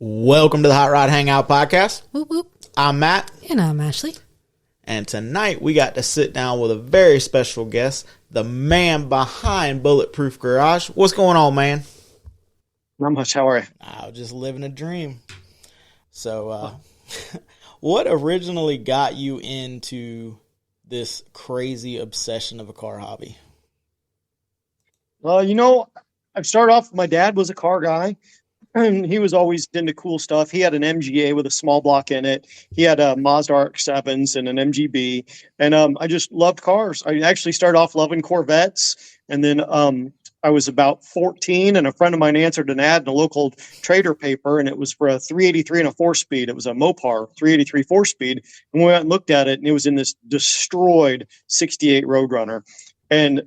Welcome to the Hot Rod Hangout Podcast. Whoop, whoop. I'm Matt. And I'm Ashley. And tonight we got to sit down with a very special guest, the man behind Bulletproof Garage. What's going on, man? Not much. How are you? I'm just living a dream. So, what originally got you into this crazy obsession of a car hobby? I started off, my dad was a car guy. And he was always into cool stuff. He had an MGA with a small block in it. He had a Mazda RX-7s and an MGB. And I just loved cars. I actually started off loving Corvettes. And then I was about 14, and a friend of mine answered an ad in a local trader paper, and it was for a 383 and a 4-speed. It was a MoParty 383 4-speed. And we went and looked at it, and it was in this destroyed 68 Roadrunner. And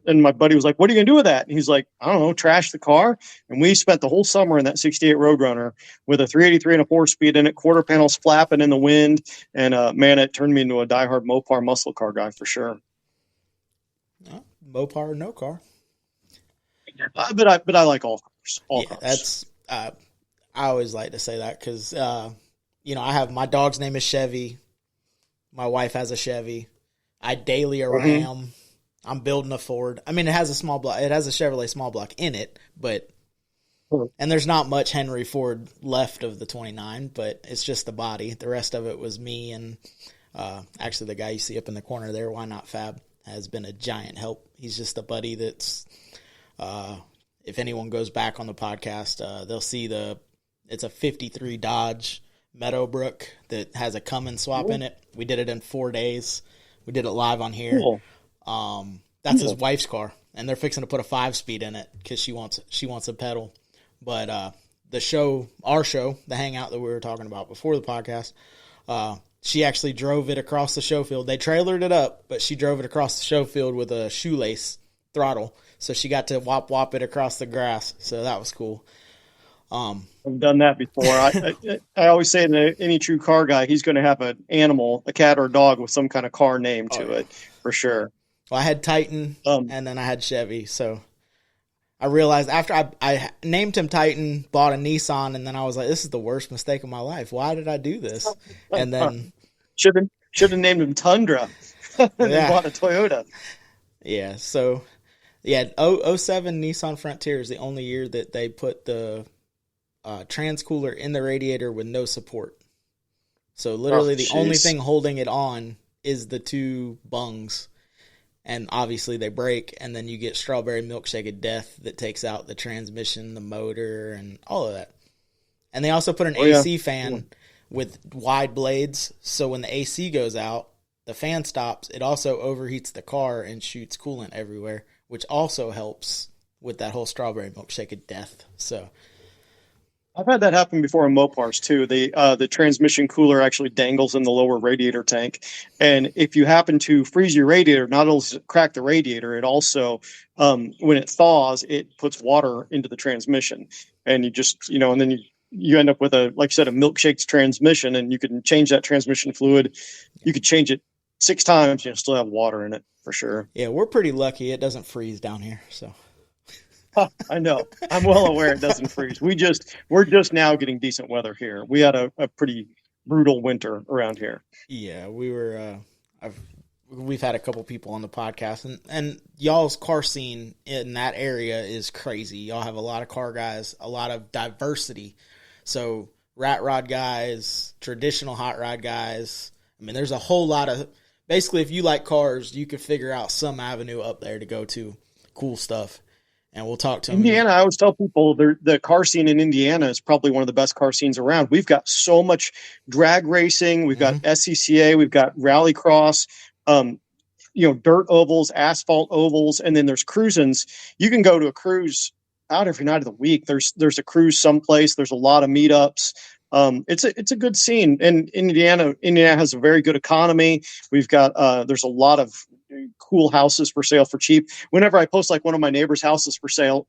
my buddy was like, "What are you going to do with that?" And he's like, "I don't know, trash the car." And we spent the whole summer in that 68 Roadrunner with a 383 and a 4-speed in it, quarter panels flapping in the wind. And man, it turned me into a diehard Mopar muscle car guy for sure. Mopar or no car. But I like all cars. All cars. That's I always like to say that because I have my dog's name is Chevy. My wife has a Chevy. I daily a Ram. I'm building a Ford. I mean, it has a small block. It has a Chevrolet small block in it, and there's not much Henry Ford left of the 29, but it's just the body. The rest of it was me, and actually the guy you see up in the corner there, Why Not Fab, has been a giant help. He's just a buddy that's, if anyone goes back on the podcast, they'll see it's a 53 Dodge Meadowbrook that has a Cummins swap in it. We did it in 4 days. We did it live on here. Cool. That's his wife's car, and they're fixing to put a 5-speed in it because she wants a pedal. But our show, the hangout that we were talking about before the podcast, she actually drove it across the show field. They trailered it up, but she drove it across the show field with a shoelace throttle, so she got to wop it across the grass. So that was cool. I've done that before. I always say that any true car guy, he's going to have an animal, a cat or a dog with some kind of car name to it, for sure. Well, I had Titan, and then I had Chevy. So I realized after I named him Titan, bought a Nissan, and then I was like, this is the worst mistake of my life. Why did I do this? And then should have named him Tundra. And then bought a Toyota. Yeah. So yeah, 07 Nissan Frontier is the only year that they put the transcooler in the radiator with no support. So literally the only thing holding it on is the two bungs. And obviously they break, and then you get strawberry milkshake of death that takes out the transmission, the motor, and all of that. And they also put an AC fan with wide blades, so when the AC goes out, the fan stops. It also overheats the car and shoots coolant everywhere, which also helps with that whole strawberry milkshake of death. So I've had that happen before in Mopars too. The transmission cooler actually dangles in the lower radiator tank, and if you happen to freeze your radiator, not only does it crack the radiator, it also when it thaws, it puts water into the transmission, and you just and then you end up with a, like you said, a milkshake transmission, and you can change that transmission fluid. You could change it 6 times, still have water in it for sure. Yeah, we're pretty lucky; it doesn't freeze down here, so. I know. I'm well aware it doesn't freeze. We're just now getting decent weather here. We had a pretty brutal winter around here. Yeah, we were. We've had a couple people on the podcast, and y'all's car scene in that area is crazy. Y'all have a lot of car guys, a lot of diversity. So rat rod guys, traditional hot rod guys. I mean, there's a whole lot of. Basically, if you like cars, you could figure out some avenue up there to go to. Cool stuff. And we'll talk to Indiana. I always tell people the car scene in Indiana is probably one of the best car scenes around. We've got so much drag racing. We've got SCCA. We've got rallycross, dirt ovals, asphalt ovals, and then there's cruisins. You can go to a cruise out every night of the week. There's a cruise someplace. There's a lot of meetups. It's a good scene. And Indiana has a very good economy. We've got there's a lot of cool houses for sale for cheap. Whenever I post like one of my neighbor's houses for sale,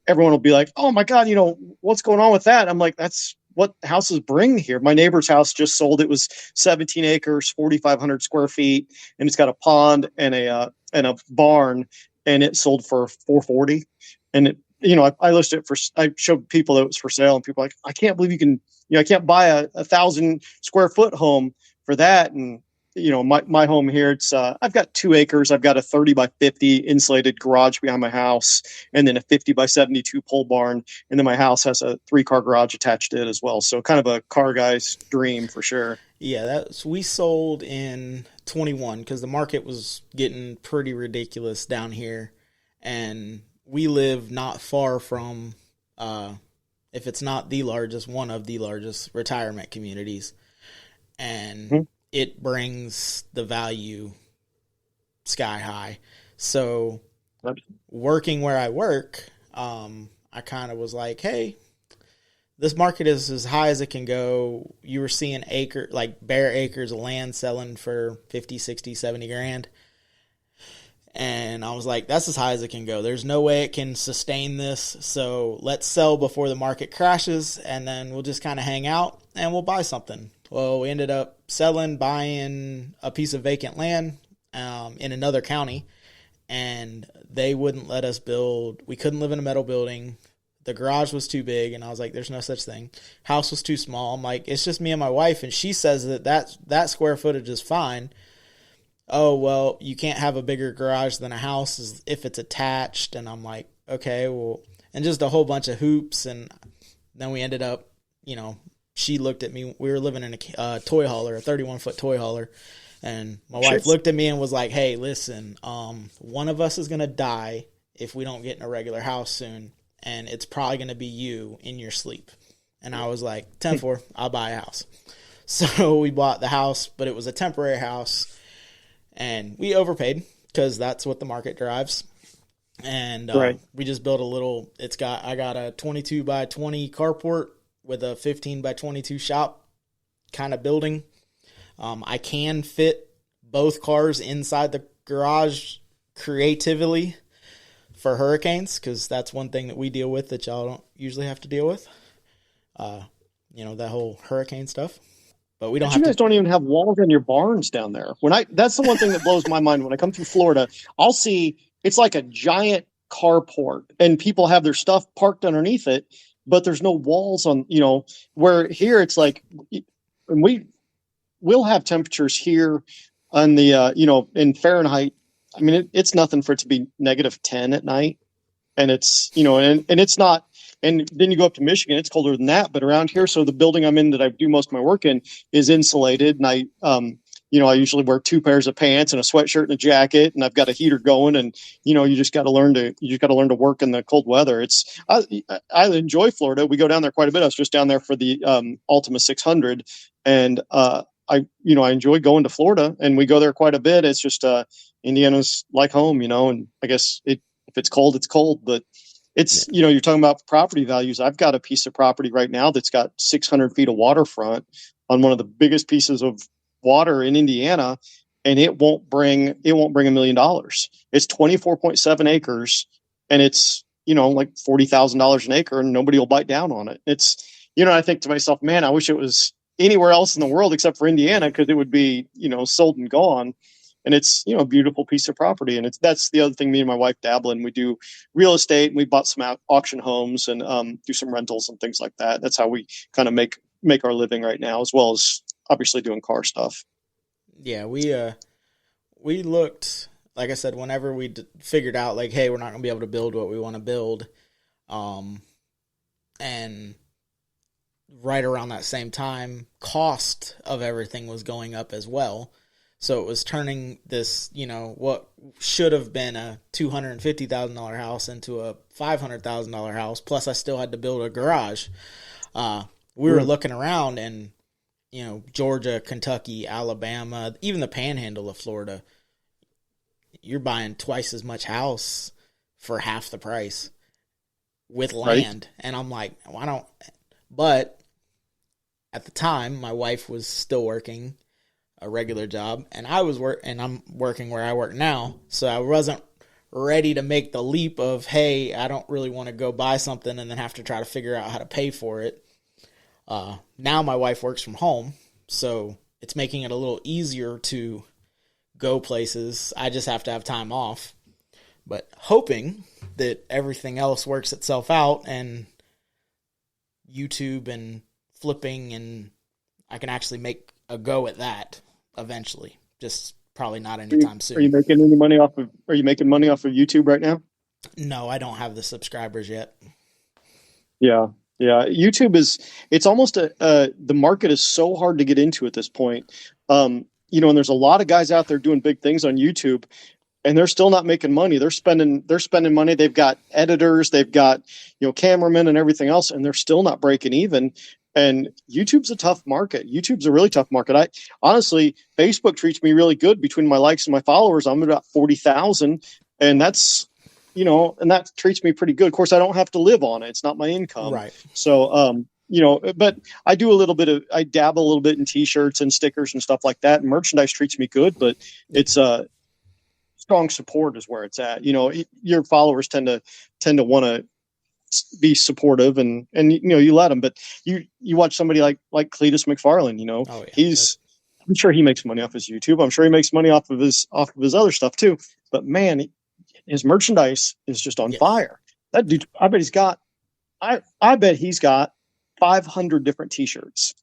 everyone will be like, "Oh my God, what's going on with that?" I'm like, that's what houses bring here. My neighbor's house just sold. It was 17 acres, 4,500 square feet, and it's got a pond and a barn, and it sold for $440. And I listed it I showed people that it was for sale, and people were like, I can't believe you can, I can't buy a 1,000 square foot home for that. And, my home here, I've got 2 acres. I've got a 30 by 50 insulated garage behind my house, and then a 50 by 72 pole barn. And then my house has a 3-car garage attached to it as well. So kind of a car guy's dream for sure. Yeah, we sold in 21 because the market was getting pretty ridiculous down here, and we live not far from, if it's not the largest, one of the largest retirement communities, and it brings the value sky high. So working where I work, I kind of was like, hey, this market is as high as it can go. You were seeing bare acres of land selling for 50, 60, 70 grand. And I was like, that's as high as it can go. There's no way it can sustain this. So let's sell before the market crashes, and then we'll just kind of hang out and we'll buy something. Well, we ended up buying a piece of vacant land in another county, and they wouldn't let us build. We couldn't live in a metal building. The garage was too big, and I was like, there's no such thing. House was too small. I'm like, it's just me and my wife, and she says that square footage is fine. Oh, well, you can't have a bigger garage than a house if it's attached. And I'm like, okay, well, and just a whole bunch of hoops. And then we ended up, she looked at me. We were living in a toy hauler, a 31-foot toy hauler. And my wife looked at me and was like, hey, listen, one of us is going to die if we don't get in a regular house soon. And it's probably going to be you in your sleep. And I was like, 10-4, I'll buy a house. So we bought the house, but it was a temporary house. And we overpaid because that's what the market drives. And we just built I got a 22 by 20 carport with a 15 by 22 shop kind of building. I can fit both cars inside the garage creatively for hurricanes, because that's one thing that we deal with that y'all don't usually have to deal with. That whole hurricane stuff. But you guys don't even have walls in your barns down there. That's the one thing that blows my mind. When I come through Florida, I'll see it's like a giant carport, and people have their stuff parked underneath it, but there's no walls on, where here it's like, and we'll have temperatures here on the, in Fahrenheit. I mean, it's nothing for it to be -10 at night. And it's, and it's not. And then you go up to Michigan, it's colder than that. But around here, so the building I'm in that I do most of my work in is insulated. And I usually wear 2 pairs of pants and a sweatshirt and a jacket, and I've got a heater going. And, you just got to learn to work in the cold weather. I enjoy Florida. We go down there quite a bit. I was just down there for the Ultima 600. And I enjoy going to Florida, and we go there quite a bit. It's just Indiana's like home, and I guess if it's cold, it's cold. But it's, you're talking about property values. I've got a piece of property right now that's got 600 feet of waterfront on one of the biggest pieces of water in Indiana, and it won't bring $1 million. It's 24.7 acres, and it's, like $40,000 an acre, and nobody will bite down on it. It's, I think to myself, man, I wish it was anywhere else in the world except for Indiana, because it would be, sold and gone. And it's, a beautiful piece of property. And that's the other thing me and my wife dabble in. We do real estate, and we bought some auction homes and do some rentals and things like that. That's how we kind of make our living right now, as well as obviously doing car stuff. Yeah, we looked, like I said, whenever we figured out, like, hey, we're not going to be able to build what we want to build. And right around that same time, cost of everything was going up as well. So it was turning this, what should have been a $250,000 house into a $500,000 house. Plus, I still had to build a garage. We were looking around, and, Georgia, Kentucky, Alabama, even the panhandle of Florida, you're buying twice as much house for half the price with land. Right. And I'm like, why don't? But at the time, my wife was still working a regular job, and I'm working where I work now, so I wasn't ready to make the leap of, hey, I don't really want to go buy something and then have to try to figure out how to pay for it. Now my wife works from home, so it's making it a little easier to go places. I just have to have time off. but hoping that everything else works itself out and YouTube and flipping, and I can actually make a go at that eventually. Just probably not anytime soon. Are you making any money off of? Are you making money off of YouTube right now? No, I don't have the subscribers yet. Yeah. YouTube it's almost the market is so hard to get into at this point. And there's a lot of guys out there doing big things on YouTube, and they're still not making money. They're spending money. They've got editors, they've got, cameramen and everything else, and they're still not breaking even. And YouTube's a tough market. YouTube's a really tough market. Honestly, Facebook treats me really good. Between my likes and my followers, I'm about 40,000, and that's, and that treats me pretty good. Of course, I don't have to live on it. It's not my income. Right. So, but I dabble a little bit in t-shirts and stickers and stuff like that. And merchandise treats me good, but it's strong support is where it's at. Your followers tend to want to be supportive and you let them, but you watch somebody like Cletus McFarland, Oh, yeah. I'm sure he makes money off his YouTube. I'm sure he makes money off of his other stuff too, but man, his merchandise is just on fire. That dude, I bet he's got 500 different t-shirts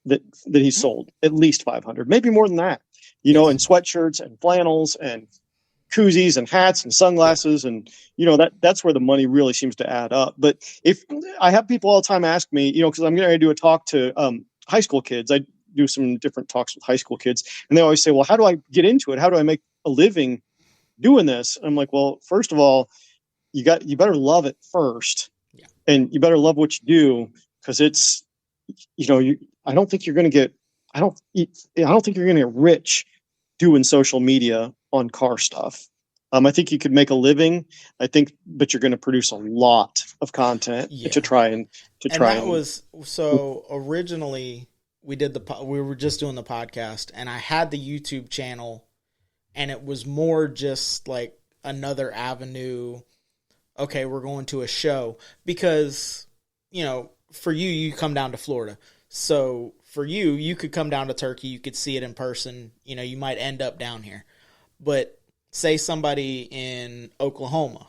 that he's sold, at least 500, maybe more than that, and sweatshirts and flannels and koozies and hats and sunglasses. And, that's where the money really seems to add up. But if I have people all the time ask me, because I'm going to do a talk to high school kids, I do some different talks with high school kids, and they always say, well, how do I get into it? How do I make a living doing this? And I'm like, well, first of all, you better love it first, and you better love what you do, because it's, I don't think you're going to get rich doing social media on car stuff. I think you could make a living. But you're going to produce a lot of content to try and. Originally we were just doing the podcast, and I had the YouTube channel, and it was more just like another avenue. Okay, we're going to a show because, for you come down to Florida. So for you could come down to Turkey, you could see it in person, you might end up down here. But say somebody in Oklahoma,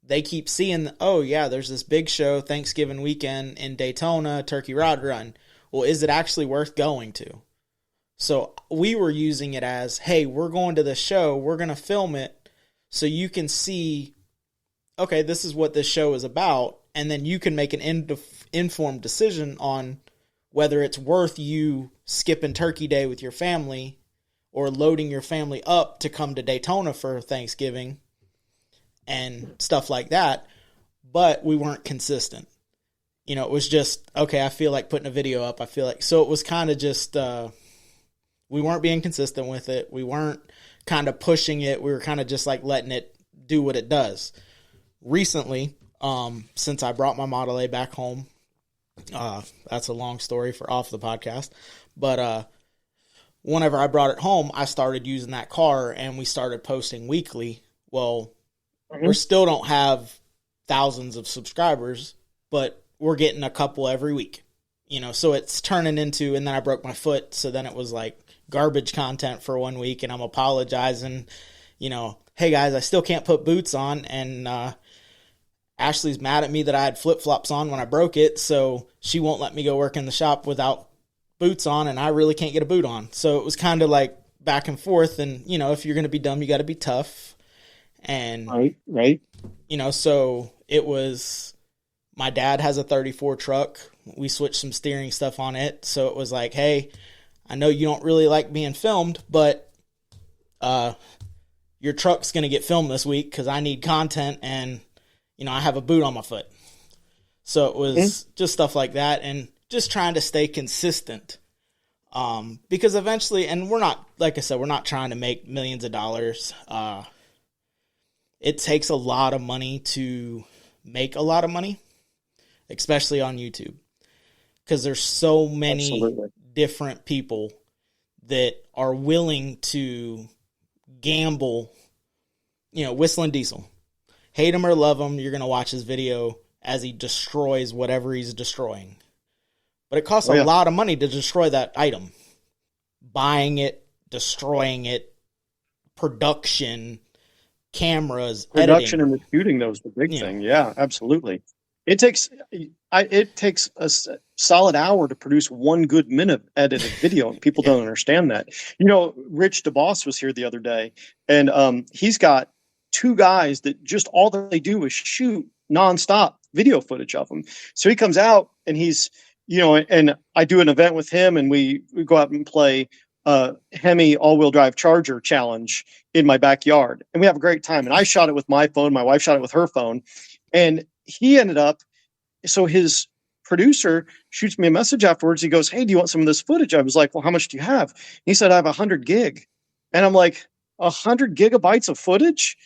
they keep seeing, oh yeah, there's this big show Thanksgiving weekend in Daytona, Turkey Rod Run. Well, is it actually worth going to? So we were using it as, hey, we're going to the show, we're going to film it so you can see, okay, this is what this show is about, and then you can make an informed decision on whether it's worth you skipping Turkey Day with your family or loading your family up to come to Daytona for Thanksgiving and stuff like that. But we weren't consistent. It was just, okay, I feel like putting a video up. So it was kind of just, we weren't being consistent with it. We weren't kind of pushing it. We were kind of just like letting it do what it does. Recently, since I brought my Model A back home, that's a long story for off the podcast, but whenever I brought it home, I started using that car, and we started posting weekly. Well, we still don't have thousands of subscribers, but we're getting a couple every week, so it's turning into, and then I broke my foot, so then it was like garbage content for 1 week, and I'm apologizing, hey guys, I still can't put boots on, and Ashley's mad at me that I had flip-flops on when I broke it, so she won't let me go work in the shop without boots on, and I really can't get a boot on. So it was kind of like back and forth, and, if you're going to be dumb, you got to be tough. And, right. So it was, my dad has a 34 truck. We switched some steering stuff on it, so it was like, hey, I know you don't really like being filmed, but your truck's going to get filmed this week because I need content, and I have a boot on my foot. So it was just stuff like that, and just trying to stay consistent. Because eventually, and we're not, like I said, we're not trying to make millions of dollars. It takes a lot of money to make a lot of money, especially on YouTube. Because there's so many different people that are willing to gamble. Whistling Diesel. Hate him or love him, you're going to watch his video as he destroys whatever he's destroying. But it costs a lot of money to destroy that item. Buying it, destroying it, production, cameras, Production editing. and the shooting, though, is the big You know, thing. Yeah, absolutely. It takes it takes solid hour to produce 1 good minute of edited video, and people yeah, don't understand that. You know, Rich DeBoss was here the other day, and he's got 2 guys that just all they do is shoot nonstop video footage of them. So he comes out and he's, you know, and I do an event with him, and we go out and play Hemi all-wheel drive Charger challenge in my backyard, and we have a great time. And I shot it with my phone, my wife shot it with her phone, and he ended up. So his producer shoots me a message afterwards. He goes, "Hey, do you want some of this footage?" I was like, "Well, how much do you have?" He said, "I have 100 gig," and I'm like, "100 gigabytes of footage?"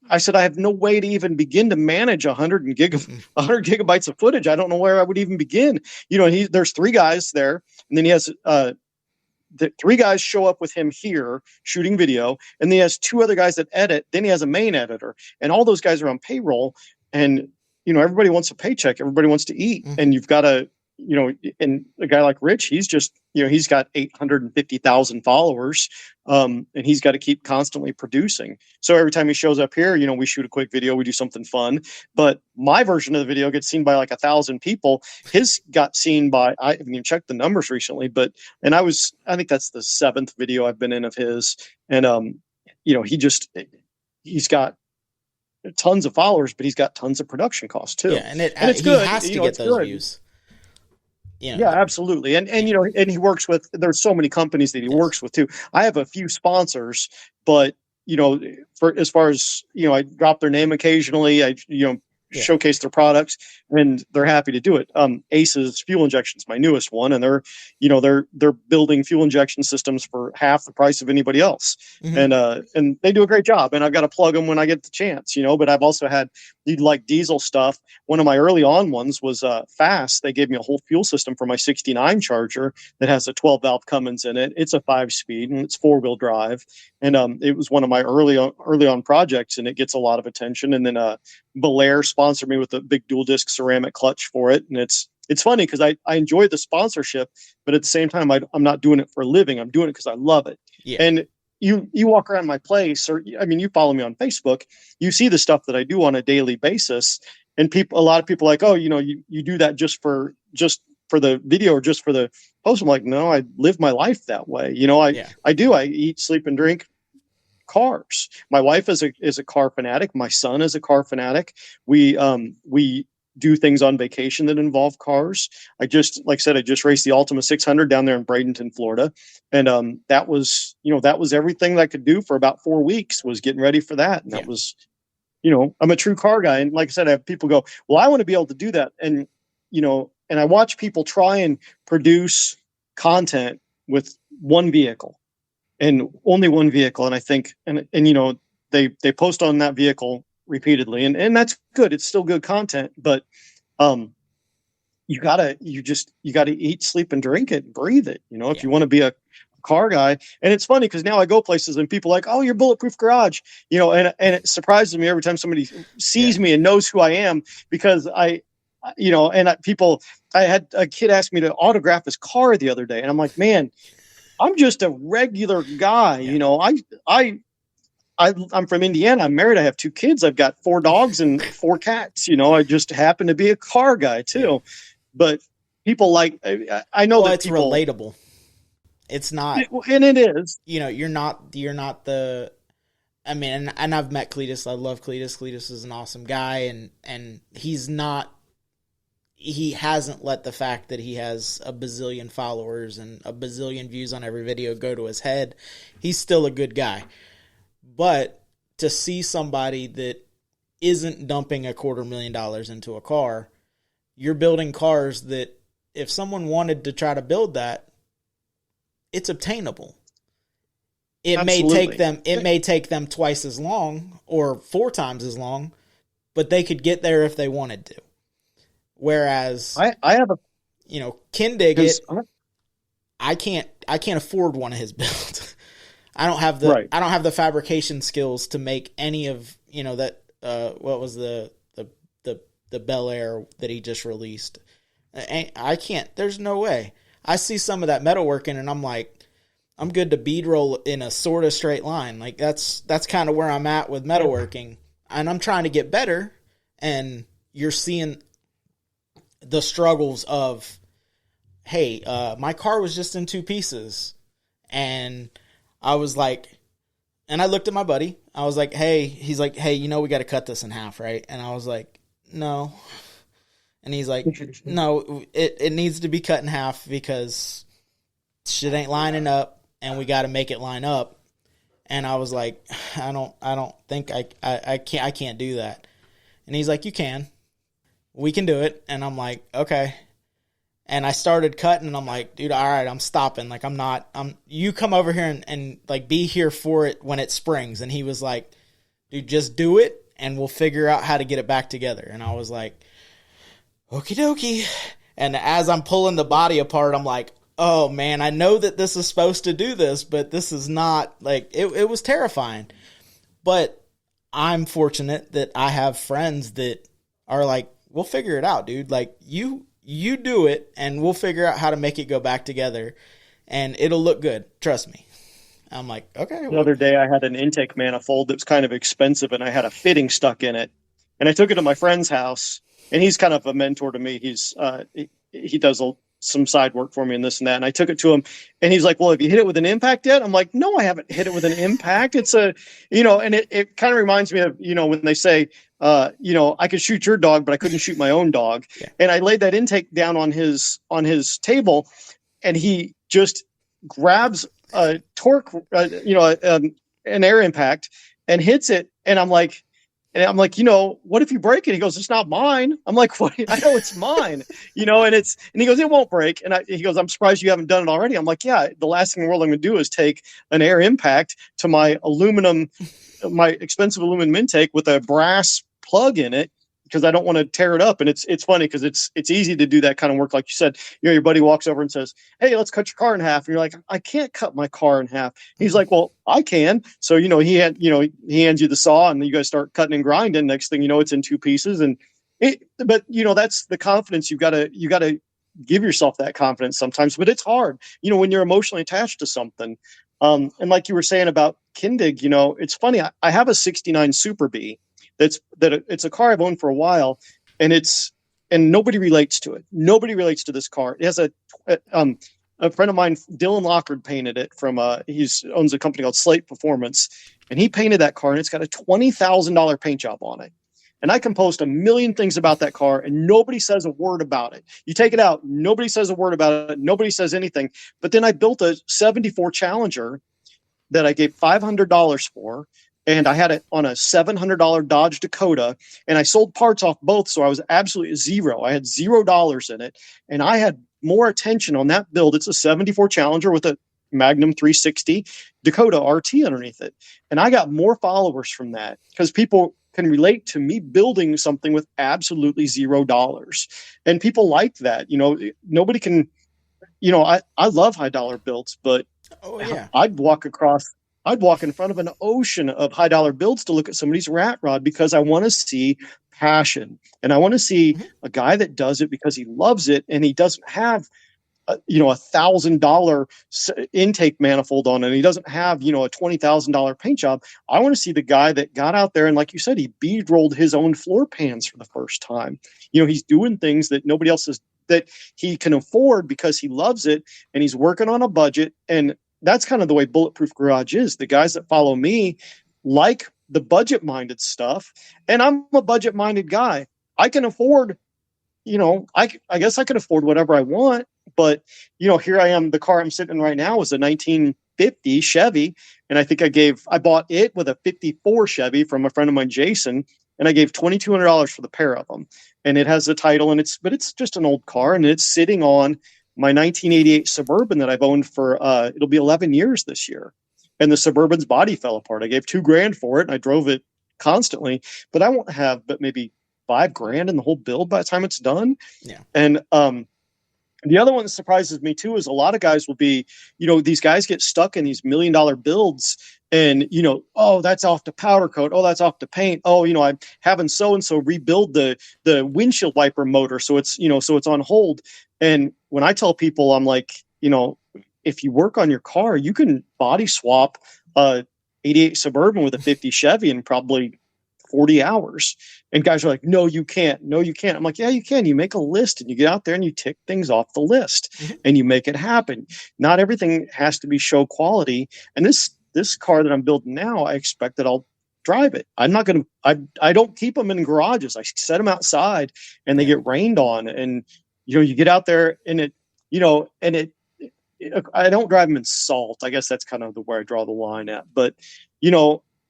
I said, "I have no way to even begin to manage 100 gigabytes of footage. I don't know where I would even begin." You know, there's 3 guys there, and then he has the 3 guys show up with him here shooting video, and then he has 2 other guys that edit. Then he has a main editor, and all those guys are on payroll. And you know, everybody wants a paycheck, everybody wants to eat, and you've got to, you know, and a guy like Rich, he's just, you know, he's got 850,000 followers, and he's got to keep constantly producing. So every time he shows up here, you know, we shoot a quick video, we do something fun. But my version of the video gets seen by like 1,000 people. His got seen by, I haven't even checked the numbers recently, but and I think that's the 7th video I've been in of his, and you know, he's got tons of followers, but he's got tons of production costs too. yeah, and it's he good. has to You know, get it's those good. views. You know, Yeah, absolutely. And you know, and he works with, there's so many companies that he works with too. I have a few sponsors, but you know, for as far as, you know, I drop their name occasionally. I, you know, yeah, showcase their products, and they're happy to do it. Ace's fuel injection is my newest one, and they're, you know, they're building fuel injection systems for half the price of anybody else. And they do a great job, and I've got to plug them when I get the chance, you know. But I've also had, you'd like diesel stuff. One of my early on ones was Fast. They gave me a whole fuel system for my 69 Charger that has a 12 valve Cummins in it. It's a 5-speed and it's 4-wheel drive, and it was one of my early on projects, and it gets a lot of attention. And then Belair sponsored me with a big dual disc ceramic clutch for it. And it's funny because I enjoy the sponsorship, but at the same time, I'm not doing it for a living. I'm doing it because I love it. yeah. And you walk around my place, or I mean, you follow me on Facebook, you see the stuff that I do on a daily basis. And a lot of people are like, "Oh, you know, you do that just for the video or just for the post." I'm like, "No, I live my life that way. You know, I do. I eat, sleep, and drink cars. My wife is a car fanatic. My son is a car fanatic. We do things on vacation that involve cars. Like I said, I just raced the Ultima 600 down there in Bradenton, Florida, and that was everything that I could do for about 4 weeks, was getting ready for that. And that was, you know, I'm a true car guy, and like I said, I have people go, "Well, I want to be able to do that," and you know, and I watch people try and produce content with one vehicle. And only one vehicle. And I think, and you know, they post on that vehicle repeatedly, and that's good. It's still good content, but you gotta eat, sleep, and drink it, breathe it. You know, if you want to be a car guy. And it's funny because now I go places and people are like, "Oh, you're Bulletproof Garage," you know, and it surprises me every time somebody sees me and knows who I am, because you know, and I had a kid ask me to autograph his car the other day, and I'm like, "Man, I'm just a regular guy." You know, I'm from Indiana. I'm married. I have 2 kids. I've got 4 dogs and 4 cats. You know, I just happen to be a car guy too. But people I know that it's relatable. It's not, and it is. you know, you're not the, I mean, and I've met Cletus. I love Cletus. Cletus is an awesome guy, and he hasn't let the fact that he has a bazillion followers and a bazillion views on every video go to his head. He's still a good guy. But to see somebody that isn't dumping $250,000 into a car, you're building cars that if someone wanted to try to build that, it's obtainable. It may take them twice as long or 4 times as long, but they could get there if they wanted to. Whereas I have a, you know, Kindig, I can't afford one of his builds. I don't have the fabrication skills to make any of, you know, that what was the Bel Air that he just released. I can't. There's no way. I see some of that metalworking and I'm like, I'm good to bead roll in a sort of straight line. Like that's kind of where I'm at with metalworking, and I'm trying to get better. And you're seeing the struggles of, hey, my car was just in two pieces, and I was like, and I looked at my buddy. I was like, hey, he's like, hey, we got to cut this in half, right? And I was like, no. And he's like, no, it needs to be cut in half because shit ain't lining up, and we got to make it line up. And I was like, I don't think I can't do that. And he's like, you can. We can do it. And I'm like, okay. And I started cutting, and I'm like, dude, all right, I'm stopping. Like, you come over here and like be here for it when it springs. And he was like, dude, just do it, and we'll figure out how to get it back together. And I was like, okie dokie. And as I'm pulling the body apart, I'm like, oh man, I know that this is supposed to do this, but this is not. Like, it was terrifying. But I'm fortunate that I have friends that are like, we'll figure it out, dude. Like, you do it, and we'll figure out how to make it go back together, and it'll look good. Trust me. I'm like, okay. The other day I had an intake manifold that was kind of expensive, and I had a fitting stuck in it. And I took it to my friend's house, and he's kind of a mentor to me. He does some side work for me and this and that. And I took it to him, and he's like, well, have you hit it with an impact yet? I'm like, no, I haven't hit it with an impact. It's and it kind of reminds me of, when they say, I could shoot your dog, but I couldn't shoot my own dog. Yeah. And I laid that intake down on his table, and he just grabs a torque, an air impact, and hits it. And I'm like, what if you break it? He goes, it's not mine. I'm like, what? I know it's mine, and he goes, it won't break. And he goes, I'm surprised you haven't done it already. I'm like, yeah, the last thing in the world I'm going to do is take an air impact to my expensive aluminum intake with a brass plug in it, because I don't want to tear it up. And it's funny because it's easy to do that kind of work. Like you said, your buddy walks over and says, hey, let's cut your car in half. And you're like, I can't cut my car in half. He's like, well, I can. So, he hands you the saw, and you guys start cutting and grinding. Next thing you know, it's in two pieces. But that's the confidence. You gotta give yourself that confidence sometimes, but it's hard, when you're emotionally attached to something. And like you were saying about Kindig, it's funny. I have a 69 Super B. It's a car I've owned for a while, and nobody relates to it. Nobody relates to this car. It has a friend of mine, Dylan Lockard, painted it he owns a company called Slate Performance, and he painted that car, and it's got a $20,000 paint job on it. And I can post a million things about that car, and nobody says a word about it. You take it out, nobody says a word about it. Nobody says anything. But then I built a 74 Challenger that I gave $500 for. And I had it on a $700 Dodge Dakota, and I sold parts off both. So I was absolutely zero. I had $0 in it, and I had more attention on that build. It's a 74 Challenger with a Magnum 360 Dakota RT underneath it. And I got more followers from that because people can relate to me building something with absolutely $0. And people like that. Nobody can, I love high dollar builds, but I'd walk in front of an ocean of high dollar builds to look at somebody's rat rod, because I want to see passion, and I want to see a guy that does it because he loves it, and he doesn't have $1,000 intake manifold on it. And he doesn't have, a $20,000 paint job. I want to see the guy that got out there, and like you said, he bead rolled his own floor pans for the first time. He's doing things that nobody else is, that he can afford because he loves it, and he's working on a budget. And that's kind of the way Bulletproof Garage is. The guys that follow me like the budget-minded stuff, and I'm a budget-minded guy. I can afford, I guess I can afford whatever I want, but, here I am. The car I'm sitting in right now is a 1950 Chevy, and I think I bought it with a 54 Chevy from a friend of mine, Jason, and I gave $2,200 for the pair of them. And it has the title, and it's just an old car, and it's sitting on my 1988 Suburban that I've owned for, it'll be 11 years this year. And the Suburban's body fell apart. I gave $2,000 for it, and I drove it constantly, but I won't have but maybe $5,000 in the whole build by the time it's done. Yeah. And the other one that surprises me too is a lot of guys will be, these guys get stuck in these $1 million builds, and, oh, that's off the powder coat. Oh, that's off the paint. Oh, I'm having so-and-so rebuild the windshield wiper motor. So it's on hold. And when I tell people, I'm like, if you work on your car, you can body swap a 88 Suburban with a 50 Chevy in probably 40 hours. And guys are like, no, you can't. No, you can't. I'm like, yeah, you can. You make a list and you get out there and you tick things off the list and you make it happen. Not everything has to be show quality. And this car that I'm building now, I expect that I'll drive it. I'm not going to, I don't keep them in garages. I set them outside and they get rained on. And, you get out there and I don't drive them in salt. I guess that's kind of where I draw the line at. But,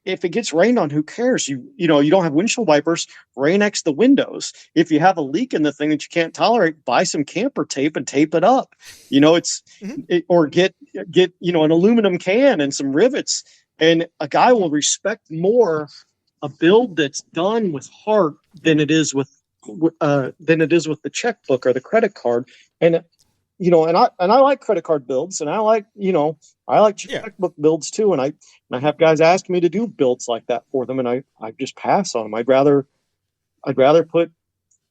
if it gets rained on, who cares? You don't have windshield wipers, Rain-X the windows. If you have a leak in the thing that you can't tolerate, buy some camper tape and tape it up. Or get an aluminum can and some rivets. And a guy will respect more a build that's done with heart than it is with the checkbook or the credit card. And I like credit card builds, and I like checkbook builds too. And I have guys ask me to do builds like that for them, and I just pass on them. I'd rather put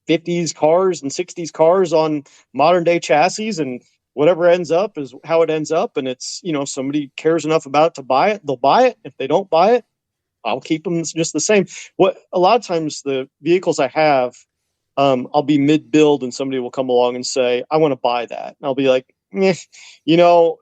50s cars and 60s cars on modern day chassis, and whatever ends up is how it ends up. And it's, somebody cares enough about it to buy it, they'll buy it. If they don't buy it, I'll keep them just the same. A lot of times the vehicles I have, I'll be mid-build and somebody will come along and say, I want to buy that. And I'll be like, I'm still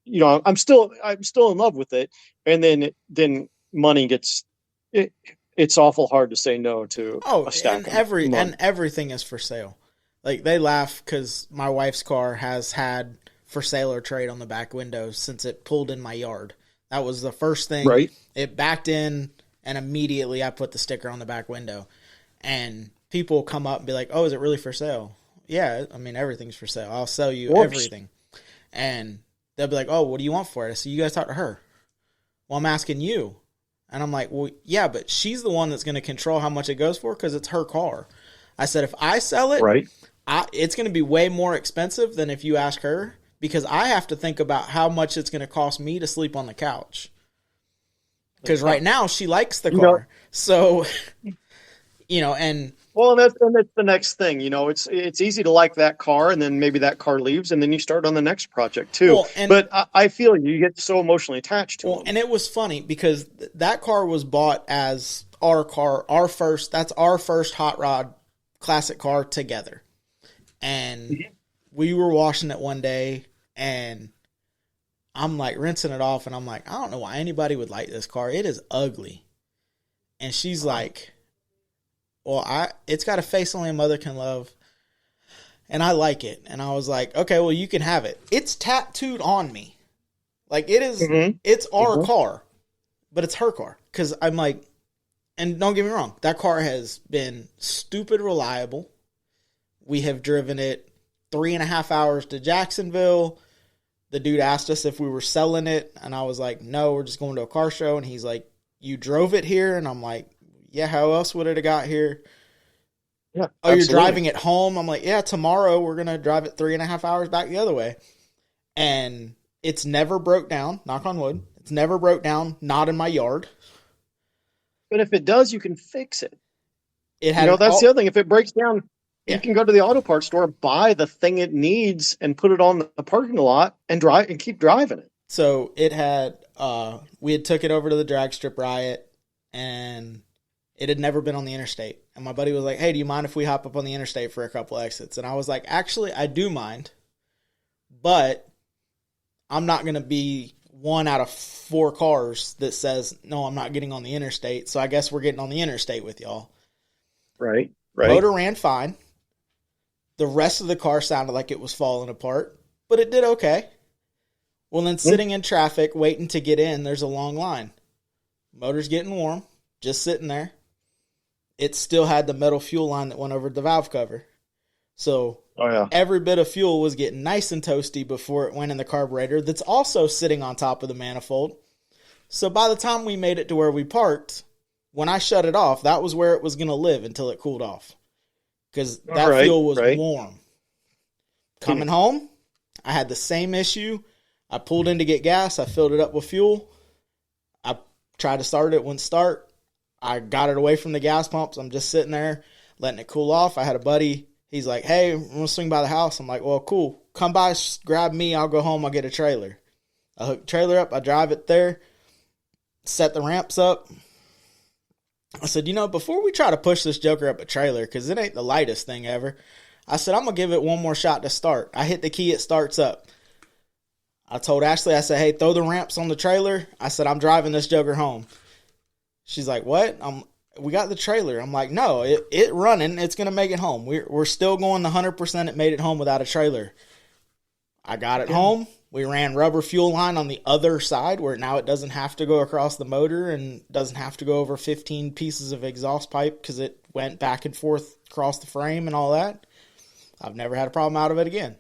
in love with it. And then money gets, it's awful hard to say no to a stack. And everything is for sale. Like, they laugh because my wife's car has had for sale or trade on the back window since it pulled in my yard. That was the first thing. Right. It backed in and immediately I put the sticker on the back window. And people come up and be like, oh, is it really for sale? Yeah, I mean, everything's for sale. I'll sell you everything. And they'll be like, oh, what do you want for it? I said, you guys talk to her. Well, I'm asking you. And I'm like, well, yeah, but she's the one that's going to control how much it goes for because it's her car. I said, if I sell it, right, it's going to be way more expensive than if you ask her because I have to think about how much it's going to cost me to sleep on the couch. Because right now she likes the car. So... and well, that's the next thing. It's easy to like that car, and then maybe that car leaves, and then you start on the next project too. Well, but I feel you get so emotionally attached to it. And it was funny because that car was bought as our car, that's our first hot rod classic car together. And we were washing it one day, and I'm like rinsing it off, and I'm like, I don't know why anybody would like this car. It is ugly. And she's like, well, it's got a face only a mother can love, and I like it. And I was like, okay, well, you can have it. It's tattooed on me. Like, it is, it's our car, but it's her car. Because I'm like, and don't get me wrong, that car has been stupid reliable. We have driven it 3.5 hours to Jacksonville. The dude asked us if we were selling it, and I was like, no, we're just going to a car show. And he's like, you drove it here? And I'm like, yeah, how else would it have got here? Yeah. Oh, absolutely. You're driving it home? I'm like, yeah, tomorrow we're going to drive it 3.5 hours back the other way. And it's never broke down, knock on wood. It's never broke down, not in my yard. But if it does, you can fix it. That's the other thing. If it breaks down, you can go to the auto parts store, buy the thing it needs, and put it on the parking lot and drive and keep driving it. So it had, we had took it over to the drag strip riot, and it had never been on the interstate. And my buddy was like, hey, do you mind if we hop up on the interstate for a couple exits? And I was like, actually, I do mind. But I'm not going to be one out of 4 cars that says, no, I'm not getting on the interstate. So I guess we're getting on the interstate with y'all. Right. Motor ran fine. The rest of the car sounded like it was falling apart, but it did okay. Well, then sitting in traffic, waiting to get in, there's a long line. Motor's getting warm, just sitting there. It still had the metal fuel line that went over the valve cover. So every bit of fuel was getting nice and toasty before it went in the carburetor that's also sitting on top of the manifold. So by the time we made it to where we parked, when I shut it off, that was where it was going to live until it cooled off. Because that fuel was warm. Coming home, I had the same issue. I pulled in to get gas. I filled it up with fuel. I tried to start it. It wouldn't start. I got it away from the gas pumps. I'm just sitting there letting it cool off. I had a buddy. He's like, hey, I'm going to swing by the house. I'm like, well, cool. come by, grab me. I'll go home. I'll get a trailer. I hook the trailer up. I drive it there, set the ramps up. I said, before we try to push this joker up a trailer, because it ain't the lightest thing ever, I said, I'm going to give it one more shot to start. I hit the key, it starts up. I told Ashley, I said, hey, throw the ramps on the trailer. I said, I'm driving this joker home. She's like, what? We got the trailer. I'm like, no, it running. It's going to make it home. We're still going the 100% it made it home without a trailer. I got it home. We ran rubber fuel line on the other side where now it doesn't have to go across the motor and doesn't have to go over 15 pieces of exhaust pipe because it went back and forth across the frame and all that. I've never had a problem out of it again.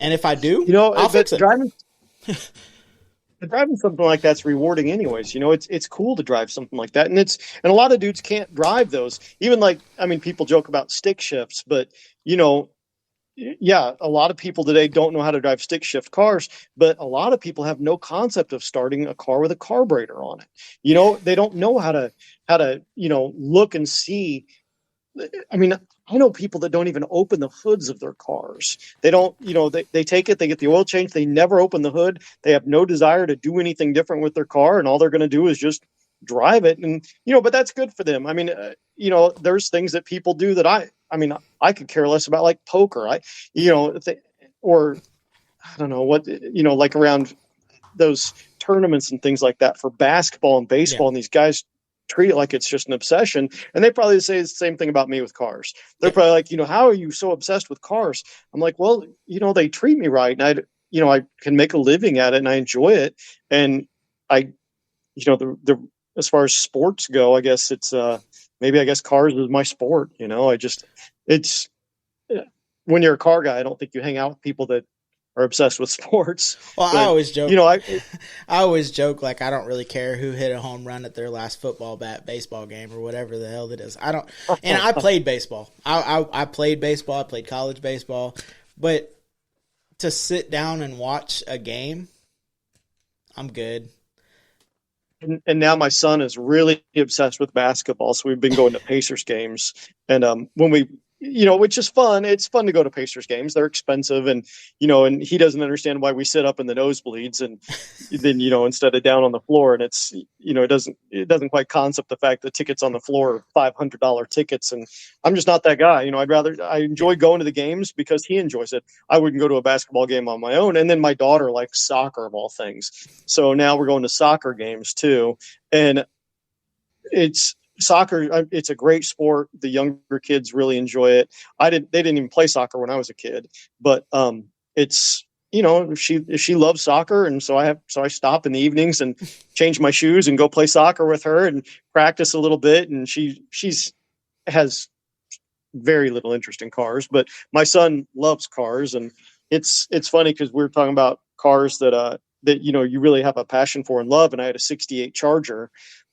And if I do, I'll fix it. Driving something like that's rewarding anyways. It's cool to drive something like that. And a lot of dudes can't drive those. Even people joke about stick shifts, but yeah, a lot of people today don't know how to drive stick shift cars, but a lot of people have no concept of starting a car with a carburetor on it. They don't know how to look and see. I know people that don't even open the hoods of their cars. They don't, they take it, they get the oil change. They never open the hood. They have no desire to do anything different with their car. And all they're going to do is just drive it. And, but that's good for them. There's things that people do that I could care less about, like poker. Or I don't know what, like around those tournaments and things like that for basketball and baseball. Yeah. And these guys treat it like it's just an obsession. And they probably say the same thing about me with cars. They're probably like, how are you so obsessed with cars? I'm like, well, they treat me right. And I can make a living at it and I enjoy it. And as far as sports go, I guess it's, cars is my sport. It's when you're a car guy, I don't think you hang out with people that are obsessed with sports. Well, but, I always joke. I always joke like I don't really care who hit a home run at their last baseball game or whatever the hell it is. I don't. And I played baseball. I played baseball. I played college baseball. But to sit down and watch a game, I'm good. And now my son is really obsessed with basketball, so we've been going to Pacers games. And when we, which is fun. It's fun to go to Pacers games. They're expensive, and and he doesn't understand why we sit up in the nosebleeds and then instead of down on the floor. And it's it doesn't quite concept the fact that tickets on the floor are $500 tickets, and I'm just not that guy. I enjoy going to the games because he enjoys it. I wouldn't go to a basketball game on my own. And then my daughter likes soccer of all things, so now we're going to soccer games too, and it's. Soccer, it's a great sport. The younger kids really enjoy it. They didn't even play soccer when I was a kid, but it's she loves soccer, and so I stop in the evenings and change my shoes and go play soccer with her and practice a little bit. And she has very little interest in cars, but my son loves cars, and it's funny because we're talking about cars that you really have a passion for and love. And I had a '68 Charger.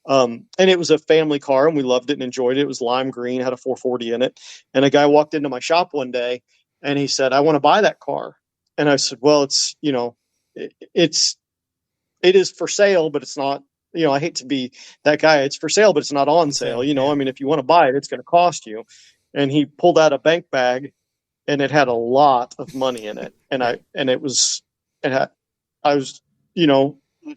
And it was a family car, and we loved it and enjoyed it. It was lime green, had a 440 in it. And a guy walked into my shop one day and he said, I want to buy that car. And I said, well, it is for sale, but it's not, I hate to be that guy. It's for sale, but it's not on sale. If you want to buy it, it's going to cost you. And he pulled out a bank bag and it had a lot of money in it.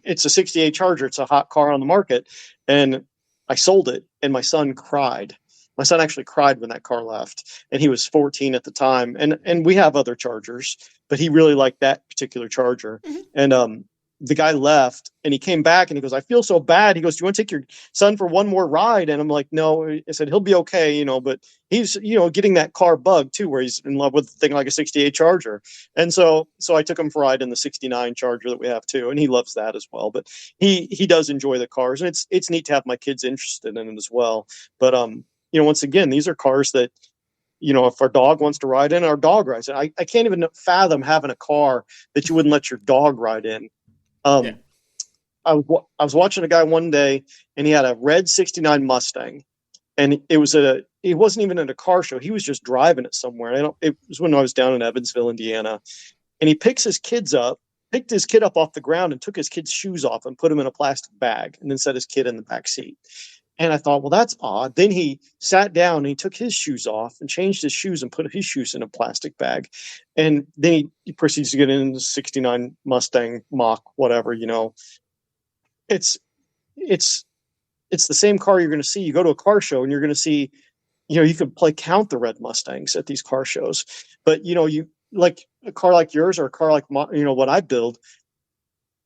It's a '68 Charger. It's a hot car on the market. And I sold it, and my son cried. My son actually cried when that car left, and he was 14 at the time. And we have other Chargers, but he really liked that particular Charger. Mm-hmm. And the guy left, and he came back, and he goes, I feel so bad. He goes, do you want to take your son for one more ride? And I'm like, no. I said, he'll be okay, but he's, getting that car bug too, where he's in love with a thing like a '68 Charger. And so I took him for a ride in the '69 Charger that we have too, and he loves that as well. But he does enjoy the cars, and it's neat to have my kids interested in it as well. But once again, these are cars that, if our dog wants to ride in, our dog rides in. I can't even fathom having a car that you wouldn't let your dog ride in. Yeah. I was watching a guy one day, and he had a red '69 Mustang, and he wasn't even at a car show. He was just driving it somewhere. It was when I was down in Evansville, Indiana, and he picked his kid up off the ground and took his kid's shoes off and put them in a plastic bag and then set his kid in the back seat. And I thought, well, that's odd. Then he sat down and he took his shoes off and changed his shoes and put his shoes in a plastic bag. And then he proceeds to get into the 69 Mustang Mach, whatever, it's, it's, it's the same car you're going to see. You go to a car show and you're going to see, you could count the red Mustangs at these car shows, but you like a car like yours or a car like what I build,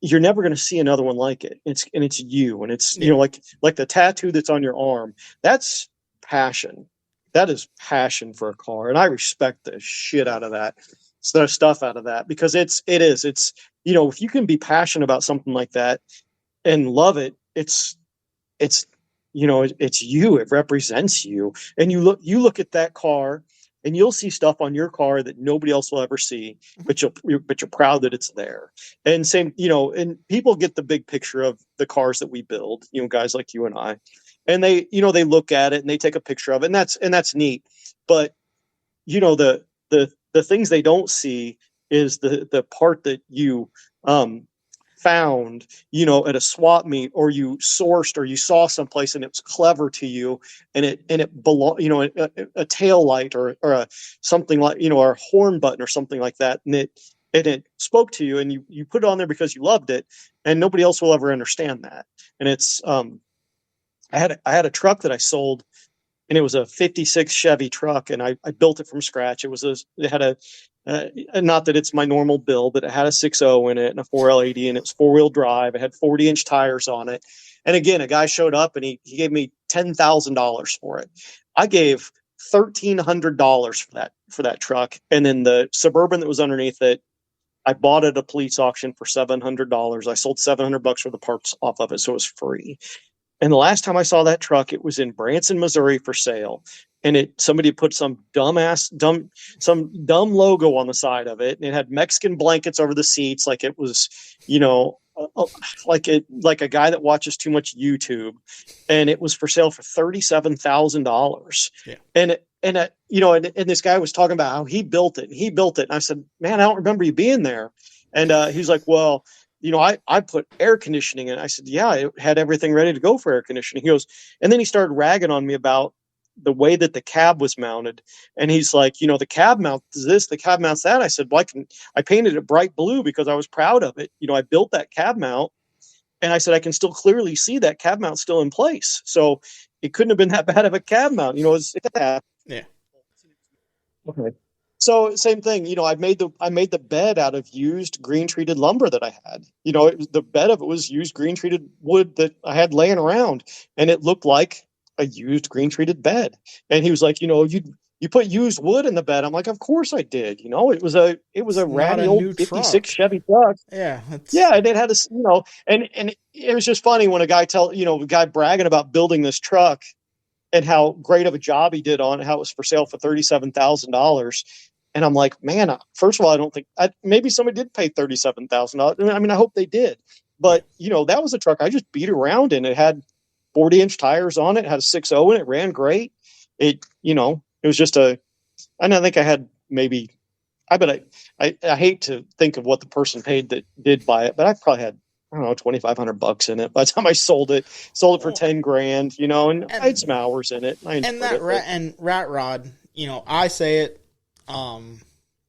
you're never going to see another one like it. It's you, and it's like the tattoo that's on your arm. That's passion. That is passion for a car, and I respect the shit out of that stuff out of that, because it's if you can be passionate about something like that and love it, it's it's you. It represents you, and you look at that car, and you'll see stuff on your car that nobody else will ever see, but you're proud that it's there. And same, and people get the big picture of the cars that we build, guys like you and I, and they look at it and they take a picture of it, and that's neat. But the things they don't see is the part that you found, at a swap meet, or you sourced, or you saw someplace and it was clever to you, and it belong, a tail light, or a something like, or a horn button or something like that. And it spoke to you, and you put it on there because you loved it, and nobody else will ever understand that. And it's, I had a truck that I sold, and it was a 56 Chevy truck, and I built it from scratch. It had a, not that it's my normal build, but it had a 6.0 in it and a 4L80, and it was 4-wheel drive. It had 40-inch tires on it. And again, a guy showed up and he gave me $10,000 for it. I gave $1,300 for that truck. And then the Suburban that was underneath it, I bought at a police auction for $700. I sold $700 for the parts off of it, so it was free. And the last time I saw that truck, it was in Branson, Missouri for sale. And somebody put some dumb logo on the side of it. And it had Mexican blankets over the seats. Like it was, like a guy that watches too much YouTube. And it was for sale for $37,000. Yeah. And this guy was talking about how he built it. And I said, man, I don't remember you being there. And he's like, well, I put air conditioning in it. I said, yeah, it had everything ready to go for air conditioning. He goes, and then he started ragging on me about the way that the cab was mounted. And he's like, the cab mount is this, the cab mount's that. I said, well, I painted it bright blue because I was proud of it. I built that cab mount, and I said, I can still clearly see that cab mount still in place. So it couldn't have been that bad of a cab mount. Yeah. Okay. So same thing, I made the bed out of used green treated lumber that I had. The bed of it was used green treated wood that I had laying around, and it looked like a used green treated bed. And he was like, you put used wood in the bed. I'm like, of course I did. It was a ratty old 56 Chevy truck. Yeah. And it had and it was just funny when a guy bragging about building this truck and how great of a job he did on it, how it was for sale for $37,000. And I'm like, man, first of all, I don't think maybe somebody did pay $37,000. I mean, I hope they did, but that was a truck I just beat around in. It had 40-inch tires on it, had a 6.0 in it, ran great. It was just and I think I had maybe, I hate to think of what the person paid that did buy it, but I probably had, I don't know, $2,500 in it by the time I sold it for $10,000, and I had some hours in it. And Rat Rod, I say it, or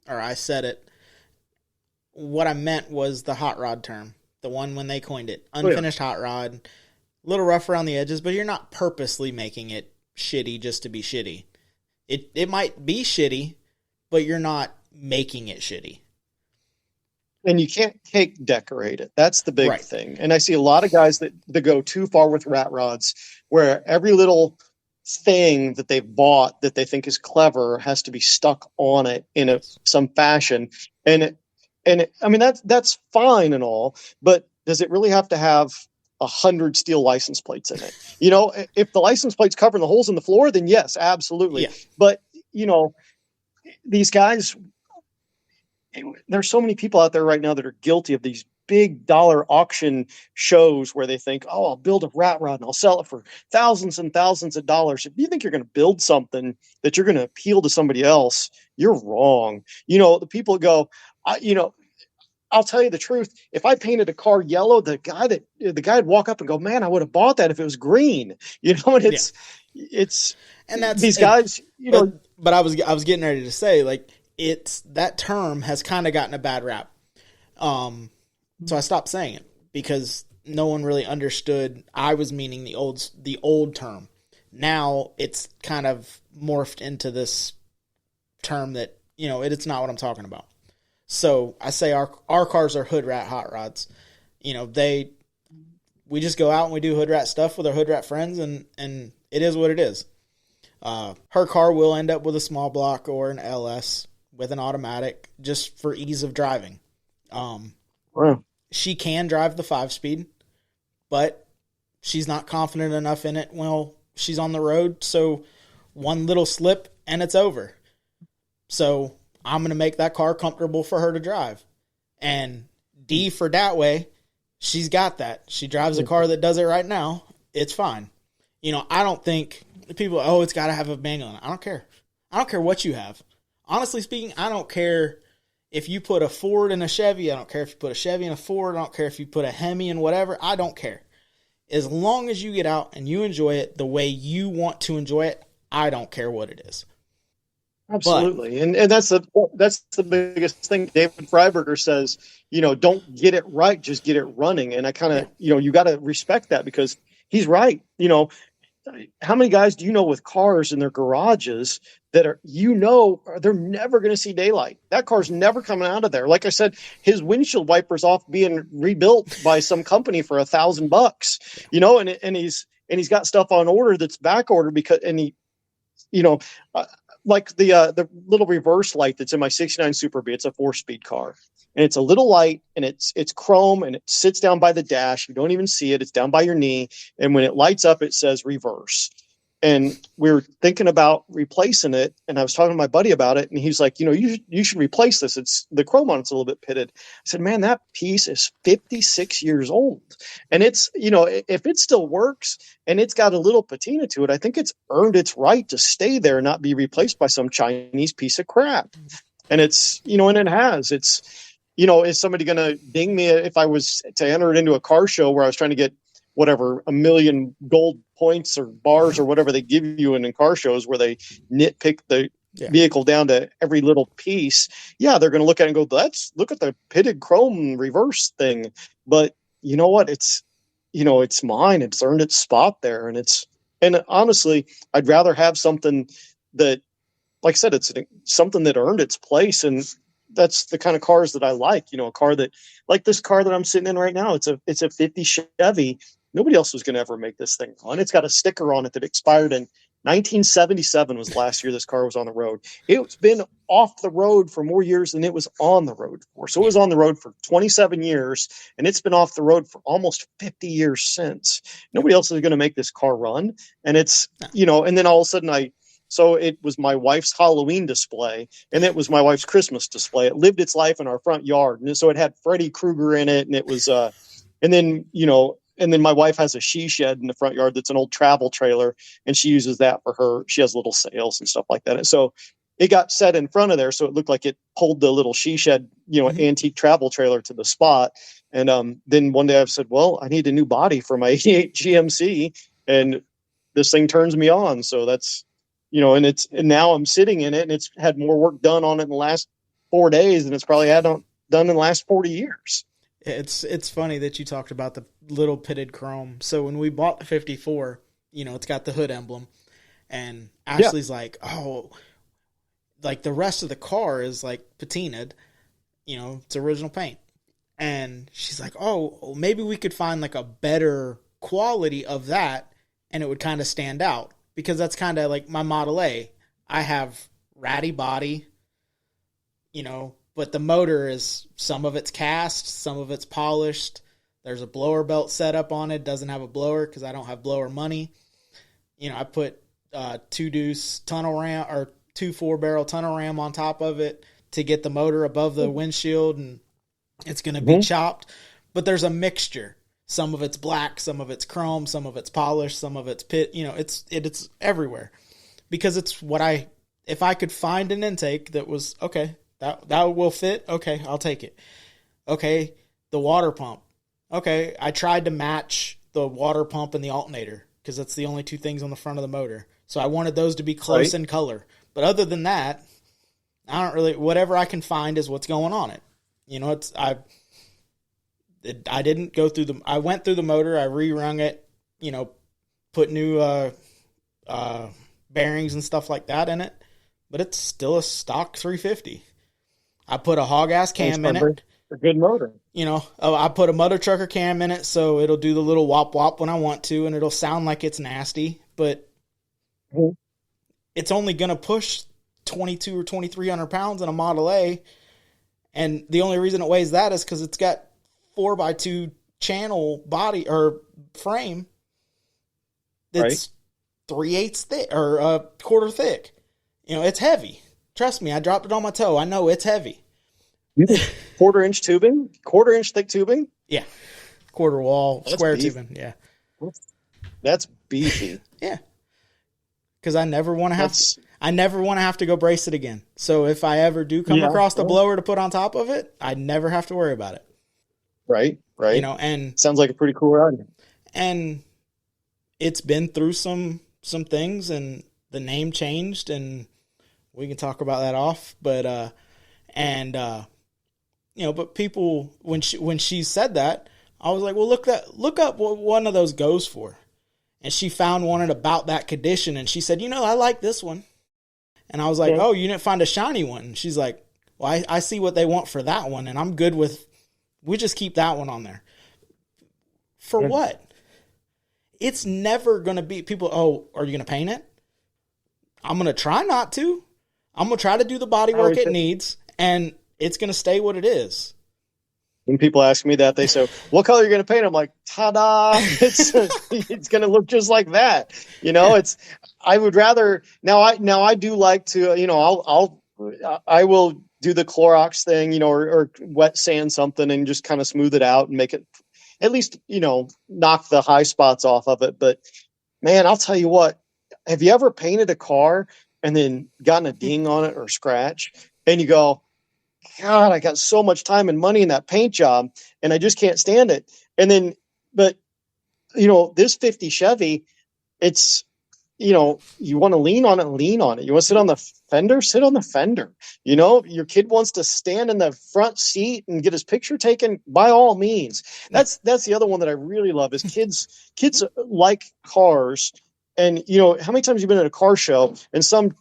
I said it. What I meant was the hot rod term, the one when they coined it, unfinished hot rod, a little rough around the edges, but you're not purposely making it shitty just to be shitty. It might be shitty, but you're not making it shitty. And you can't cake decorate it. That's the big thing. And I see a lot of guys that go too far with rat rods, where every little thing that they've bought that they think is clever has to be stuck on it in some fashion. And I mean, that's fine and all, but does it really have to have 100 steel license plates in it? If the license plate's covering the holes in the floor, then yes, absolutely. Yeah. But these guys, there's so many people out there right now that are guilty of these big dollar auction shows where they think, oh, I'll build a rat rod and I'll sell it for thousands and thousands of dollars. If you think you're going to build something that you're going to appeal to somebody else, you're wrong. The people go, I'll tell you the truth. If I painted a car yellow, the guy'd walk up and go, "Man, I would have bought that if it was green." And Yeah. it's And that's these guys, but I was getting ready to say, like, it's that term has kind of gotten a bad rap. So I stopped saying it because no one really understood. I was meaning the old term. Now it's kind of morphed into this term that, it's not what I'm talking about. So I say our cars are hood rat hot rods. We just go out and we do hood rat stuff with our hood rat friends, and it is what it is. Her car will end up with a small block or an LS with an automatic just for ease of driving. wow. She can drive the 5-speed, but she's not confident enough in it. Well, she's on the road, so one little slip and it's over. So I'm going to make that car comfortable for her to drive. And D for that way, she's got that. She drives a car that does it right now. It's fine. I don't think people, it's got to have a manual in it. I don't care. I don't care what you have. Honestly speaking, I don't care if you put a Ford in a Chevy. I don't care if you put a Chevy in a Ford. I don't care if you put a Hemi in whatever. I don't care. As long as you get out and you enjoy it the way you want to enjoy it, I don't care what it is. Absolutely. And that's the biggest thing. David Freiberger says, don't get it right, just get it running. And I kind of, you got to respect that because he's right. How many guys do you know with cars in their garages that are, they're never going to see daylight? That car's never coming out of there. Like I said, his windshield wipers off being rebuilt by some company for $1,000, and he's got stuff on order that's back ordered because, and he, like the little reverse light that's in my 69 Super B. It's a 4-speed car, and it's a little light, and it's chrome, and it sits down by the dash. You don't even see it. It's down by your knee. And when it lights up, it says reverse. And we were thinking about replacing it. And I was talking to my buddy about it, and he's like, you should replace this. It's the chrome on it's a little bit pitted. I said, man, that piece is 56 years old. And it's, if it still works and it's got a little patina to it, I think it's earned its right to stay there and not be replaced by some Chinese piece of crap. And it's, and it has, it's, is somebody going to ding me if I was to enter it into a car show where I was trying to get whatever, 1 million gold points or bars or whatever they give you in car shows where they nitpick the vehicle down to every little piece. Yeah, they're going to look at it and go, look at the pitted chrome reverse thing. But you know what? It's, it's mine. It's earned its spot there. And honestly, I'd rather have something that, like I said, it's something that earned its place. And that's the kind of cars that I like, a car that, like this car that I'm sitting in right now, it's a 50 Chevy. Nobody else was going to ever make this thing on. It's got a sticker on it that expired in 1977 was the last year this car was on the road. It's been off the road for more years than it was on the road for. So it was on the road for 27 years, and it's been off the road for almost 50 years since. Nobody else is going to make this car run. And it's, and then all of a sudden so it was my wife's Halloween display, and it was my wife's Christmas display. It lived its life in our front yard. And so it had Freddy Krueger in it, and it was, and then my wife has a she shed in the front yard that's an old travel trailer, and she uses that for her. She has little sales and stuff like that. And so it got set in front of there, so it looked like it pulled the little she shed, antique travel trailer to the spot. And then one day I said, well, I need a new body for my 88 GMC, and this thing turns me on. So that's, and now I'm sitting in it, and it's had more work done on it in the last 4 days than it's probably had done in the last 40 years. It's funny that you talked about the little pitted chrome. So when we bought the 54, it's got the hood emblem, and Ashley's like, oh, like the rest of the car is like patinaed, it's original paint. And she's like, oh, maybe we could find like a better quality of that, and it would kind of stand out, because that's kind of like my Model A. I have ratty body, but the motor is, some of it's cast, some of it's polished. There's a blower belt set up on it. Doesn't have a blower because I don't have blower money. I put 2-deuce tunnel ram or 2 4-barrel tunnel ram on top of it to get the motor above the windshield, and it's going to be chopped. But there's a mixture. Some of it's black, some of it's chrome, some of it's polished, some of it's pit. It's everywhere, because it's what if I could find an intake that was okay, that will fit, okay, I'll take it. Okay, the water pump. Okay, I tried to match the water pump and the alternator because that's the only two things on the front of the motor. So I wanted those to be close in color. But other than that, I don't really, whatever I can find is what's going on it. You know, I didn't go through I went through the motor, I rerung it, you know, put new bearings and stuff like that in it, but it's still a stock 350. I put a hog ass cam in it. A good motor. You know, I put a mother trucker cam in it, so it'll do the little wop wop when I want to, and it'll sound like it's nasty, but it's only going to push 22 or 2,300 pounds in a Model A. And the only reason it weighs that is because it's got 4x2 channel body or frame that's 3/8 thick or a quarter thick. You know, it's heavy. Trust me, I dropped it on my toe. I know it's heavy. Quarter-inch tubing? Quarter-inch thick tubing? Yeah. Quarter wall, That's square beefy. tubing. Yeah. That's beefy. Yeah. Because I never want to have to go brace it again. So if I ever do come across the blower to put on top of it, I never have to worry about it. Right. You know, and sounds like a pretty cool ride. And it's been through some things, and the name changed, and we can talk about that off. But you know, but people, when she said that, I was like, well, look up what one of those goes for. And she found one at about that condition, and she said, you know, I like this one. And I was like, oh, you didn't find a shiny one? And she's like, well, I see what they want for that one, and I'm good with, we just keep that one on there. For what? It's never going to be, people, oh, are you going to paint it? I'm going to try not to. I'm going to try to do the body work it needs, and it's going to stay what it is. When people ask me that, they say, what color are you going to paint? I'm like, ta-da, it's going to look just like that. You know, I would rather, now I do like to, you know, I will do the Clorox thing, you know, or wet sand something and just kind of smooth it out and make it, at least, you know, knock the high spots off of it. But man, I'll tell you what, have you ever painted a car and then gotten a ding on it or scratch and you go, God, I got so much time and money in that paint job and I just can't stand it. And then, but you know, this 50 Chevy, it's, you know, you want to lean on it. You want to sit on the fender, sit on the fender. You know, your kid wants to stand in the front seat and get his picture taken, by all means. That's the other one that I really love is kids like cars. And you know, how many times you've been at a car show and some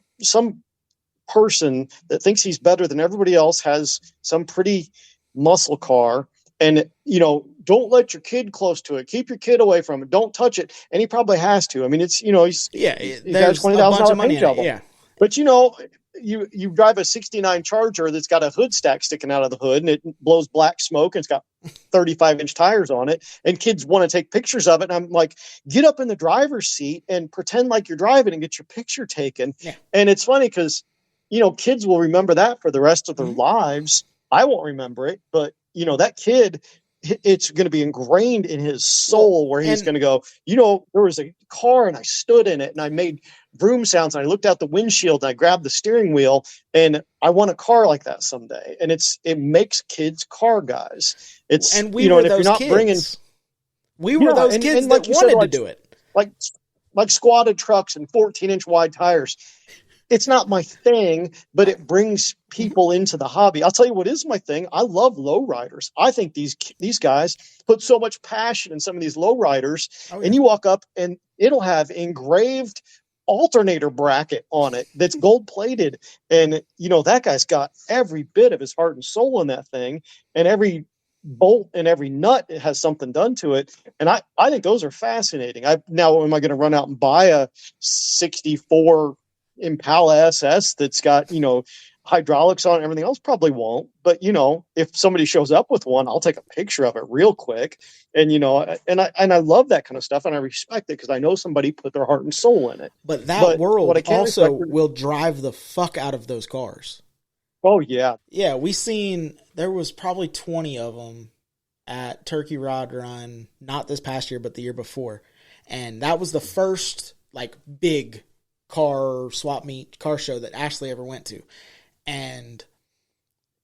person that thinks he's better than everybody else has some pretty muscle car, and you know, don't let your kid close to it, keep your kid away from it, don't touch it, and he probably has to. I mean, it's, you know, he's got a $20,000 paint job. Yeah, but you know, you drive a 69 Charger that's got a hood stack sticking out of the hood and it blows black smoke and it's got 35-inch tires on it, and kids want to take pictures of it, and I'm like, get up in the driver's seat and pretend like you're driving and get your picture taken. And it's funny because, you know, kids will remember that for the rest of their lives. I won't remember it, but you know, that kid, it's going to be ingrained in his soul where he's going to go, you know, there was a car and I stood in it and I made vroom sounds and I looked out the windshield and I grabbed the steering wheel and I want a car like that someday. And it makes kids car guys. It's, and we you know, were and if those you're not kids. bringing, we were those kids and like that wanted to do it. Like squatted trucks and 14-inch wide tires. It's not my thing, but it brings people into the hobby. I'll tell you what is my thing. I love lowriders. I think these guys put so much passion in some of these lowriders. And you walk up and it'll have engraved alternator bracket on it that's gold plated. And, you know, that guy's got every bit of his heart and soul in that thing. And every bolt and every nut has something done to it. And I think those are fascinating. Now, am I going to run out and buy a 64 Impala SS that's got, you know, hydraulics on it and everything else? Probably won't. But, you know, if somebody shows up with one, I'll take a picture of it real quick. And, you know, and I love that kind of stuff and I respect it because I know somebody put their heart and soul in it. But that world also will drive the fuck out of those cars. Oh, yeah. Yeah, there was probably 20 of them at Turkey Rod Run, not this past year, but the year before. And that was the first, like, big car swap meet car show that Ashley ever went to. And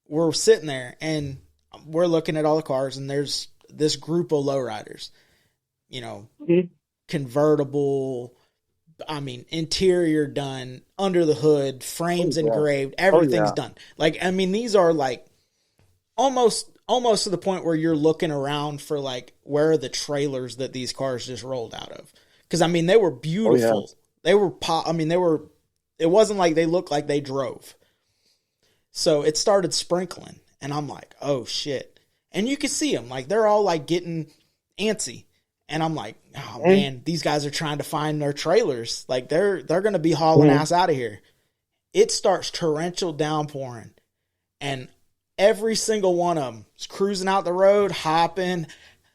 we're sitting there and we're looking at all the cars, and there's this group of lowriders, you know, convertible, I mean, interior done, under the hood, frames engraved, everything's done. Like, I mean, these are like almost to the point where you're looking around for like, where are the trailers that these cars just rolled out of? Because I mean, they were beautiful. They were it wasn't like they looked like they drove. So it started sprinkling, and I'm like, oh shit. And you could see them, like, they're all like getting antsy. And I'm like, oh man, these guys are trying to find their trailers. Like, they're going to be hauling ass out of here. It starts torrential downpouring, and every single one of them is cruising out the road, hopping,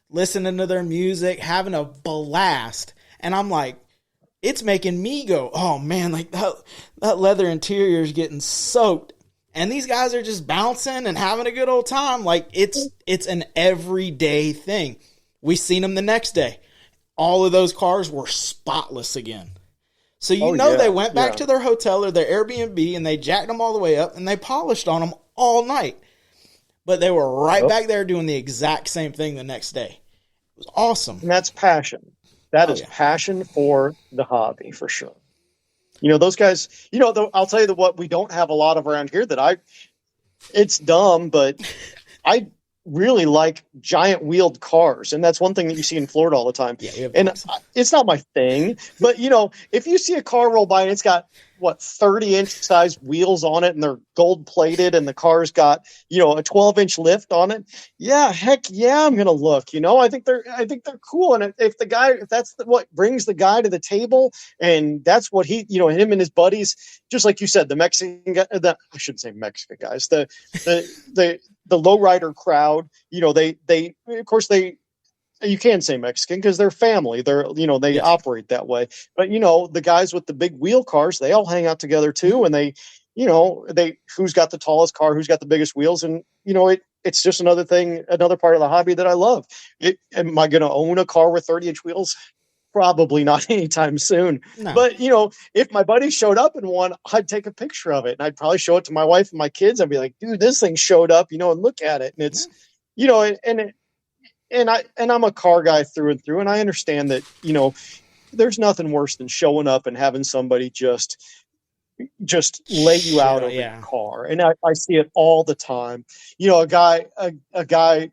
listening to their music, having a blast. And I'm like, it's making me go, oh man, like that leather interior is getting soaked. And these guys are just bouncing and having a good old time. Like, it's an everyday thing. We seen them the next day. All of those cars were spotless again. So they went back to their hotel or their Airbnb, and they jacked them all the way up, and they polished on them all night. But they were right back there doing the exact same thing the next day. It was awesome. And that's passion. That is passion for the hobby, for sure. You know, those guys, you know, I'll tell you what we don't have a lot of around here it's dumb, but I really like giant wheeled cars. And that's one thing that you see in Florida all the time. Yeah, and it's not my thing, but you know, if you see a car roll by and it's got 30-inch size wheels on it, and they're gold plated, and the car's got, you know, a 12-inch lift on it. Yeah, heck yeah, I'm going to look, you know, I think they're cool. And if that's what brings the guy to the table, and that's what he, you know, him and his buddies, just like you said, the Mexican guy, I shouldn't say Mexican guys, the lowrider crowd, you know, they of course you can say Mexican because they're family. They're, you know, they operate that way. But, you know, the guys with the big wheel cars, they all hang out together too. And they, you know, who's got the tallest car, who's got the biggest wheels. And, you know, it's just another part of the hobby that I love. Am I going to own a car with 30-inch wheels? Probably not anytime soon. No. But, you know, if my buddy showed up in one, I'd take a picture of it, and I'd probably show it to my wife and my kids. I'd be like, dude, this thing showed up, you know, and look at it. And it's, you know, and I'm a car guy through and through, and I understand that, you know, there's nothing worse than showing up and having somebody just lay you out of a car. And I see it all the time. You know, a guy,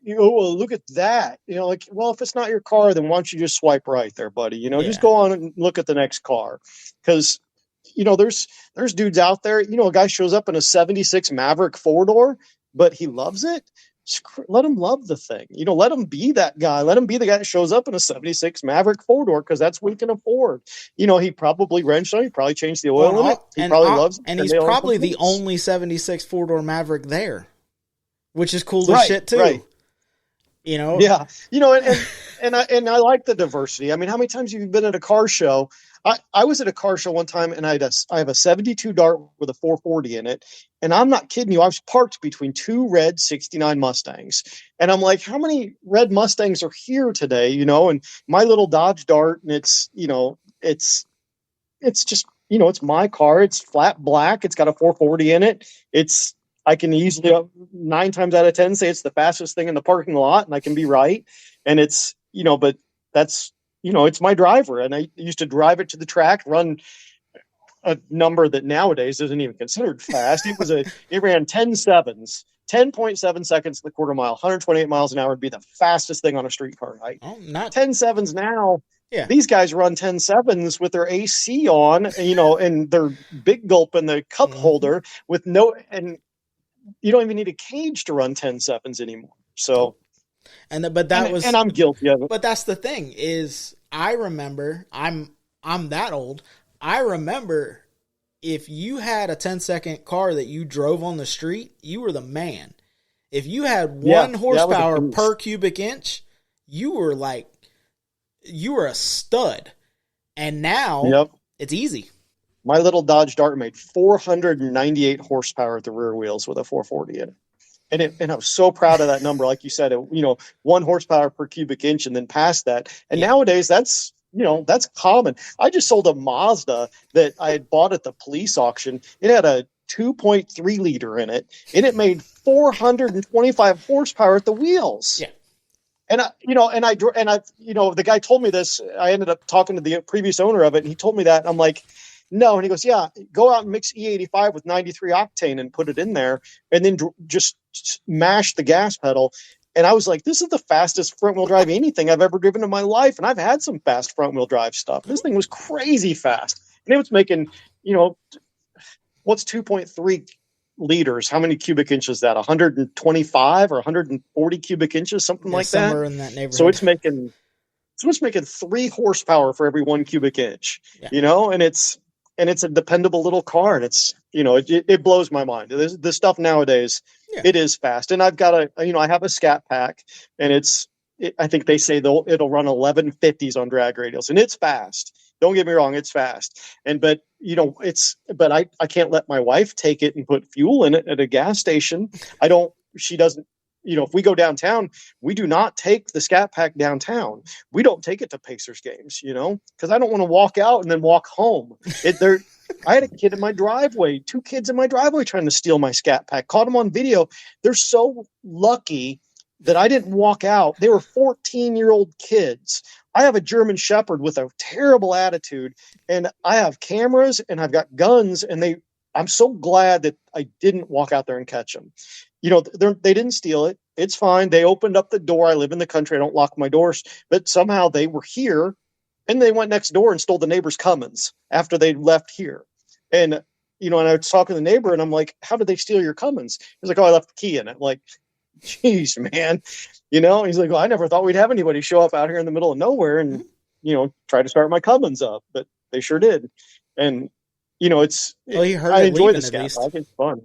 you know, well, look at that. You know, like, well, if it's not your car, then why don't you just swipe right there, buddy? You know, just go on and look at the next car. Because, you know, there's dudes out there, you know, a guy shows up in a 76 Maverick 4-door, but he loves it. Let him love the thing. You know, let him be that guy. Let him be the guy that shows up in a 76 Maverick 4-door because that's what he can afford. You know, he probably wrenched on it. He probably changed the oil in it. He probably loves it. And he's probably the only 76 4-door Maverick there, which is cool as shit too. Right. You know? Yeah. You know, and I like the diversity. I mean, how many times have you been at a car show? I was at a car show one time, and I have a 72 Dart with a 440 in it. And I'm not kidding you. I was parked between two red 69 Mustangs. And I'm like, how many red Mustangs are here today? You know, and my little Dodge Dart, and it's, you know, it's just, you know, it's my car. It's flat black. It's got a 440 in it. I can easily 9 times out of 10 say it's the fastest thing in the parking lot, and I can be right. And it's, you know, but that's, you know, it's my driver. And I used to drive it to the track, run a number that nowadays isn't even considered fast. It ran 10.7 seconds to the quarter mile, 128 miles an hour would be the fastest thing on a street car, right? 10.7s now. Yeah. These guys run 10.7s with their AC on, you know, and their big gulp in the cup holder with and you don't even need a cage to run 10.7s anymore. So, and I'm guilty of it. But that's the thing is, I remember, I'm that old. I remember if you had a 10-second car that you drove on the street, you were the man. If you had 1 horsepower per cubic inch, you were a stud. And now it's easy. My little Dodge Dart made 498 horsepower at the rear wheels with a 440 in it. And I was so proud of that number. Like you said, you know, 1 horsepower per cubic inch and then past that. And nowadays that's common. I just sold a Mazda that I had bought at the police auction. It had a 2.3 liter in it, and it made 425 horsepower at the wheels. Yeah. And the guy told me this. I ended up talking to the previous owner of it, and he told me that. And I'm like, no. And he goes, yeah, go out and mix E85 with 93 octane and put it in there, and then just mash the gas pedal. And I was like, this is the fastest front wheel drive anything I've ever driven in my life. And I've had some fast front wheel drive stuff. This thing was crazy fast. And it was making, what's 2.3 liters? How many cubic inches is that? 125 or 140 cubic inches, something like that. Somewhere in that neighborhood. So it's making 3 horsepower for every 1 cubic inch, and it's a dependable little car. And it's, it blows my mind. This stuff nowadays, it is fast. And I've got I have a Scat Pack, and I think they say it'll run 1150s on drag radials, and it's fast. Don't get me wrong, it's fast. But I can't let my wife take it and put fuel in it at a gas station. She doesn't, if we go downtown, we do not take the Scat Pack downtown. We don't take it to Pacers games, because I don't want to walk out and then walk home. I had a kid in my driveway, 2 kids in my driveway trying to steal my Scat Pack. Caught them on video. They're so lucky that I didn't walk out. They were 14-year-old kids. I have a German Shepherd with a terrible attitude, and I have cameras and I've got guns, and I'm so glad that I didn't walk out there and catch them. They didn't steal it. It's fine. They opened up the door. I live in the country. I don't lock my doors, but somehow they were here, and they went next door and stole the neighbor's Cummins after they left here. And, and I was talking to the neighbor, and I'm like, how did they steal your Cummins? He's like, oh, I left the key in it. I'm like, geez, man. He's like, well, I never thought we'd have anybody show up out here in the middle of nowhere and, try to start my Cummins up, but they sure did. And, I enjoy the Scat Pack. It's fun.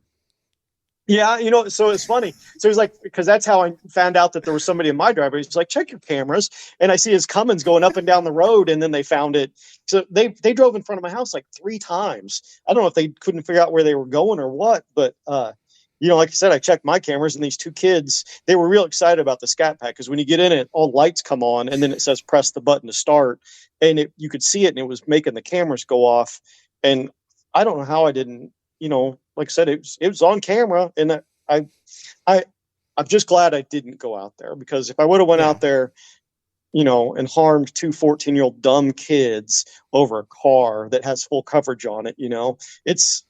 Yeah, so it's funny. So he's like, because that's how I found out that there was somebody in my driveway. He's like, check your cameras. And I see his Cummins going up and down the road, and then they found it. So they drove in front of my house like 3 times. I don't know if they couldn't figure out where they were going or what, but like I said, I checked my cameras, and these 2 kids, they were real excited about the Scat Pack, because when you get in it, all lights come on, and then it says press the button to start, and you could see it, and it was making the cameras go off. And I don't know how I didn't, like I said, it was on camera, and I'm just glad I didn't go out there, because if I would have went out there, and harmed 2 14-year-old dumb kids over a car that has full coverage on it, it's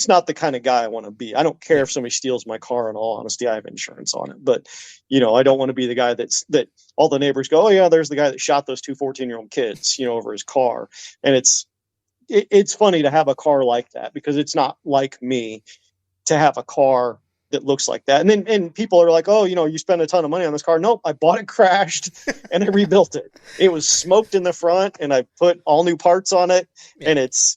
not the kind of guy I want to be. I don't care if somebody steals my car. In all honesty, I have insurance on it, but I don't want to be the guy that all the neighbors go, oh yeah, there's the guy that shot those 2 14-year-old kids, over his car. And it's funny to have a car like that, because it's not like me to have a car that looks like that. And people are like, oh, you spend a ton of money on this car. Nope, I bought it crashed and I rebuilt it. It was smoked in the front, and I put all new parts on it. Yeah. And it's,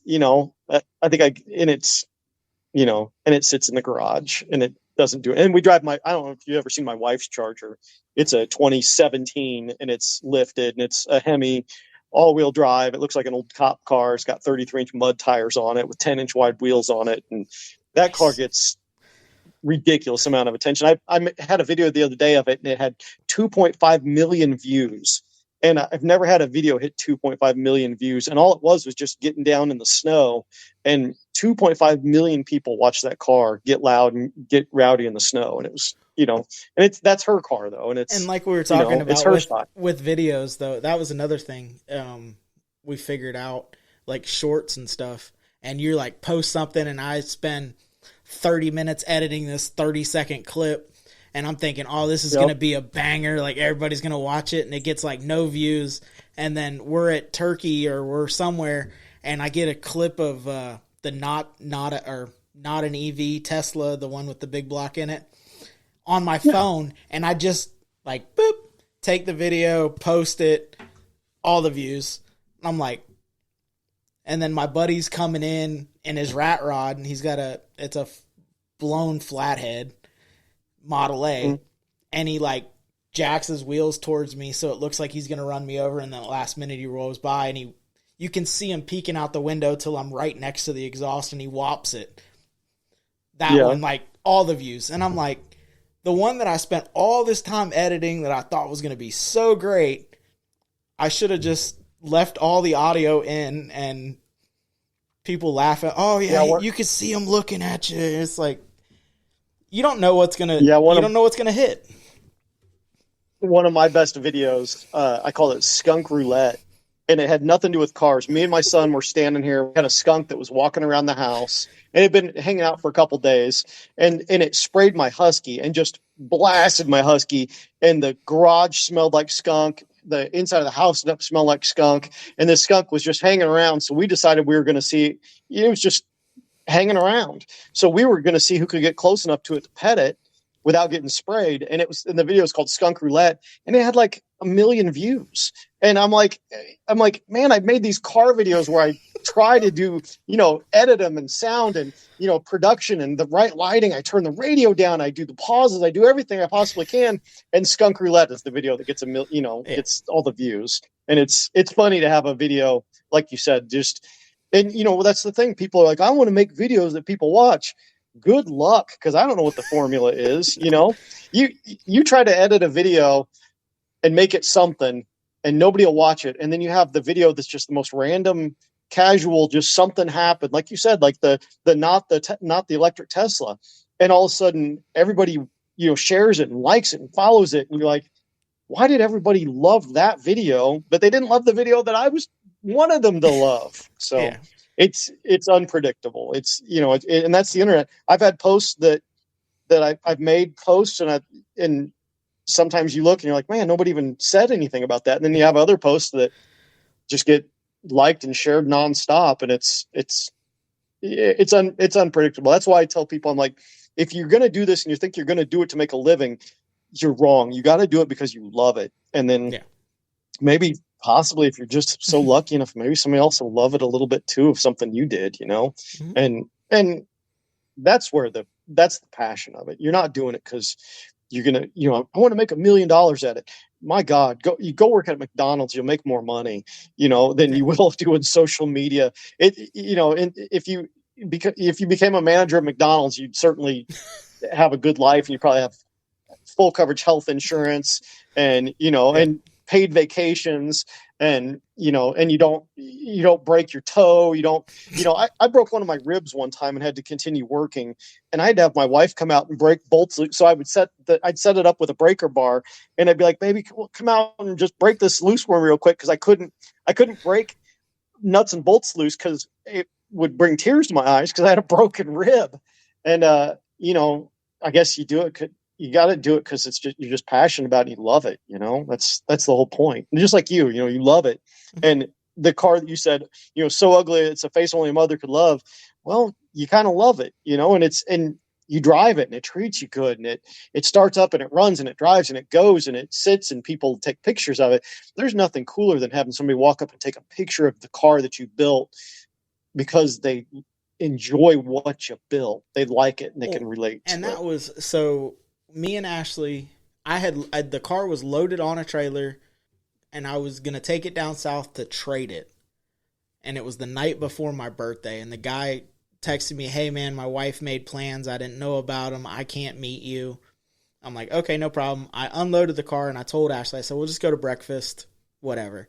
and it sits in the garage, and it doesn't do it. And we drive I don't know if you've ever seen my wife's Charger. It's a 2017, and it's lifted, and it's a Hemi all-wheel drive. It looks like an old cop car. It's got 33-inch mud tires on it with 10-inch wide wheels on it. And that car gets ridiculous amount of attention. I had a video the other day of it, and it had 2.5 million views. And I've never had a video hit 2.5 million views. And all it was just getting down in the snow, and 2.5 million people watched that car get loud and get rowdy in the snow. And it was, and that's her car though. And like we were talking about with videos though, that was another thing. We figured out, like shorts and stuff, and you like post something, and I spend 30 minutes editing this 30-second clip, and I'm thinking, oh, this is going to be a banger. Like everybody's going to watch it, and it gets like no views. And then we're at Turkey or we're somewhere, and I get a clip of the not an EV Tesla, the one with the big block in it, on my phone, and I just like boop, take the video, post it, all the views. I'm like, and then my buddy's coming in his rat rod, and he's got it's a blown flathead Model A, and he like jacks his wheels towards me, so it looks like he's gonna run me over, and then last minute he rolls by, and you can see him peeking out the window till I'm right next to the exhaust, and he whops it. That one, like all the views, and I'm like, the one that I spent all this time editing that I thought was gonna be so great, I should have just left all the audio in, and people laugh at, oh yeah, you can see them looking at you. It's like, you don't know what's gonna, you don't know what's gonna hit. One of my best videos, I call it Skunk Roulette, and it had nothing to do with cars. Me and my son were standing here. We had a skunk that was walking around the house, and it had been hanging out for a couple days, and it sprayed my Husky and just blasted my Husky, and the garage smelled like skunk. The inside of the house smelled like skunk, and this skunk was just hanging around. So we decided we were going to see. It was just hanging around. So we were going to see who could get close enough to it to pet it without getting sprayed. And the video is called Skunk Roulette, and it had like 1 million views. And I'm like, man, I've made these car videos where I try to do, edit them and sound and, production and the right lighting. I turn the radio down. I do the pauses. I do everything I possibly can. And Skunk Roulette is the video that gets gets all the views. And it's funny to have a video, like you said, and that's the thing. People are like, I want to make videos that people watch. Good luck, because I don't know what the formula is. You try to edit a video and make it something, and nobody will watch it, and then you have the video that's just the most random, casual, just something happened, like you said, like the not the electric Tesla, and all of a sudden everybody shares it and likes it and follows it, and you're like, why did everybody love that video, but they didn't love the video that I was wanted them to love? So. Yeah. It's unpredictable. It's and that's the internet. I've had posts that I've made posts, and sometimes you look and you're like, man, nobody even said anything about that. And then you have other posts that just get liked and shared nonstop, and it's unpredictable. That's why I tell people, I'm like, if you're going to do this and you think you're going to do it to make a living, you're wrong. You got to do it because you love it, and then maybe. Possibly, if you're just so lucky enough, maybe somebody else will love it a little bit too of something you did, mm-hmm. and that's the passion of it. You're not doing it because you're gonna, I want to make $1 million at it. My God, go work at McDonald's, you'll make more money, than you will doing social media. And if you became a manager at McDonald's, you'd certainly have a good life, and you probably have full coverage health insurance, and and paid vacations, and and you don't break your toe. I broke one of my ribs one time and had to continue working, and I had to have my wife come out and break bolts. So I'd set it up with a breaker bar, and I'd be like, baby, come out and just break this loose one real quick, because I couldn't break nuts and bolts loose because it would bring tears to my eyes because I had a broken rib. And I guess you do it. You got to do it because you're just passionate about it. And you love it. That's the whole point. And just like you love it. And the car that you said, so ugly, it's a face only a mother could love. Well, you kind of love it, and you drive it and it treats you good. And it starts up and it runs and it drives and it goes and it sits and people take pictures of it. There's nothing cooler than having somebody walk up and take a picture of the car that you built because they enjoy what you built. They like it and they can relate to it. And that was so. Me and Ashley, the car was loaded on a trailer, and I was going to take it down south to trade it. And it was the night before my birthday, and the guy texted me, hey man, my wife made plans. I didn't know about them. I can't meet you. I'm like, okay, no problem. I unloaded the car, and I told Ashley, I said, we'll just go to breakfast, whatever.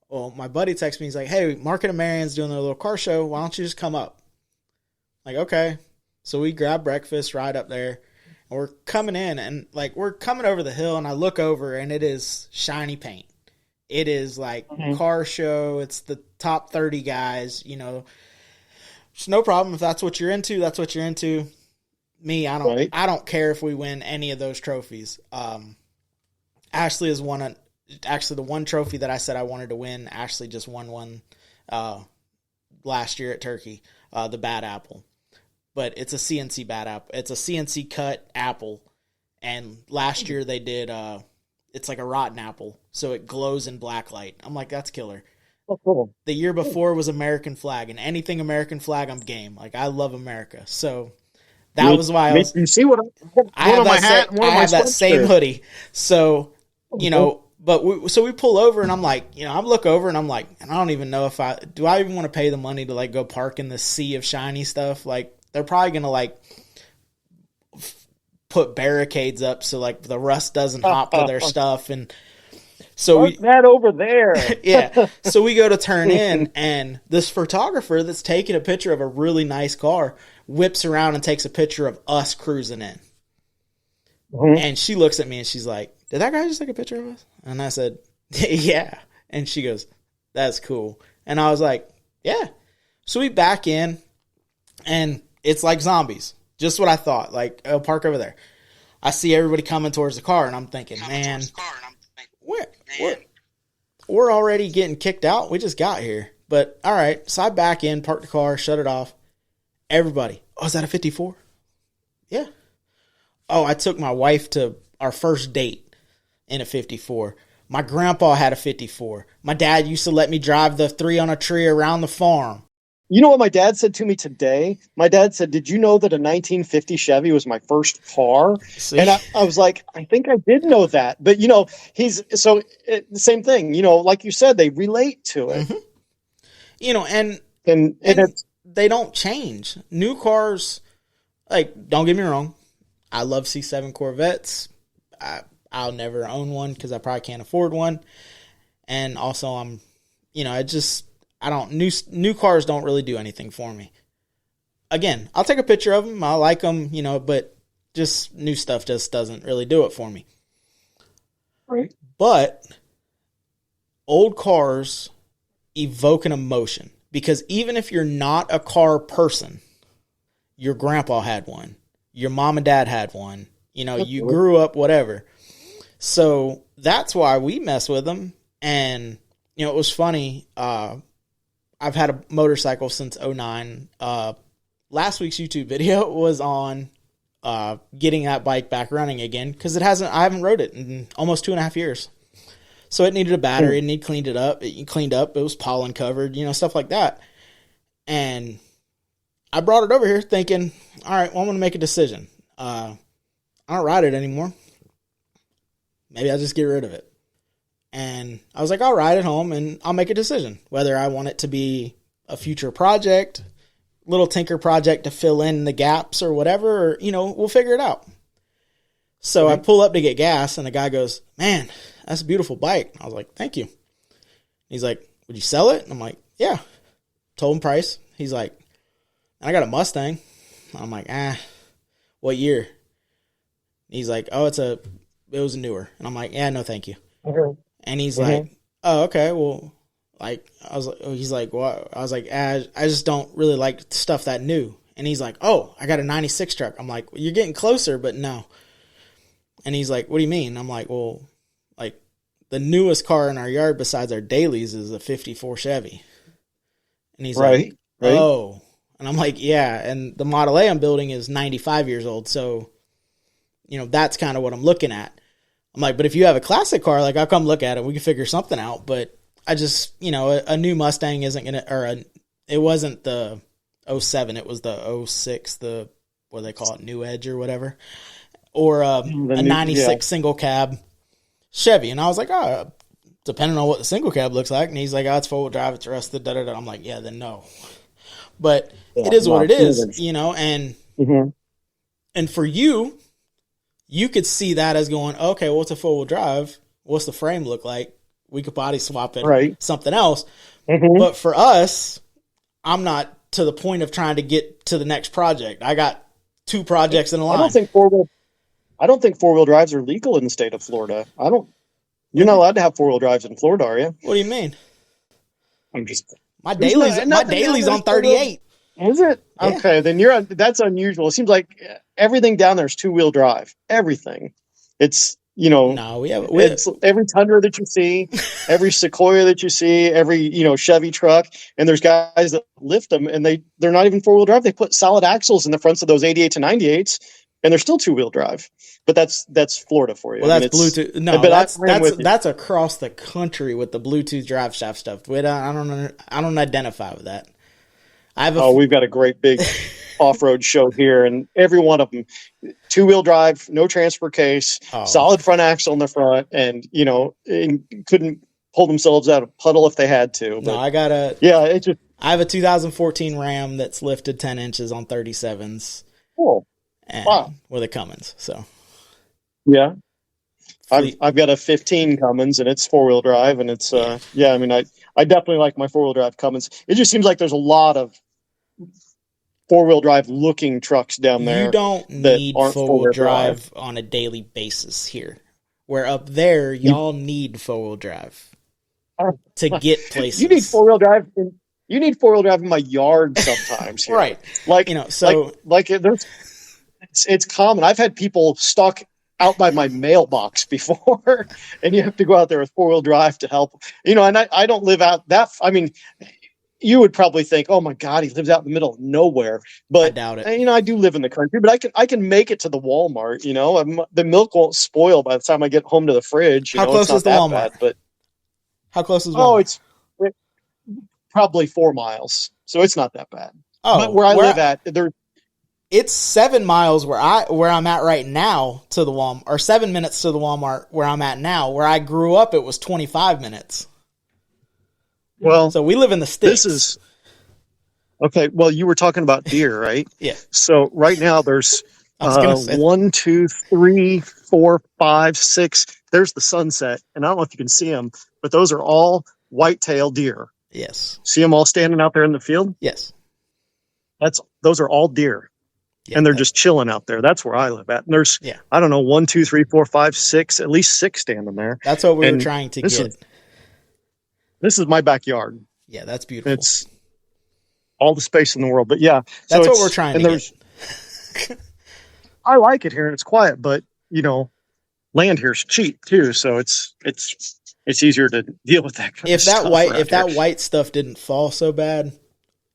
Well, my buddy texted me, he's like, hey, Market of Marion's doing their little car show. Why don't you just come up? I'm like, okay. So we grab breakfast right up there. We're coming in, and we're coming over the hill, and I look over, and it is shiny paint. It is car show. It's the top 30 guys, It's no problem. If that's what you're into, that's what you're into. Me, I don't care if we win any of those trophies. Ashley has won actually the one trophy that I said I wanted to win. Ashley just won one last year at Turkey, the Bad Apple. But it's a CNC bad apple. It's a CNC cut apple. And last year they did, it's like a rotten apple. So it glows in black light. I'm like, that's killer. Oh, cool. The year before was American flag. And anything American flag, I'm game. I love America. So that was why you see what I have that same hoodie. So, but we pull over, and I'm like, I look over and I'm like, and I don't even know if I even want to pay the money to go park in the sea of shiny stuff. They're probably going to put barricades up so the rust doesn't hop to their stuff. And So Park that over there. yeah. So we go to turn in, and this photographer that's taking a picture of a really nice car whips around and takes a picture of us cruising in. Mm-hmm. And she looks at me and she's like, "Did that guy just take a picture of us?" And I said, "Yeah." And she goes, "That's cool." And I was like, "Yeah." So we back in, and it's like zombies. Just what I thought. Like, I'll park over there. I see everybody coming towards the car, and I'm thinking, man, we're already getting kicked out. We just got here. But, all right. So I back in, park the car, shut it off. Everybody, "Oh, is that a 54? Yeah. Oh, I took my wife to our first date in a 54. My grandpa had a 54. My dad used to let me drive the 3 on a tree around the farm." You know what my dad said to me today? My dad said, "Did you know that a 1950 Chevy was my first car?" See? And I was like, I think I did know that. But, the same thing, like you said, they relate to it. Mm-hmm. And it's, they don't change. New cars, like, don't get me wrong, I love C7 Corvettes. I'll never own one because I probably can't afford one. And also new cars don't really do anything for me. Again, I'll take a picture of them. I like them, but just new stuff just doesn't really do it for me. Right. But old cars evoke an emotion, because even if you're not a car person, your grandpa had one, your mom and dad had one, you grew up, whatever. So that's why we mess with them. And, it was funny. I've had a motorcycle since 2009. Last week's YouTube video was on getting that bike back running again, because I haven't rode it in almost 2.5 years. So it needed a battery, it needed cleaned up. It was pollen covered, stuff like that. And I brought it over here thinking, all right, well, I'm going to make a decision. I don't ride it anymore. Maybe I'll just get rid of it. And I was like, I'll ride it home and I'll make a decision whether I want it to be a future project, little tinker project to fill in the gaps or whatever, or, we'll figure it out. So I pull up to get gas, and the guy goes, "Man, that's a beautiful bike." I was like, "Thank you." He's like, "Would you sell it?" And I'm like, "Yeah." Told him price. He's like, "I got a Mustang." I'm like, "What year?" He's like, "Oh, it was a newer." And I'm like, "Yeah, no, thank you." Mm-hmm. And he's like, "Oh, okay. Well," he's like, "Well," I was like, I just don't really like stuff that new." And he's like, "Oh, I got a 96 truck." I'm like, "Well, you're getting closer, but no." And he's like, "What do you mean?" I'm like, "Well, like, the newest car in our yard besides our dailies is a 54 Chevy." And he's like, "Oh." And I'm like, "Yeah." And the Model A I'm building is 95 years old. So, that's kind of what I'm looking at. I'm like, "But if you have a classic car, like, I'll come look at it. We can figure something out." But I just, a new Mustang isn't going to, it wasn't the 07. It was the 06, what do they call it? New Edge or whatever. Or a 96 single cab Chevy. And I was like, "Oh, depending on what the single cab looks like." And he's like, "Oh, it's 4-wheel drive, it's rusted, da-da-da." I'm like, "Yeah, then no." But it is what it is, and and for you could see that as going, okay, well, it's a 4-wheel drive. What's the frame look like? We could body swap it, something else. Mm-hmm. But for us, I'm not to the point of trying to get to the next project. I got 2 projects in a line. I don't think 4-wheel drives are legal in the state of Florida. You're not allowed to have 4-wheel drives in Florida, are you? What do you mean? My daily's on 38. Is it? Yeah. Okay, then that's unusual. It seems like everything down there is 2-wheel drive. Everything. It's, no, it's every Tundra that you see, every Sequoia that you see, every, Chevy truck, and there's guys that lift them, and they're not even 4-wheel drive. They put solid axles in the fronts of those 88 to 98s, and they're still 2-wheel drive. But that's Florida for you. Well, that's Bluetooth. No, that's across the country with the Bluetooth drive shaft stuff. I don't identify with that. We've got a great big off-road show here, and every one of them, 2-wheel drive, no transfer case, solid front axle in the front, and couldn't pull themselves out of a puddle if they had to. But, no, I have a 2014 Ram that's lifted 10 inches on 37s. Cool. Wow. With a Cummins, so. Yeah. I've got a 15 Cummins, and it's 4-wheel drive, and it's yeah. I mean, I definitely like my 4-wheel drive Cummins. It just seems like there's a lot of 4-wheel drive looking trucks down there. You don't need 4-wheel drive on a daily basis here. Where up there, y'all need 4-wheel drive to get places. You need 4-wheel drive. You need 4-wheel drive in my yard sometimes, here. Right? Like it's common. I've had people stuck out by my mailbox before, and you have to go out there with 4-wheel drive to help. And I don't live out that. I mean, you would probably think, oh my God, he lives out in the middle of nowhere. But I doubt it. I do live in the country, but I can make it to the Walmart. The milk won't spoil by the time I get home to the fridge. How close is the Walmart? Bad, but how close is Walmart? It's probably 4 miles, so it's not that bad. Oh, but where I live at, it's 7 miles where I'm at right now to the Walmart, or 7 minutes to the Walmart where I'm at now. Where I grew up, it was 25 minutes. Well, so we live in the sticks. This is okay. Well, you were talking about deer, right? Yeah. So right now there's 1, 2, 3, 4, 5, 6. There's the sunset, and I don't know if you can see them, but those are all white-tailed deer. Yes. See them all standing out there in the field? Yes. Those are all deer. Yeah, and they're just chilling out there. That's where I live at. And there's, I don't know, 1, 2, 3, 4, 5, 6, at least 6 standing there. That's what we were trying to get. This is my backyard. Yeah, that's beautiful. It's all the space in the world. But yeah. That's what we're trying to get. I like it here, and it's quiet, but, land here's cheap too. So it's easier to deal with that kind of stuff. If that white stuff didn't fall so bad,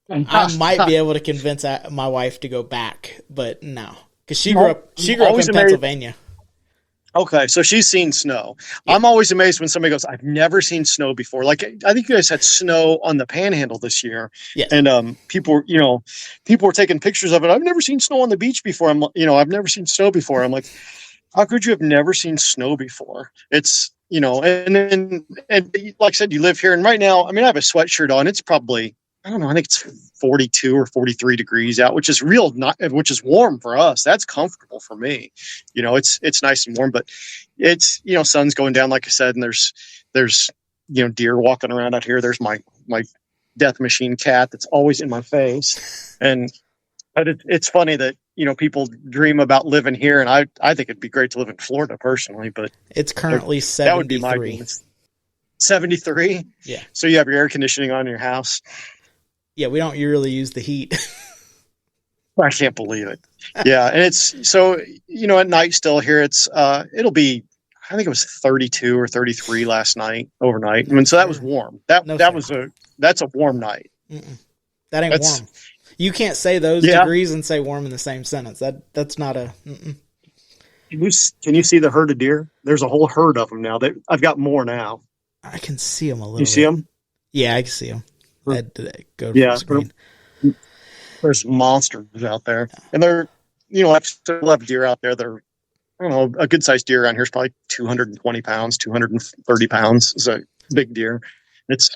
I might be able to convince my wife to go back, but no, because she grew up in Pennsylvania. Okay, so she's seen snow. Yeah. I'm always amazed when somebody goes, "I've never seen snow before." Like I think you guys had snow on the Panhandle this year, and people were taking pictures of it. I've never seen snow on the beach before. I've never seen snow before. I'm like, how could you have never seen snow before? It's and like I said, you live here, and right now, I mean, I have a sweatshirt on. It's probably, I don't know, I think it's 42 or 43 degrees out, which is warm for us. That's comfortable for me. It's nice and warm, but it's, sun's going down, like I said, and there's deer walking around out here. There's my death machine cat that's always in my face. But it's funny that, people dream about living here, and I think it'd be great to live in Florida personally, but it's currently 73. That would be my dream. 73? Yeah. So you have your air conditioning on in your house? Yeah, we don't really use the heat. I can't believe it. Yeah, and it's so, at night still here, it's it'll be, I think it was 32 or 33 last night, overnight. I mean, so that was warm. That's a warm night. Mm-mm. That ain't warm. You can't say those degrees and say warm in the same sentence. That's not a. Mm-mm. Can you see the herd of deer? There's a whole herd of them now. I've got more now. I can see them a little. You see them? Yeah, I can see them. Go to the screen. There's monsters out there, and they're I've still have deer out there. They're, I don't know, a good sized deer around here is probably 220 pounds, 230 pounds. It's a big deer. It's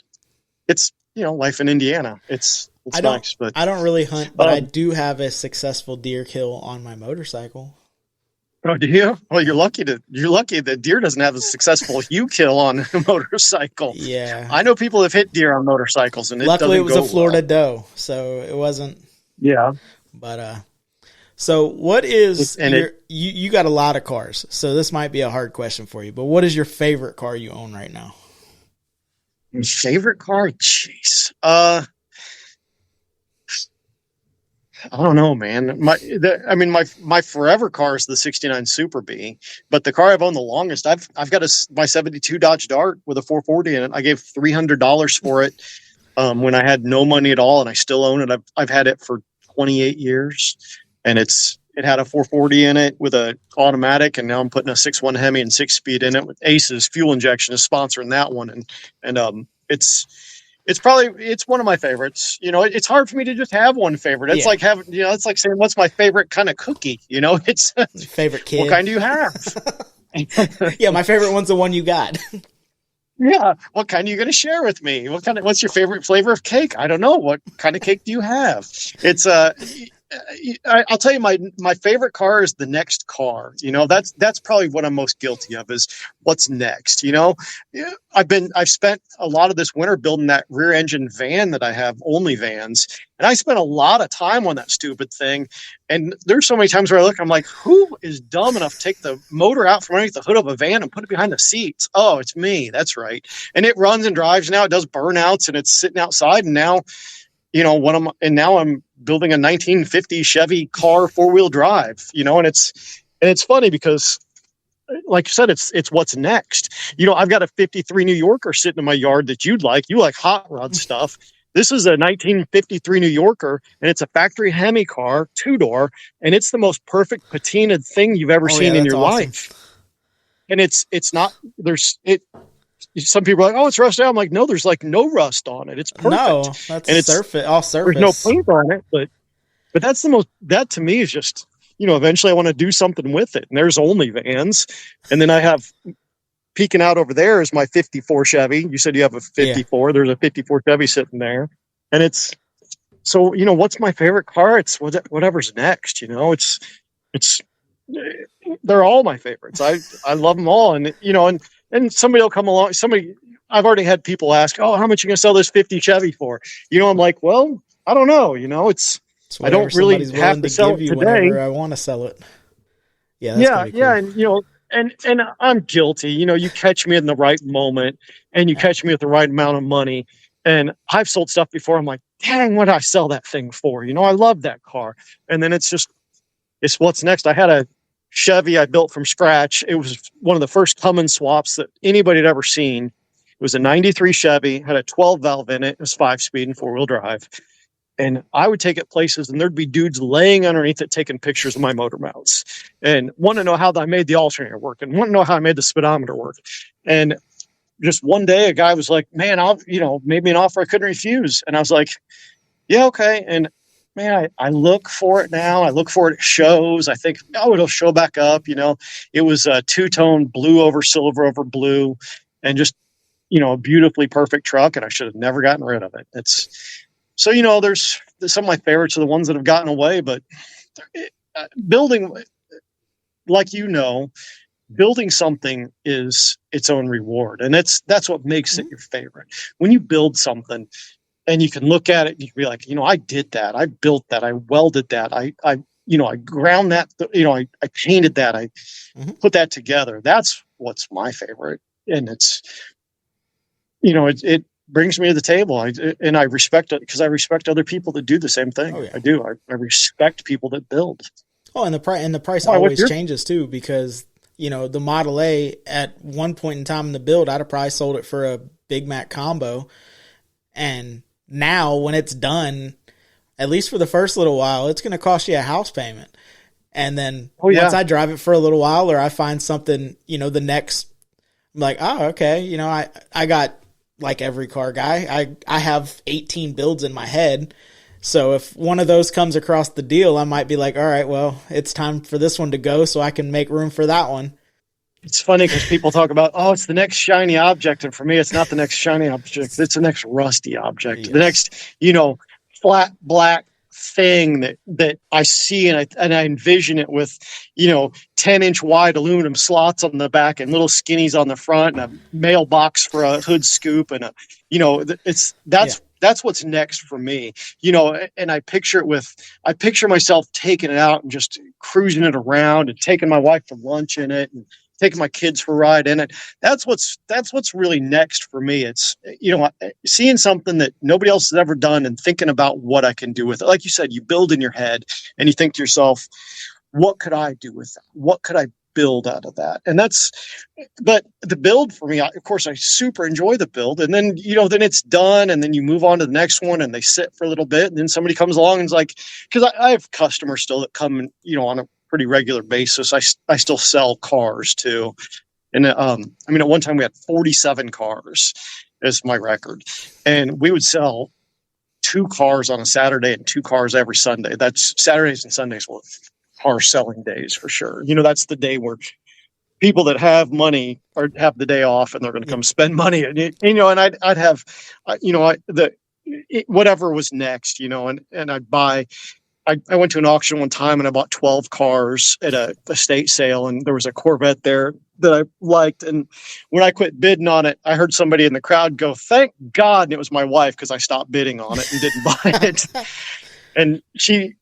life in Indiana. It's nice, but I don't really hunt, but I do have a successful deer kill on my motorcycle. Oh, do you? Well, you're lucky that deer doesn't have a successful you kill on a motorcycle. Yeah, I know people have hit deer on motorcycles, and luckily it was a Florida doe, so it wasn't. Yeah, but so what is you got a lot of cars, so this might be a hard question for you, but what is your favorite car you own right now? My favorite car? Jeez. I don't know, man. My forever car is the '69 Super B, but the car I've owned the longest, I've got my '72 Dodge Dart with a 440 in it. I gave $300 for it when I had no money at all, and I still own it. I've had it for 28 years, and it had a 440 in it with a automatic, and now I'm putting a 6.1 Hemi and 6-speed in it with Aces Fuel Injection is sponsoring that one, and it's one of my favorites. It's hard for me to just have one favorite. It's like having, it's like saying, what's my favorite kind of cookie? It's favorite kid. What kind do you have? Yeah, my favorite one's the one you got. Yeah. What kind are you going to share with me? What's your favorite flavor of cake? I don't know. What kind of cake do you have? It's I'll tell you, my favorite car is the next car. That's probably what I'm most guilty of, is what's next. Yeah, I've spent a lot of this winter building that rear engine van that I have, only vans, and I spent a lot of time on that stupid thing. And there's so many times where I look, I'm like, who is dumb enough to take the motor out from underneath the hood of a van and put it behind the seats? Oh, it's me. That's right. And it runs and drives now. It does burnouts, and it's sitting outside. And now, now I'm building a 1950 Chevy car, 4-wheel drive, and it's funny because, like you said, it's what's next. I've got a 53 New Yorker sitting in my yard that you like hot rod stuff. This is a 1953 New Yorker, and it's a factory Hemi car, 2-door, and it's the most perfect patinaed thing you've ever seen in your life. And it's not, some people are like, oh, it's rusted out. I'm like, no, there's like no rust on it. It's perfect. No, that's and all surface. There's no paint on it, but that's that to me is just, eventually I want to do something with it. And there's only vans. And then I have peeking out over there is my 54 Chevy. You said you have a 54. Yeah. There's a 54 Chevy sitting there. And it's, so, what's my favorite car? It's whatever's next, they're all my favorites. I love them all. And, and somebody will come along. I've already had people ask, oh, how much are you going to sell this 50 Chevy for? I'm like, well, I don't know. I don't really have to sell it today. I want to sell it. Yeah. Yeah. Cool. And I'm guilty. You catch me in the right moment, and you catch me with the right amount of money. And I've sold stuff before. I'm like, dang, what did I sell that thing for? I love that car. And then it's what's next. I had a Chevy I built from scratch. It was one of the first Cummins swaps that anybody had ever seen. It was a 93 Chevy, had a 12 valve in it. It was 5-speed and 4-wheel drive. And I would take it places, and there'd be dudes laying underneath it taking pictures of my motor mounts and want to know how I made the alternator work and want to know how I made the speedometer work. And just one day a guy was like, man, made me an offer I couldn't refuse. And I was like, yeah, okay. And man, I look for it now. I look for it at shows. I think, it'll show back up. It was a 2-tone blue over silver over blue, and just, a beautifully perfect truck. And I should have never gotten rid of it. So, there's some of my favorites are the ones that have gotten away, but building, like, building something is its own reward. And that's what makes it your favorite. When you build something, and you can look at it and you can be like, I did that. I built that. I welded that. I ground that. I painted that. I put that together. That's what's my favorite. And it's, it brings me to the table. I respect it because I respect other people that do the same thing. Oh, yeah. I do. I respect people that build. Oh, and the price always changes too, because, the Model A at one point in time in the build, I'd have probably sold it for a Big Mac combo. And now when it's done, at least for the first little while, it's going to cost you a house payment. And then once I drive it for a little while, or I find something, the next, I'm like, oh, okay. I got, like every car guy, I have 18 builds in my head. So if one of those comes across the deal, I might be like, all right, well, it's time for this one to go so I can make room for that one. It's funny because people talk about, it's the next shiny object. And for me, it's not the next shiny object. It's the next rusty object. Yes. The next, flat black thing that I see and I envision it with, 10-inch wide aluminum slots on the back and little skinnies on the front and a mailbox for a hood scoop. And that's what's next for me, and I picture myself taking it out and just cruising it around and taking my wife to lunch in it and taking my kids for a ride in it. That's what's really next for me. It's, seeing something that nobody else has ever done and thinking about what I can do with it. Like you said, you build in your head and you think to yourself, what could I do with that? What could I build out of that? And but the build for me, of course, I super enjoy the build. And then, then it's done. And then you move on to the next one and they sit for a little bit. And then somebody comes along and is like, because I have customers still that come, on a pretty regular basis. I still sell cars too. And at one time we had 47 cars as my record. And we would sell 2 cars on a Saturday and 2 cars every Sunday. That's Saturdays and Sundays were car selling days for sure. That's the day where people that have money or have the day off and they're going to come spend money. And, and I'd have, whatever was next, and I'd buy I went to an auction one time and I bought 12 cars at a estate sale, and there was a Corvette there that I liked. And when I quit bidding on it, I heard somebody in the crowd go, "Thank God." And it was my wife, because I stopped bidding on it and didn't buy it. And she,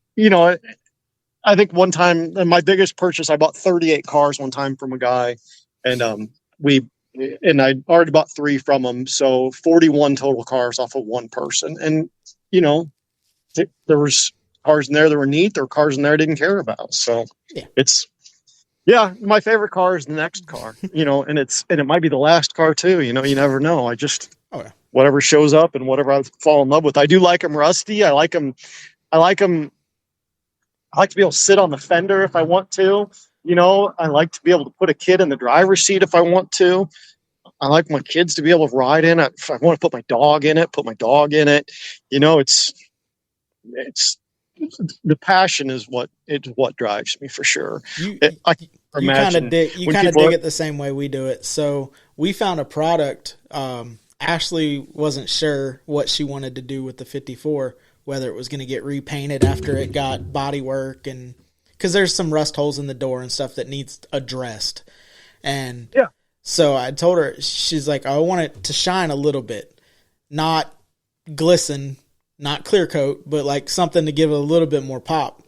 I think one time, my biggest purchase, I bought 38 cars one time from a guy, and I already bought 3 from him. So 41 total cars off of one person. And, there was cars in there that were neat. There were cars in there I didn't care about. So my favorite car is the next car, and it might be the last car too. You never know. Whatever shows up and whatever I fall in love with. I do like them rusty. I like them. I like to be able to sit on the fender if I want to. I like to be able to put a kid in the driver's seat if I want to. I like my kids to be able to ride in it. If I want to put my dog in it, put my dog in it. It's the passion is what drives me, for sure. You kind of dig it the same way we do it. So we found a product. Ashley wasn't sure what she wanted to do with the 54, whether it was going to get repainted after it got body work, and because there's some rust holes in the door and stuff that needs addressed. And so I told her, she's like, I want it to shine a little bit, not glisten, not clear coat, but like something to give it a little bit more pop.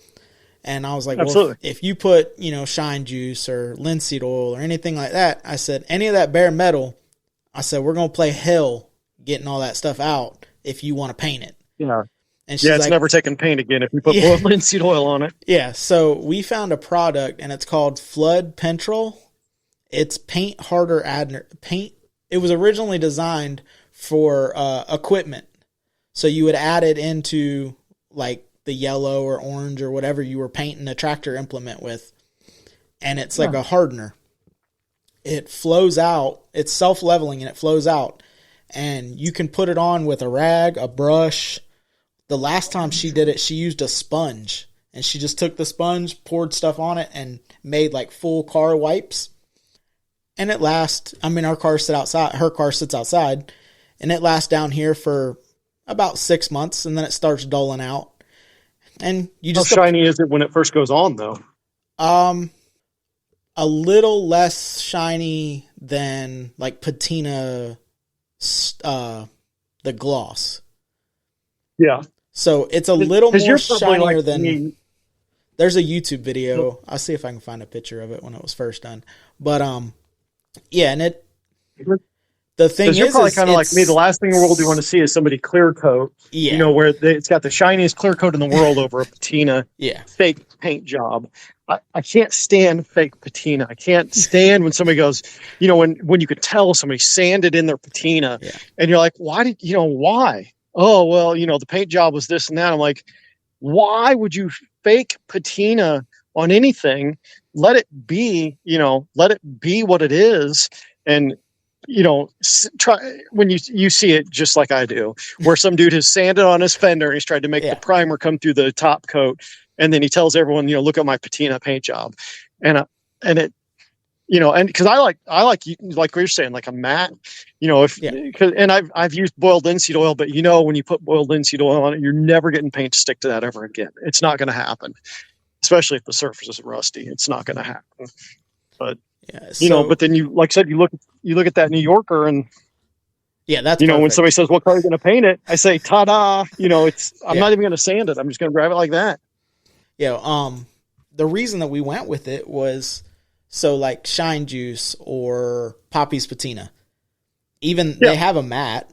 And I was like, absolutely. Well, if you put, shine juice or linseed oil or anything like that, I said, any of that bare metal, I said, we're going to play hell getting all that stuff out if you want to paint it. Yeah. And she's it's never taking paint again if you put linseed oil on it. Yeah. So we found a product, and it's called Flood Pentrol. It's paint harder paint. It was originally designed for equipment. So you would add it into like the yellow or orange or whatever you were painting a tractor implement with. And it's like a hardener. It flows out. It's self-leveling and it flows out. And you can put it on with a rag, a brush. The last time she did it, she used a sponge. And she just took the sponge, poured stuff on it, and made like full car wipes. And it lasts, our car sits outside. Her car sits outside. And it lasts down here for about 6 months, and then it starts dulling out. And you just how shiny is it when it first goes on, though? A little less shiny than like patina, the gloss. Yeah. So it's a little more shinier than me. There's a YouTube video. I'll see if I can find a picture of it when it was first done. But and the thing is, you're probably kind of like me. The last thing in the world you want to see is somebody clear coat. Yeah. Where it's got the shiniest clear coat in the world over a patina fake paint job. I can't stand fake patina. I can't stand when somebody goes, when you could tell somebody sanded in their patina, and you're like, why? Oh, well, the paint job was this and that. I'm like, why would you fake patina on anything? Let it be, let it be what it is. And try when you see it just like I do, where some dude has sanded on his fender and he's tried to make the primer come through the top coat, and then he tells everyone, look at my patina paint job, and it, and because I like what you're saying, like a matte, and I've used boiled linseed oil, but when you put boiled linseed oil on it, you're never getting paint to stick to that ever again. It's not going to happen, especially if the surface is rusty. It's not going to happen, but. Yeah, but then like I said, you look at that New Yorker, and that's when somebody says, "What car are you going to paint it?" I say, "Ta-da!" I'm not even going to sand it. I'm just going to grab it like that. Yeah. The reason that we went with it was so like Shine Juice or Poppy's Patina, they have a matte,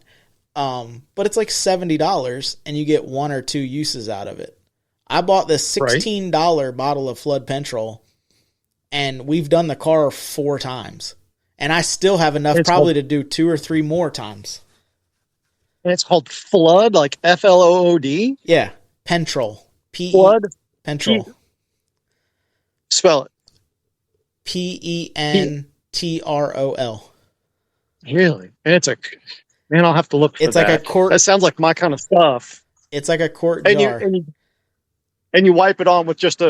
but it's like $70, and you get 1 or 2 uses out of it. I bought this $16 bottle of Flood Pentrol. And we've done the car 4 times. And I still have enough to do 2 or 3 more times. And it's called Flood, like Flood? Yeah. Pentrol. Flood? Pentrol. Spell it. Pentrol. Really? And I'll have to look for that. It's like a quart. That sounds like my kind of stuff. It's like a quart jar. And you wipe it on with just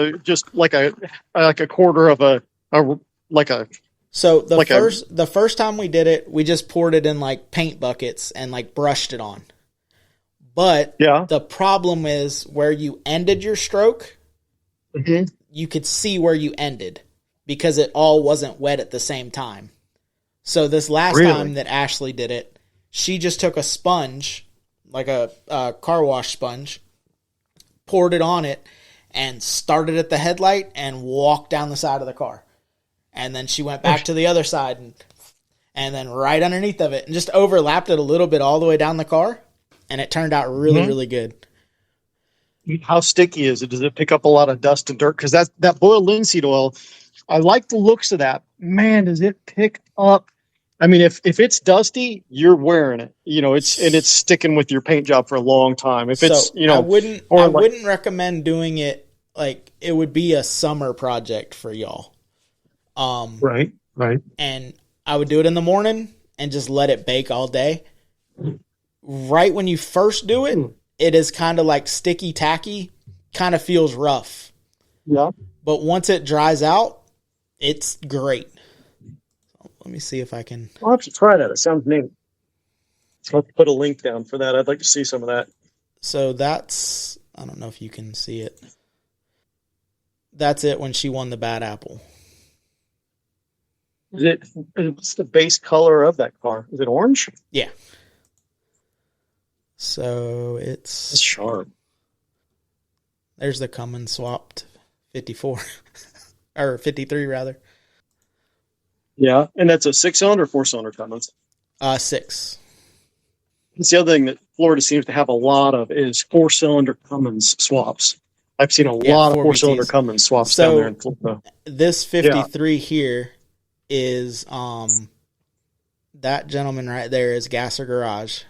like a quarter of a. So the first time we did it, we just poured it in like paint buckets and like brushed it on. But Yeah. the problem is where you ended your stroke, you could see where you ended because it all wasn't wet at the same time. So this last time that Ashley did it, she just took a sponge, like a car wash sponge, poured it on it, and started at the headlight and walked down the side of the car. And then she went back to the other side and then right underneath of it and just overlapped it a little bit all the way down the car. And it turned out really, really good. How sticky is it? Does it pick up a lot of dust and dirt? Because that boiled linseed oil, I like the looks of that. Man, does it pick up? I mean, if it's dusty, you're wearing it. It's sticking with your paint job for a long time. If it's I wouldn't recommend doing it. Like, it would be a summer project for y'all. Right. And I would do it in the morning and just let it bake all day. Right when you first do it, it is kind of like sticky tacky, kind of feels rough. Yeah. But once it dries out, it's great. Let me see if I can. I'll have to try that. It sounds neat. Let's put a link down for that. I'd like to see some of that. So that's, I don't know if you can see it. That's it when she won the Bad Apple. What's the base color of that car? Is it orange? Yeah. So It's sharp. There's the Cummins swapped 54 or 53 rather. Yeah, and that's a 6-cylinder or 4-cylinder Cummins. 6. That's the other thing that Florida seems to have a lot of is 4-cylinder Cummins swaps. I've seen a lot of 4-cylinder Cummins swaps down there in Florida. This 53 here is that gentleman right there is Gasser Garage.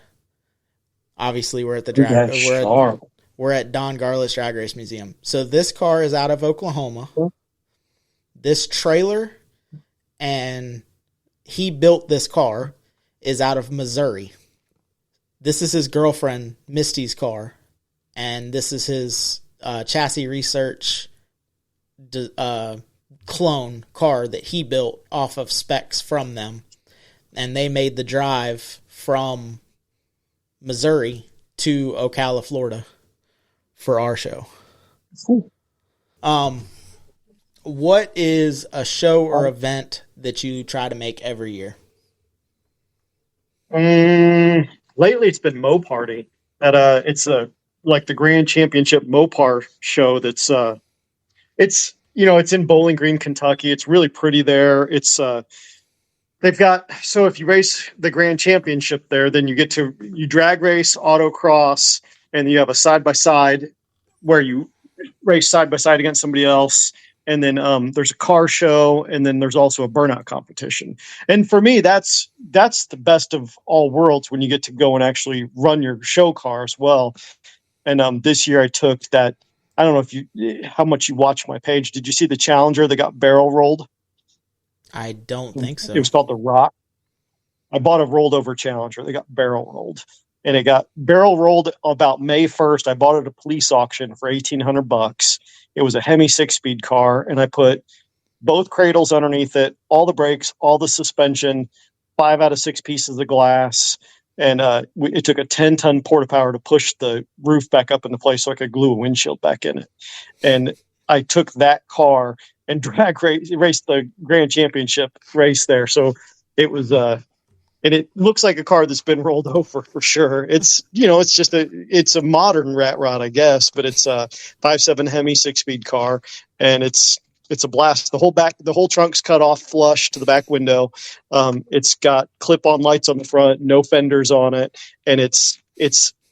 Obviously, we're at the we're at Don Garlis Drag Race Museum. So this car is out of Oklahoma. This trailer, and he built this car, is out of Missouri. This is his girlfriend Misty's car, and this is his chassis research clone car that he built off of specs from them, and they made the drive from Missouri to Ocala, Florida for our show. Cool. What is a show or event that you try to make every year? Lately it's been MoParty. It's like the Grand Championship Mopar show that's it's in Bowling Green, Kentucky. It's really pretty there. It's they've got, so if you race the Grand Championship there, then you drag race, autocross, and you have a side-by-side where you race side-by-side against somebody else. And then there's a car show, and then there's also a burnout competition. And for me, that's the best of all worlds when you get to go and actually run your show car as well. And this year I took that, I don't know how much you watch my page. Did you see the Challenger that got barrel rolled? I don't think so. It was called the Rock. I bought a rolled over Challenger. They got barrel rolled, and it got barrel rolled about May 1st. I bought it at a police auction for $1,800. It was a Hemi 6-speed car, and I put both cradles underneath it, all the brakes, all the suspension, 5 out of 6 pieces of glass. And it took a 10-ton porta power to push the roof back up into place so I could glue a windshield back in it. And I took that car and drag raced the Grand Championship race there. So it was, and it looks like a car that's been rolled over for sure. It's, it's a modern rat rod, I guess, but it's a 5.7 Hemi 6-speed car, and it's a blast. The whole trunk's cut off flush to the back window. It's got clip-on lights on the front, no fenders on it, and it's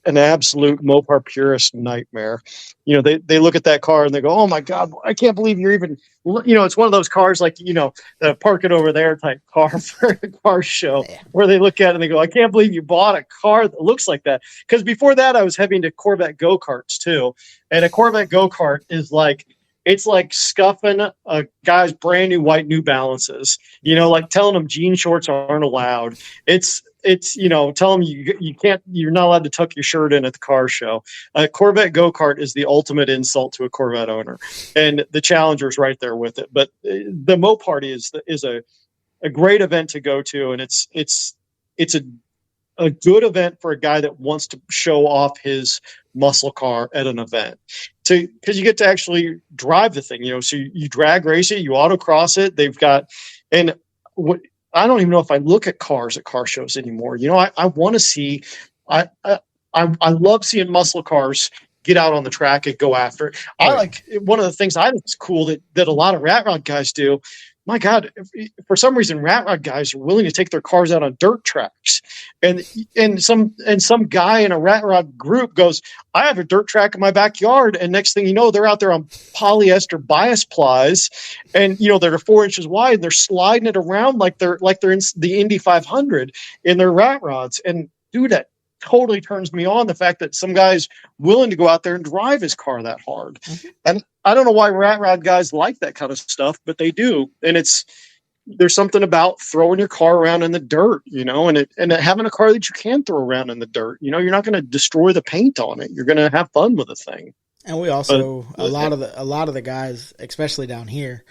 an absolute Mopar purist nightmare. They look at that car and they go, "Oh my God, I can't believe you're even." It's one of those cars like the park it over there type car for a car show, where they look at it and they go, "I can't believe you bought a car that looks like that." Because before that, I was heavy into Corvette go-karts too, and a Corvette go-kart is like. It's like scuffing a guy's brand new white New Balances, like telling them jean shorts aren't allowed. It's tell them you can't, you're not allowed to tuck your shirt in at the car show. A Corvette go-kart is the ultimate insult to a Corvette owner, and the Challenger's right there with it. But the MoParty is a great event to go to, and it's a good event for a guy that wants to show off his muscle car at an event, because you get to actually drive the thing, so you drag race it, you autocross it. They've got, and what, I don't even know if I look at cars at car shows anymore. I want to see, I love seeing muscle cars get out on the track and go after it. I like, one of the things I think is cool that a lot of rat rod guys do. My God, for some reason, rat rod guys are willing to take their cars out on dirt tracks, and some guy in a rat rod group goes, "I have a dirt track in my backyard," and next thing you know, they're out there on polyester bias plies, and they're 4 inches wide, and they're sliding it around like they're in the Indy 500 in their rat rods, and dude, that totally turns me on, the fact that some guy's willing to go out there and drive his car that hard. Mm-hmm. And I don't know why rat rod guys like that kind of stuff, but they do. And there's something about throwing your car around in the dirt, and having a car that you can throw around in the dirt. You're not going to destroy the paint on it. You're going to have fun with the thing. And we also, a lot of the guys, especially down here,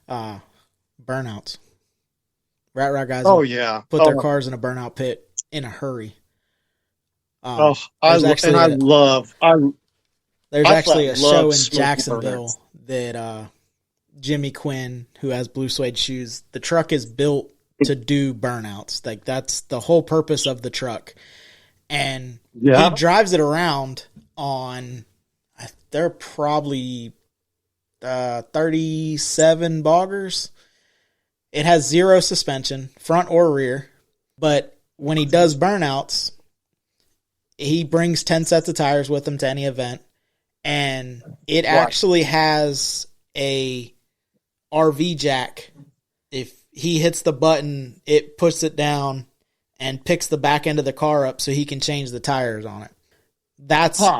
burnouts. Rat rod guys put their cars in a burnout pit in a hurry. There's actually a show in Jacksonville that Jimmy Quinn, who has blue suede shoes, the truck is built to do burnouts. Like, that's the whole purpose of the truck. And he drives it around on, they're probably 37 boggers. It has 0 suspension, front or rear. But when he does burnouts, he brings 10 sets of tires with him to any event, and it actually has a RV jack. If he hits the button, it puts it down and picks the back end of the car up so he can change the tires on it.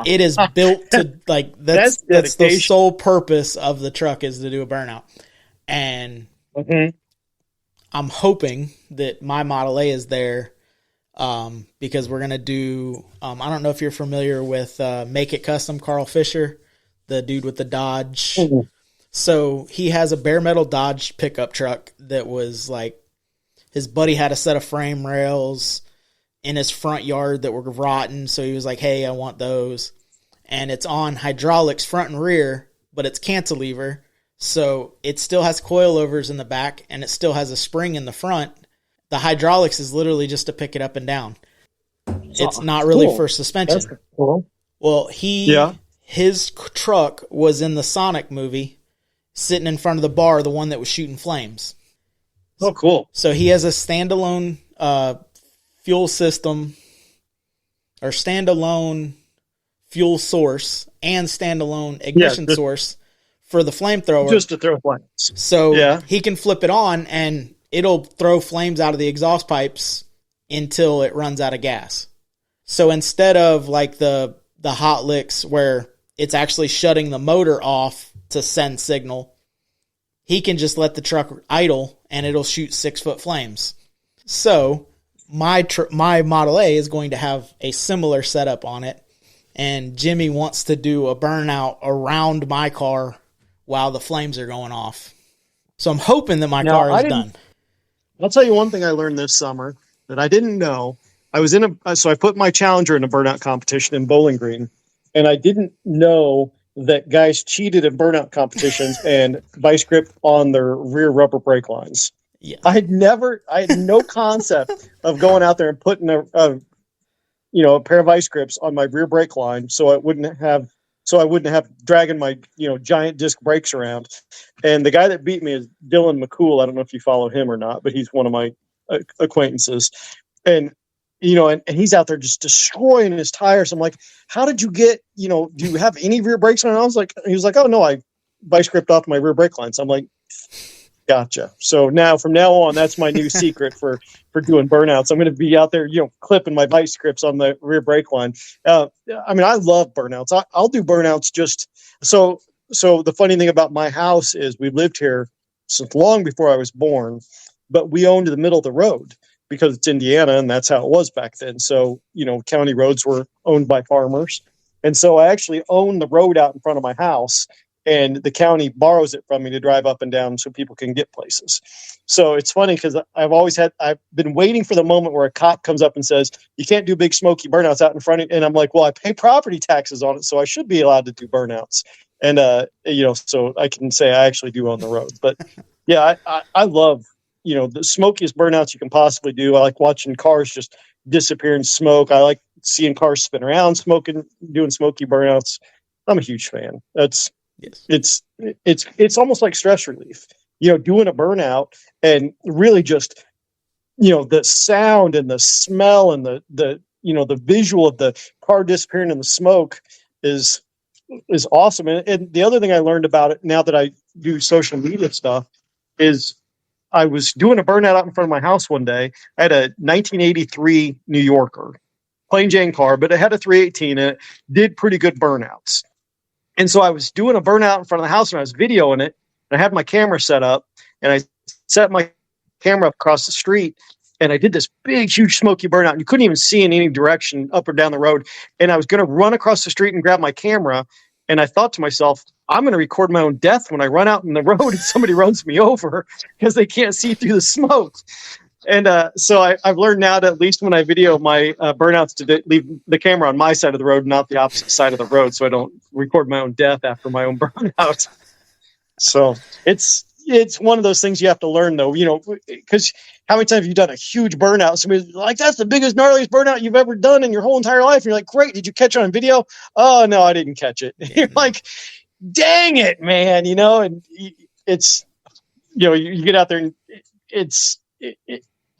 It is built to, like, that's the sole purpose of the truck, is to do a burnout. And I'm hoping that my Model A is there, because we're going to do, I don't know if you're familiar with Make It Custom, Carl Fisher, the dude with the Dodge. Mm-hmm. So he has a bare metal Dodge pickup truck that was like, his buddy had a set of frame rails in his front yard that were rotten. So he was like, hey, I want those. And it's on hydraulics front and rear, but it's cantilever. So it still has coilovers in the back, and it still has a spring in the front. The hydraulics is literally just to pick it up and down. It's not really for suspension. That's cool. Well, his truck was in the Sonic movie, sitting in front of the bar, the one that was shooting flames. Oh, cool. So he has a standalone fuel system, or standalone fuel source, and standalone ignition source for the flamethrower. Just to throw flames. So he can flip it on, and it'll throw flames out of the exhaust pipes until it runs out of gas. So instead of like the hot licks where it's actually shutting the motor off to send signal, he can just let the truck idle and it'll shoot 6-foot flames. So my Model A is going to have a similar setup on it, and Jimmy wants to do a burnout around my car while the flames are going off. So I'm hoping that my car is done. I'll tell you one thing I learned this summer that I didn't know. So I put my Challenger in a burnout competition in Bowling Green, and I didn't know that guys cheated in burnout competitions and vice grip on their rear rubber brake lines. Yeah. I had no concept of going out there and putting a pair of vice grips on my rear brake line so I wouldn't have dragging my giant disc brakes around. And the guy that beat me is Dylan McCool. I don't know if you follow him or not, but he's one of my acquaintances. And and he's out there just destroying his tires. I'm like, how did you get, do you have any rear brakes on? He was like, oh no, I vice gripped off my rear brake lines. I'm like, gotcha. So from now on, that's my new secret for doing burnouts. I'm going to be out there, clipping my vice grips on the rear brake line. I love burnouts. I'll do burnouts just so the funny thing about my house is we lived here since long before I was born, but we owned the middle of the road because it's Indiana and that's how it was back then. So, county roads were owned by farmers. And so I actually owned the road out in front of my house. and the county borrows it from me to drive up and down so people can get places. So it's funny because I've been waiting for the moment where a cop comes up and says, you can't do big smoky burnouts out in front of you. And I'm like, well, I pay property taxes on it, so I should be allowed to do burnouts. And, so I can say I actually do on the road. But yeah, I love, the smokiest burnouts you can possibly do. I like watching cars just disappear in smoke. I like seeing cars spin around smoking, doing smoky burnouts. I'm a huge fan. It's almost like stress relief, doing a burnout and really just, the sound and the smell and the visual of the car disappearing in the smoke is awesome. And the other thing I learned about it now that I do social media stuff is I was doing a burnout out in front of my house one day. I had a 1983 New Yorker, plain Jane car, but it had a 318 and it did pretty good burnouts. And so I was doing a burnout in front of the house and I was videoing it. And I had my camera set up and I set my camera up across the street and I did this big, huge smoky burnout. And you couldn't even see in any direction up or down the road. And I was going to run across the street and grab my camera. And I thought to myself, I'm going to record my own death when I run out in the road and somebody runs me over because they can't see through the smoke. And so I've learned now that at least when I video my burnouts to leave the camera on my side of the road, not the opposite side of the road, so I don't record my own death after my own burnout. So it's one of those things you have to learn, though, because how many times have you done a huge burnout? Somebody's like, that's the biggest, gnarliest burnout you've ever done in your whole entire life. And you're like, great. Did you catch it on video? Oh, no, I didn't catch it. You're like, dang it, man. And it's, you get out there and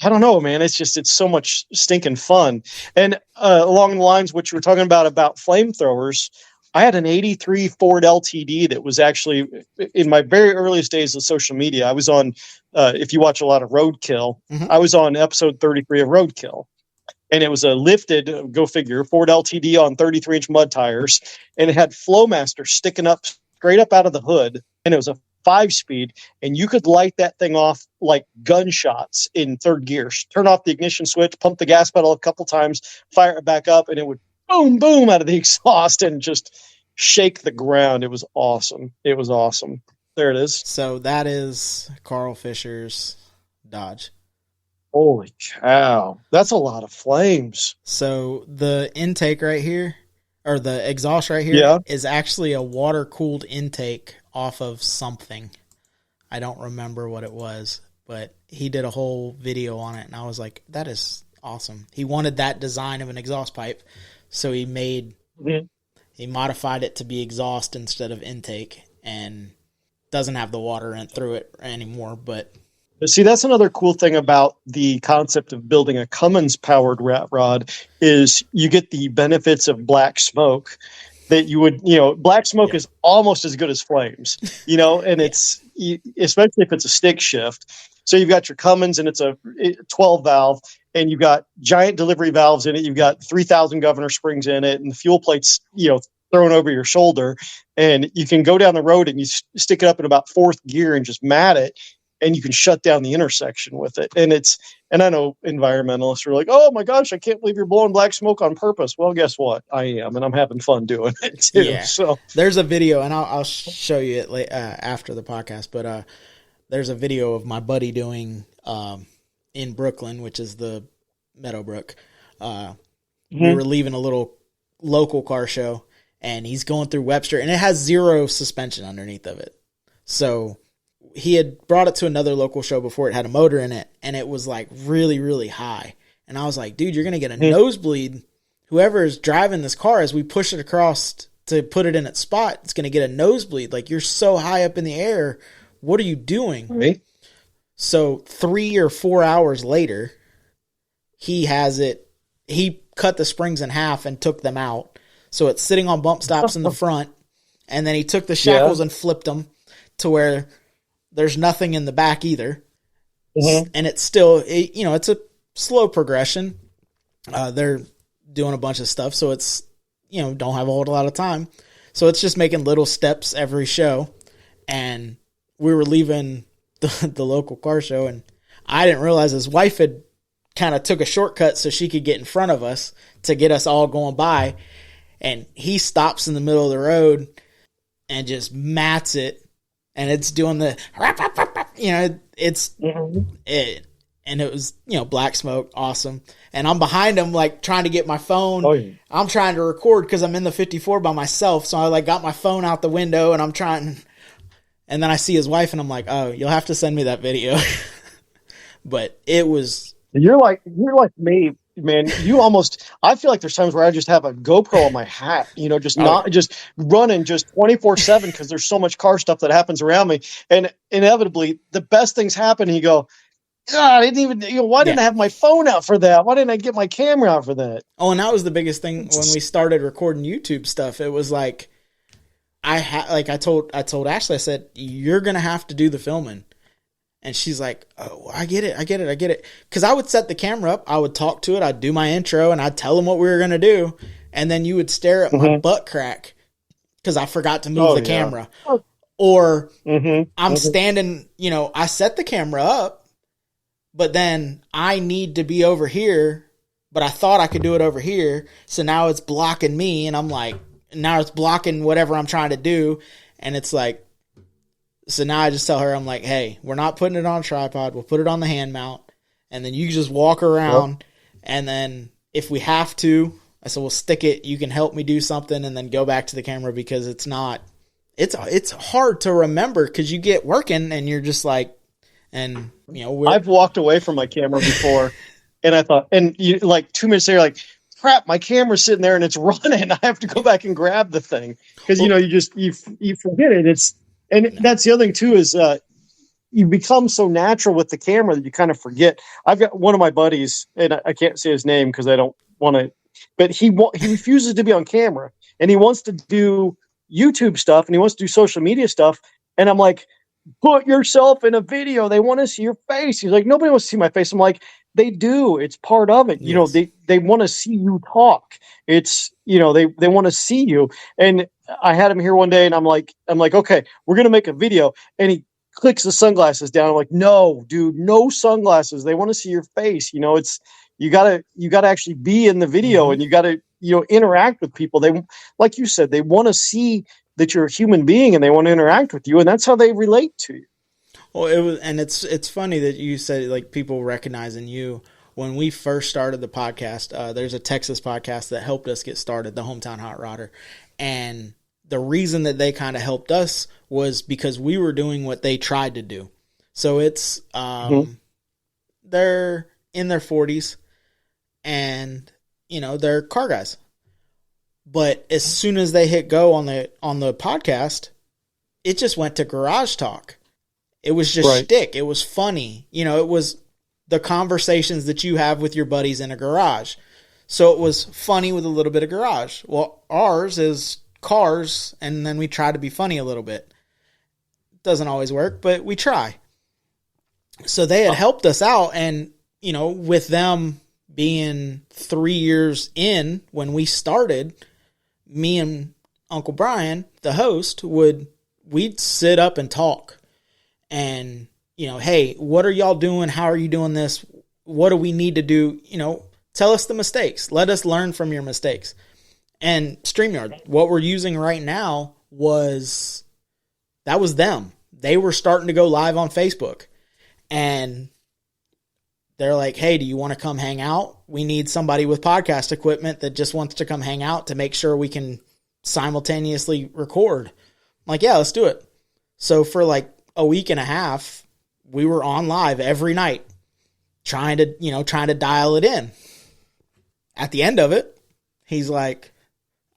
I don't know, man. It's so much stinking fun. And along the lines, what you were talking about flamethrowers, I had an 83 Ford LTD that was actually in my very earliest days of social media. I was on, if you watch a lot of Roadkill, I was on episode 33 of Roadkill. And it was a lifted, go figure, Ford LTD on 33-inch mud tires. And it had Flowmaster sticking up straight up out of the hood. And it was a 5-speed. And you could light that thing off like gunshots in third gear. Turn off the ignition switch, pump the gas pedal a couple times, fire it back up, and it would boom, boom out of the exhaust and just shake the ground. It was awesome. It was awesome. There it is. So that is Carl Fisher's Dodge. Holy cow. That's a lot of flames. So the intake right here, or the exhaust right here, is actually a water-cooled intake off of something. I don't remember what it was, but he did a whole video on it, and I was like, that is awesome. He wanted that design of an exhaust pipe, so he modified it to be exhaust instead of intake, and doesn't have the water in through it anymore, but... See, that's another cool thing about the concept of building a Cummins-powered rat rod is you get the benefits of black smoke that you would, black smoke is almost as good as flames, and it's, especially if it's a stick shift. So you've got your Cummins and it's a 12 valve and you've got giant delivery valves in it. You've got 3,000 governor springs in it and the fuel plate's, thrown over your shoulder, and you can go down the road and you stick it up in about fourth gear and just mat it. And you can shut down the intersection with it. And I know environmentalists are like, oh my gosh, I can't believe you're blowing black smoke on purpose. Well, guess what? I am, and I'm having fun doing it too. Yeah. So there's a video, and I'll show you it after the podcast, but there's a video of my buddy doing in Brooklyn, which is the Meadowbrook. We were leaving a little local car show, and he's going through Webster, and it has zero suspension underneath of it. So he had brought it to another local show before it had a motor in it, and it was like really, really high. And I was like, dude, you're going to get a nosebleed. Whoever is driving this car, as we push it across to put it in its spot, it's going to get a nosebleed. Like, you're so high up in the air. What are you doing? Right. So 3 or 4 hours later, he has it. He cut the springs in half and took them out. So it's sitting on bump stops in the front. And then he took the shackles and flipped them to where there's nothing in the back either. And it's still, it's a slow progression. They're doing a bunch of stuff. So it's, don't have a whole lot of time. So it's just making little steps every show. And we were leaving the local car show, and I didn't realize his wife had kind of took a shortcut so she could get in front of us to get us all going by. And he stops in the middle of the road and just mats it, and it's doing the, it's it, and it was, black smoke, awesome. And I'm behind him, like trying to get my phone. Oh, yeah. I'm trying to record because I'm in the 54 by myself, so I like got my phone out the window, and I'm trying. And then I see his wife, and I'm like, "Oh, you'll have to send me that video." But it was. You're like me, man. I feel like there's times where I just have a GoPro on my hat, just running just 24/7 because there's so much car stuff that happens around me, and inevitably the best things happen. And you go, God, I didn't even, why didn't I have my phone out for that? Why didn't I get my camera out for that? Oh, and that was the biggest thing when we started recording YouTube stuff. It was like, I told Ashley, I said, you're going to have to do the filming. And she's like, oh, I get it. Because I would set the camera up, I would talk to it, I'd do my intro, and I'd tell them what we were going to do. And then you would stare at my butt crack because I forgot to move the camera. Or I'm standing, I set the camera up, but then I need to be over here, but I thought I could do it over here. So now it's blocking me, and I'm like, now it's blocking whatever I'm trying to do. And it's like, so now I just tell her, I'm like, hey, we're not putting it on a tripod. We'll put it on the hand mount. And then you just walk around. And then if we have to, I said, we'll stick it. You can help me do something and then go back to the camera, because it's hard to remember because you get working and you're just like, and I've walked away from my camera before and I thought, and you like 2 minutes later, like, crap, my camera's sitting there and it's running. I have to go back and grab the thing because, you forget it. That's the other thing too, is you become so natural with the camera that you kind of forget. I've got one of my buddies, and I can't say his name because I don't want to, but he refuses to be on camera and he wants to do YouTube stuff and he wants to do social media stuff. And I'm like, put yourself in a video. They want to see your face. He's like, nobody wants to see my face. I'm like, they do. It's part of it. Yes. They want to see you talk. It's, they want to see you. And I had him here one day and I'm like, okay, we're going to make a video. And he clicks the sunglasses down. I'm like, no, dude, no sunglasses. They want to see your face. It's, you gotta actually be in the video and you gotta, interact with people. They, like you said, they want to see that you're a human being and they want to interact with you. And that's how they relate to you. Well, it's funny that you said like people recognizing you. When we first started the podcast, there's a Texas podcast that helped us get started, the Hometown Hot Rodder. And the reason that they kind of helped us was because we were doing what they tried to do. So it's, they're in their 40s and, they're car guys. But as soon as they hit go on the podcast, it just went to garage talk. It was just shtick. It was funny. It was the conversations that you have with your buddies in a garage. So it was funny with a little bit of garage. Well, ours is cars, and then we try to be funny a little bit. Doesn't always work, but we try. So they had helped us out, and, with them being 3 years in when we started, me and Uncle Brian, the host, we'd sit up and talk. And, hey, what are y'all doing? How are you doing this? What do we need to do? Tell us the mistakes. Let us learn from your mistakes. And StreamYard, what we're using right now was them. They were starting to go live on Facebook. And they're like, hey, do you want to come hang out? We need somebody with podcast equipment that just wants to come hang out to make sure we can simultaneously record. I'm like, yeah, let's do it. So for like a week and a half, we were on live every night trying to dial it in. At the end of it, he's like,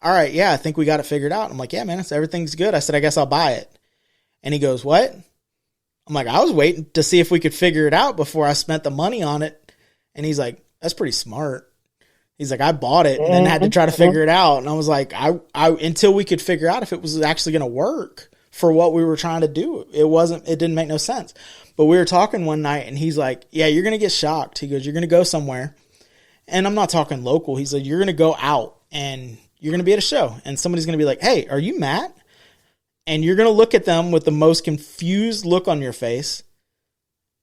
all right, yeah, I think we got it figured out. I'm like, yeah, man, everything's good. I said, I guess I'll buy it. And he goes, what? I'm like, I was waiting to see if we could figure it out before I spent the money on it. And he's like, that's pretty smart. He's like, I bought it and then had to try to figure it out. And I was like, I until we could figure out if it was actually going to work for what we were trying to do. It didn't make no sense. But we were talking one night and he's like, yeah, you're going to get shocked. He goes, you're going to go somewhere. And I'm not talking local. He's like, you're going to go out and you're going to be at a show and somebody's going to be like, hey, are you Matt? And you're going to look at them with the most confused look on your face.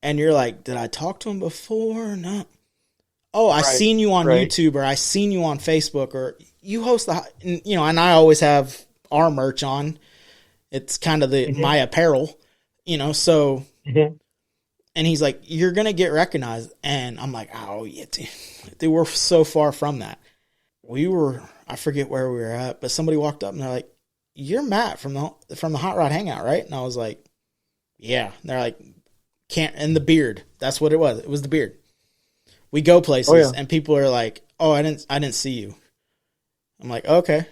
And you're like, did I talk to him before? No. Oh, I seen you on YouTube, or I seen you on Facebook, or you host and I always have our merch on. It's kind of my apparel, so, and he's like, you're going to get recognized. And I'm like, oh yeah, dude, we're so far from that. I forget where we were at, but somebody walked up and they're like, you're Matt from the Hot Rod Hangout, right? And I was like, yeah. And they're like, and the beard. That's what it was. It was the beard. We go places and people are like, oh, I didn't see you. I'm like, okay.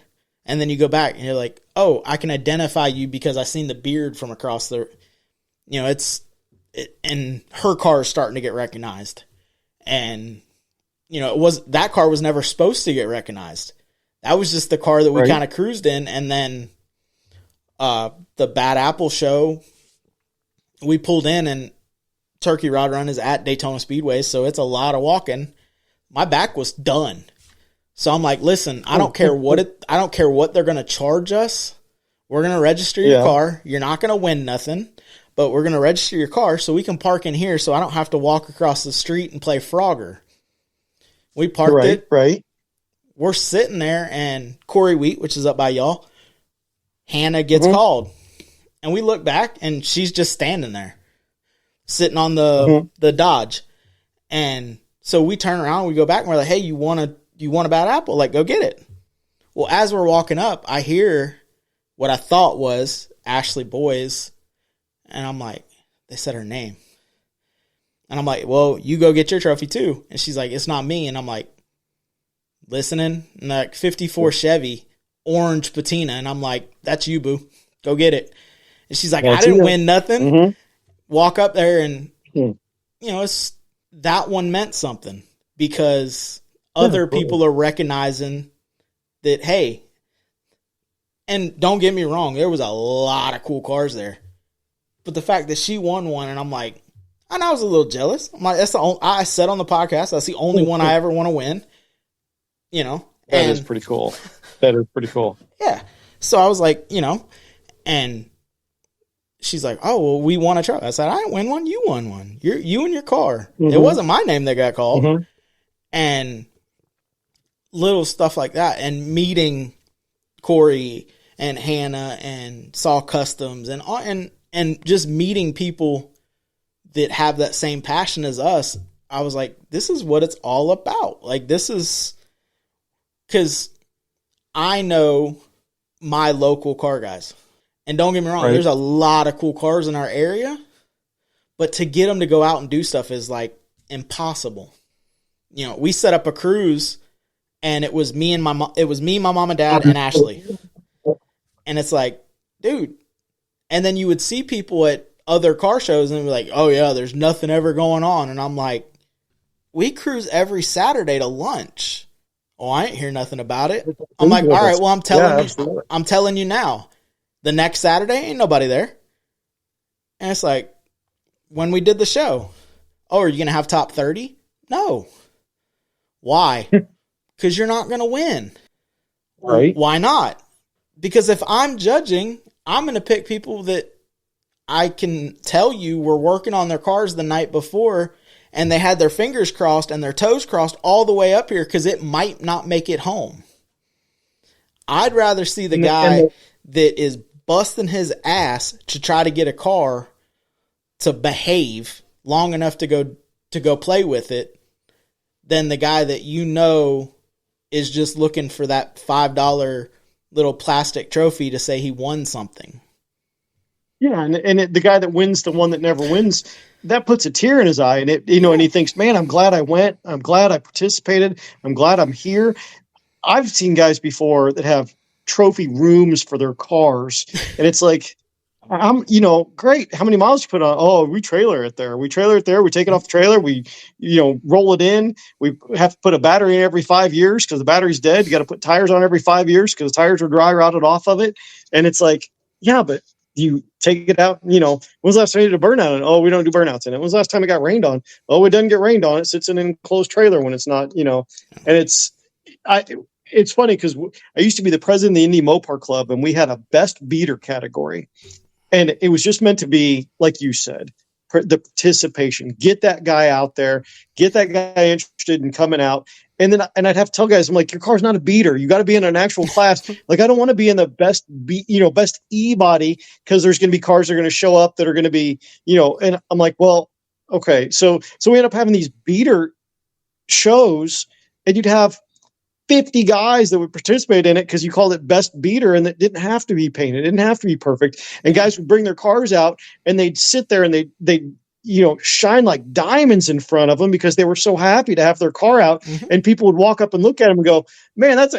And then you go back and you're like, oh, I can identify you because I seen the beard from across the, and her car is starting to get recognized. And, that car was never supposed to get recognized. That was just the car that we kind of cruised in. And then the Bad Apple show, we pulled in, and Turkey Rod Run is at Daytona Speedway, so it's a lot of walking. My back was done. So I'm like, listen, I don't care what they're going to charge us. We're going to register your car. You're not going to win nothing, but we're going to register your car so we can park in here so I don't have to walk across the street and play Frogger. We parked it. Right. We're sitting there, and Corey Wheat, which is up by y'all, Hannah gets called. And we look back, and she's just standing there, sitting on the Dodge. And so we turn around, we go back, and we're like, hey, you want a Bad Apple? Like, go get it. Well, as we're walking up, I hear what I thought was Ashley Boys. And I'm like, they said her name. And I'm like, well, you go get your trophy too. And she's like, it's not me. And I'm like, listening. And like 54 Chevy, orange patina. And I'm like, that's you, boo. Go get it. And she's like, I didn't win nothing. Walk up there and, it's that one meant something because other people are recognizing that, hey, and don't get me wrong, there was a lot of cool cars there. But the fact that she won one, and I'm like, and I was a little jealous. I'm like, I said on the podcast, that's the only one I ever want to win. That is pretty cool. That is pretty cool. Yeah. So I was like, and she's like, oh, well, we won a truck. I said, I didn't win one. You won one. You and your car. It wasn't my name that got called. And little stuff like that. And meeting Corey and Hannah and Saw Customs and just meeting people that have that same passion as us. I was like, this is what it's all about. Like, this is because I know my local car guys. And don't get me wrong, there's a lot of cool cars in our area, but to get them to go out and do stuff is like impossible. We set up a cruise, and it was me, my mom and dad, and Ashley. And it's like, dude. And then you would see people at other car shows and be like, oh yeah, there's nothing ever going on. And I'm like, we cruise every Saturday to lunch. Oh, I ain't hear nothing about it. I'm like, all right, well, I'm telling you now. The next Saturday, ain't nobody there. And it's like, when we did the show, oh, are you going to have top 30? No. Why? Because you're not going to win. Right. Why not? Because if I'm judging, I'm going to pick people that I can tell you were working on their cars the night before, and they had their fingers crossed and their toes crossed all the way up here because it might not make it home. I'd rather see the guy that is busting his ass to try to get a car to behave long enough to go play with it than the guy that is just looking for that $5 little plastic trophy to say he won something. Yeah, and the guy that wins the one that never wins, that puts a tear in his eye, and and he thinks, man, I'm glad I went, I'm glad I participated, I'm glad I'm here. I've seen guys before that have trophy rooms for their cars, and it's like, great. How many miles you put on? Oh, we trailer it there. We take it off the trailer. We, roll it in. We have to put a battery in every 5 years because the battery's dead. You got to put tires on every 5 years because the tires are dry rotted off of it. And it's like, yeah, but you take it out. When's the last time you did a burnout? And, oh, we don't do burnouts in it. When's the last time it got rained on? Oh, it doesn't get rained on. It sits in an enclosed trailer when it's not, and it's funny because I used to be the president of the Indy Mopar Club, and we had a best beater category. And it was just meant to be, like you said, the participation. Get that guy out there. Get that guy interested in coming out. And then, and I'd have to tell guys, I'm like, your car's not a beater. You got to be in an actual class. Like, I don't want to be in the best best E-body, because there's going to be cars that are going to show up that are going to be, and I'm like, well, okay. So we end up having these beater shows, and you'd have 50 guys that would participate in it because you called it best beater, and it didn't have to be painted. It didn't have to be perfect. And guys would bring their cars out, and they'd sit there and they'd shine like diamonds in front of them because they were so happy to have their car out. Mm-hmm. And people would walk up and look at them and go, man, that's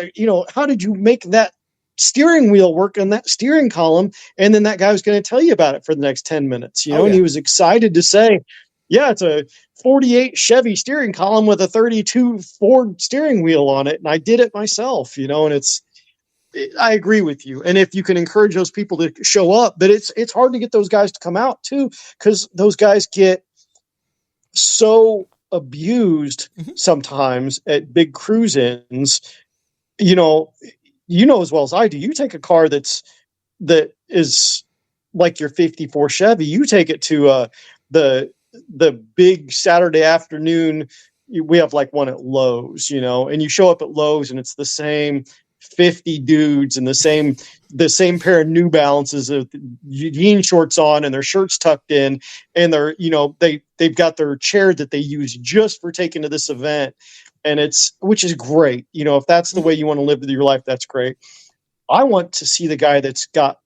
how did you make that steering wheel work on that steering column? And then that guy was going to tell you about it for the next 10 minutes, and he was excited to say, yeah, it's a 48 Chevy steering column with a 32 Ford steering wheel on it. And I did it myself, and I agree with you. And if you can encourage those people to show up, but it's hard to get those guys to come out too, because those guys get so abused sometimes at big cruise-ins. You know as well as I do. You take a car that is like your 54 Chevy, you take it to the big Saturday afternoon. We have like one at Lowe's, and you show up at Lowe's and it's the same 50 dudes and the same pair of New Balances of jean shorts on and their shirts tucked in, and they're, they've got their chair that they use just for taking to this event. And which is great. If that's the way you want to live your life, that's great. I want to see the guy that's got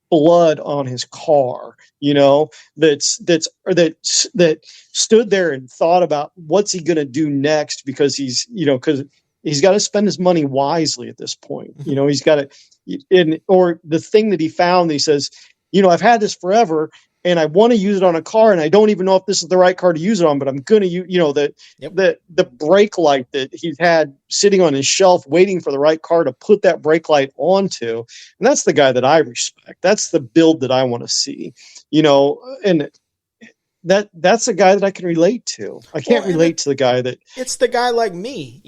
blood on his car, that stood there and thought about what's he going to do next, because because he's got to spend his money wisely at this point. He's got to, or the thing that he found, he says, I've had this forever and I want to use it on a car, and I don't even know if this is the right car to use it on, but I'm going to use, the brake light that he's had sitting on his shelf waiting for the right car to put that brake light onto. And that's the guy that I respect. That's the build that I want to see, and that's a guy that I can relate to. I can't relate to the guy that it's the guy like me.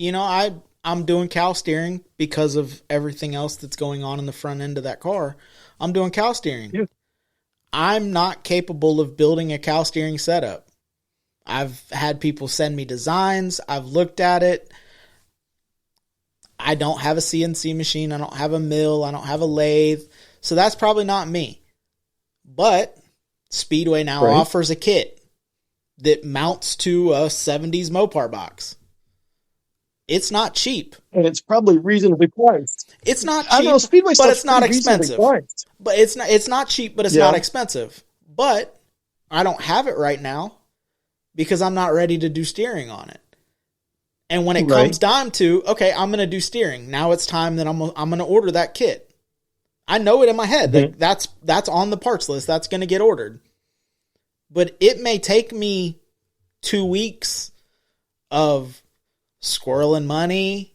I'm doing cow steering because of everything else that's going on in the front end of that car. I'm doing cow steering. Yeah. I'm not capable of building a cow steering setup. I've had people send me designs. I've looked at it. I don't have a CNC machine. I don't have a mill. I don't have a lathe. So that's probably not me. But Speedway now offers a kit that mounts to a 70s Mopar box. It's not cheap. And it's probably reasonably priced. It's not cheap, but it's not expensive. But it's not cheap, but it's not expensive. But I don't have it right now because I'm not ready to do steering on it. And when it comes down to, okay, I'm going to do steering. Now it's time that I'm going to order that kit. I know it in my head. Mm-hmm. That's on the parts list. That's going to get ordered. But it may take me 2 weeks of squirreling money,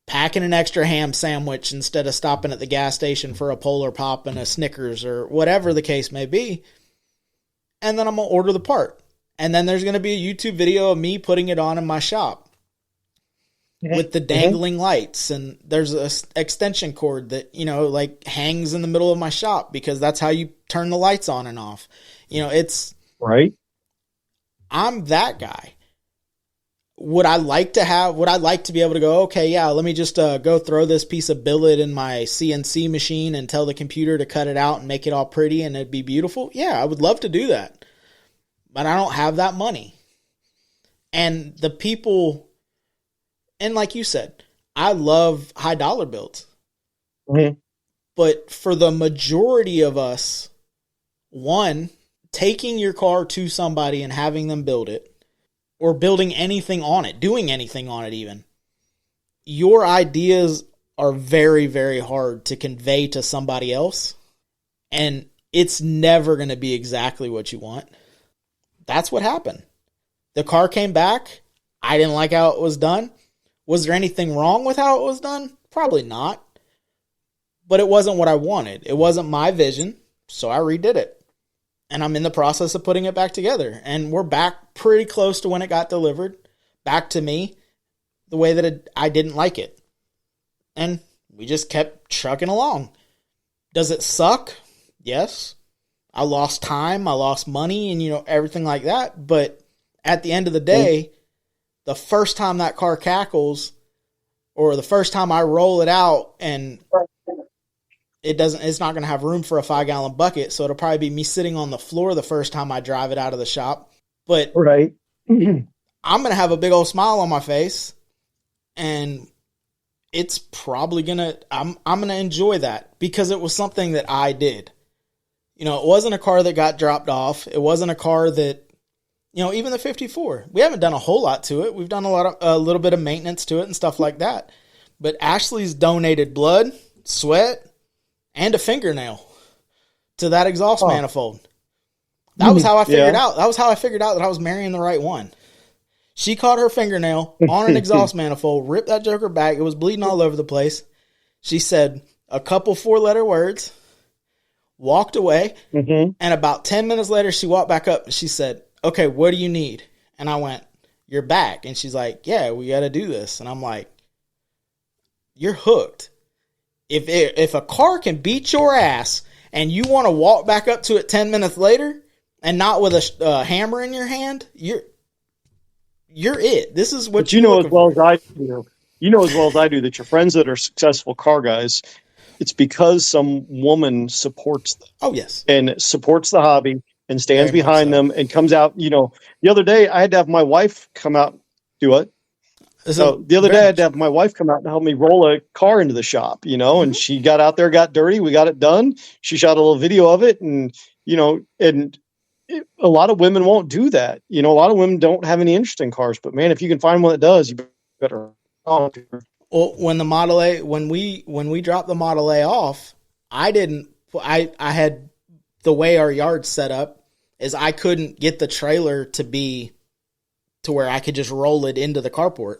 packing an extra ham sandwich instead of stopping at the gas station for a Polar Pop and a Snickers or whatever the case may be. And then I'm going to order the part. And then there's going to be a YouTube video of me putting it on in my shop with the dangling lights. And there's a extension cord that, hangs in the middle of my shop because that's how you turn the lights on and off. It's right. I'm that guy. Would I like to be able to go, okay, yeah, let me just go throw this piece of billet in my CNC machine and tell the computer to cut it out and make it all pretty and it'd be beautiful? Yeah, I would love to do that. But I don't have that money. And the people, and like you said, I love high dollar builds. Mm-hmm. But for the majority of us, one, taking your car to somebody and having them build it, or building anything on it, doing anything on it even, your ideas are very, very hard to convey to somebody else. And it's never going to be exactly what you want. That's what happened. The car came back. I didn't like how it was done. Was there anything wrong with how it was done? Probably not. But it wasn't what I wanted. It wasn't my vision, so I redid it. And I'm in the process of putting it back together. And we're back pretty close to when it got delivered. Back to me, the way that I didn't like it. And we just kept trucking along. Does it suck? Yes. I lost time. I lost money and, everything like that. But at the end of the day, the first time that car cackles, or the first time I roll it out and it's not going to have room for a 5-gallon bucket. So it'll probably be me sitting on the floor the first time I drive it out of the shop. But right. I'm going to have a big old smile on my face, and it's probably going to, I'm going to enjoy that because it was something that I did. It wasn't a car that got dropped off. It wasn't a car that, even the 54, we haven't done a whole lot to it. We've done a little bit of maintenance to it and stuff like that. But Ashley's donated blood, sweat, and a fingernail to that exhaust manifold. That was how I figured out. That was how I figured out that I was marrying the right one. She caught her fingernail on an exhaust manifold, ripped that joker back. It was bleeding all over the place. She said a couple 4-letter words, walked away, and about 10 minutes later, she walked back up and she said, "Okay, what do you need?" And I went, "You're back." And she's like, "Yeah, we got to do this." And I'm like, "You're hooked. If a car can beat your ass and you want to walk back up to it 10 minutes later and not with a hammer in your hand, you're it. This is what you know as well as I do. You know as well as I do that your friends that are successful car guys, it's because some woman supports them. Oh, yes. And supports the hobby and stands behind them and comes out. The other day I had to have my wife come out do it. So the other day I had to have my wife come out and help me roll a car into the shop, and she got out there, got dirty. We got it done. She shot a little video of it and a lot of women won't do that. A lot of women don't have any interest in cars, but man, if you can find one that does, you better. Well, when the Model A, when we dropped the Model A off, I had the way our yard's set up is I couldn't get the trailer to be to where I could just roll it into the carport.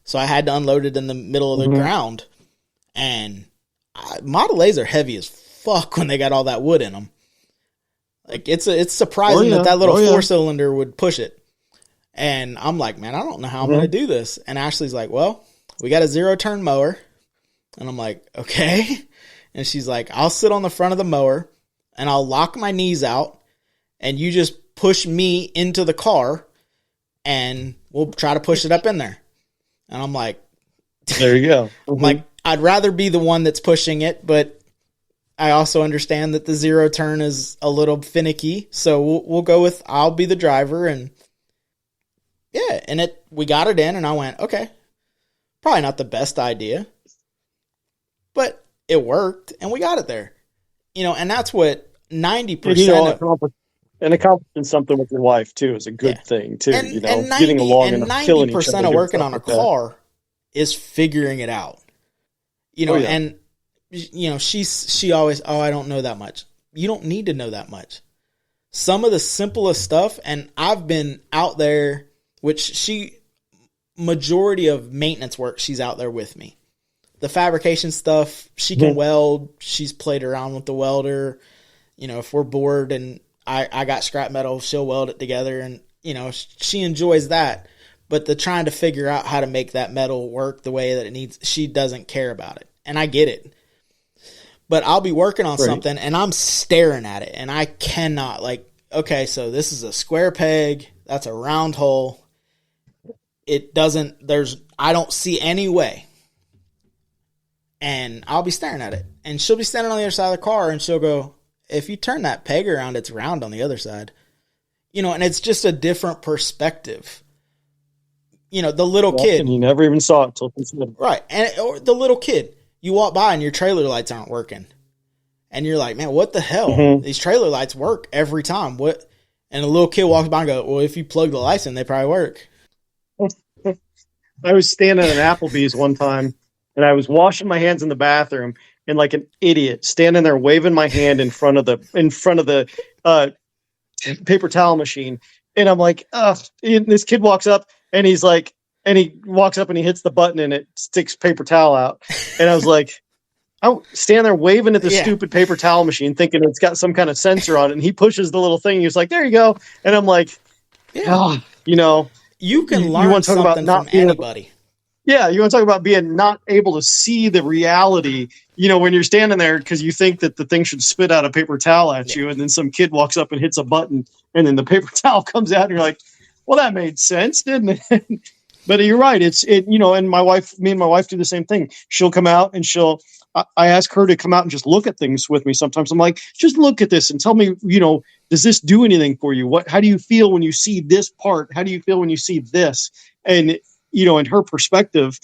So I had to unload it in the middle of the ground. And Model A's are heavy as fuck when they got all that wood in them. Like it's surprising that little 4-cylinder would push it. And I'm like, man, I don't know how I'm going to do this. And Ashley's like, well, we got a 0-turn mower. And I'm like, okay. And she's like, I'll sit on the front of the mower and I'll lock my knees out and you just push me into the car and we'll try to push it up in there. And I'm like, there you go. I'm like, I'd rather be the one that's pushing it, but I also understand that the 0-turn is a little finicky. So we'll go with, I'll be the driver. And yeah, and we got it in and I went, okay, probably not the best idea, but it worked and we got it there. And that's what 90% and accomplishing something with your wife too is a good thing too. And, getting along and 90% of working on a car is figuring it out. And she always, I don't know that much. You don't need to know that much. Some of the simplest stuff, and I've been out there, which majority of maintenance work, she's out there with me. The fabrication stuff, she can weld. She's played around with the welder. If we're bored and I got scrap metal, she'll weld it together and, she enjoys that. But the trying to figure out how to make that metal work the way that it needs, she doesn't care about it. And I get it. But I'll be working on something and I'm staring at it and I cannot okay, so this is a square peg. That's a round hole. I don't see any way. And I'll be staring at it and she'll be standing on the other side of the car and she'll go, if you turn that peg around, it's round on the other side, and it's just a different perspective. The little kid. And you never even saw it till considered. Right. Or the little kid, you walk by and your trailer lights aren't working. And you're like, man, what the hell? These trailer lights work every time. What? And a little kid walks by and goes, well, if you plug the lights in, they probably work. I was standing at Applebee's one time and I was washing my hands in the bathroom and like an idiot standing there waving my hand in front of the paper towel machine. And I'm like, and this kid walks up and he's like, and he walks up and he hits the button and it sticks paper towel out. And I was like, I stand there waving at the stupid paper towel machine thinking it's got some kind of sensor on it. And he pushes the little thing. And he's like, there you go. And I'm like, you can learn something from anybody. Yeah, you want to talk about being not able to see the reality, when you're standing there because you think that the thing should spit out a paper towel at you, and then some kid walks up and hits a button, and then the paper towel comes out, and you're like, Well, that made sense, didn't it? But you're right. And me and my wife do the same thing. She'll come out and I ask her to come out and just look at things with me. Sometimes I'm like, just look at this and tell me, does this do anything for you? How do you feel when you see this part? How do you feel when you see this? And, in her perspective,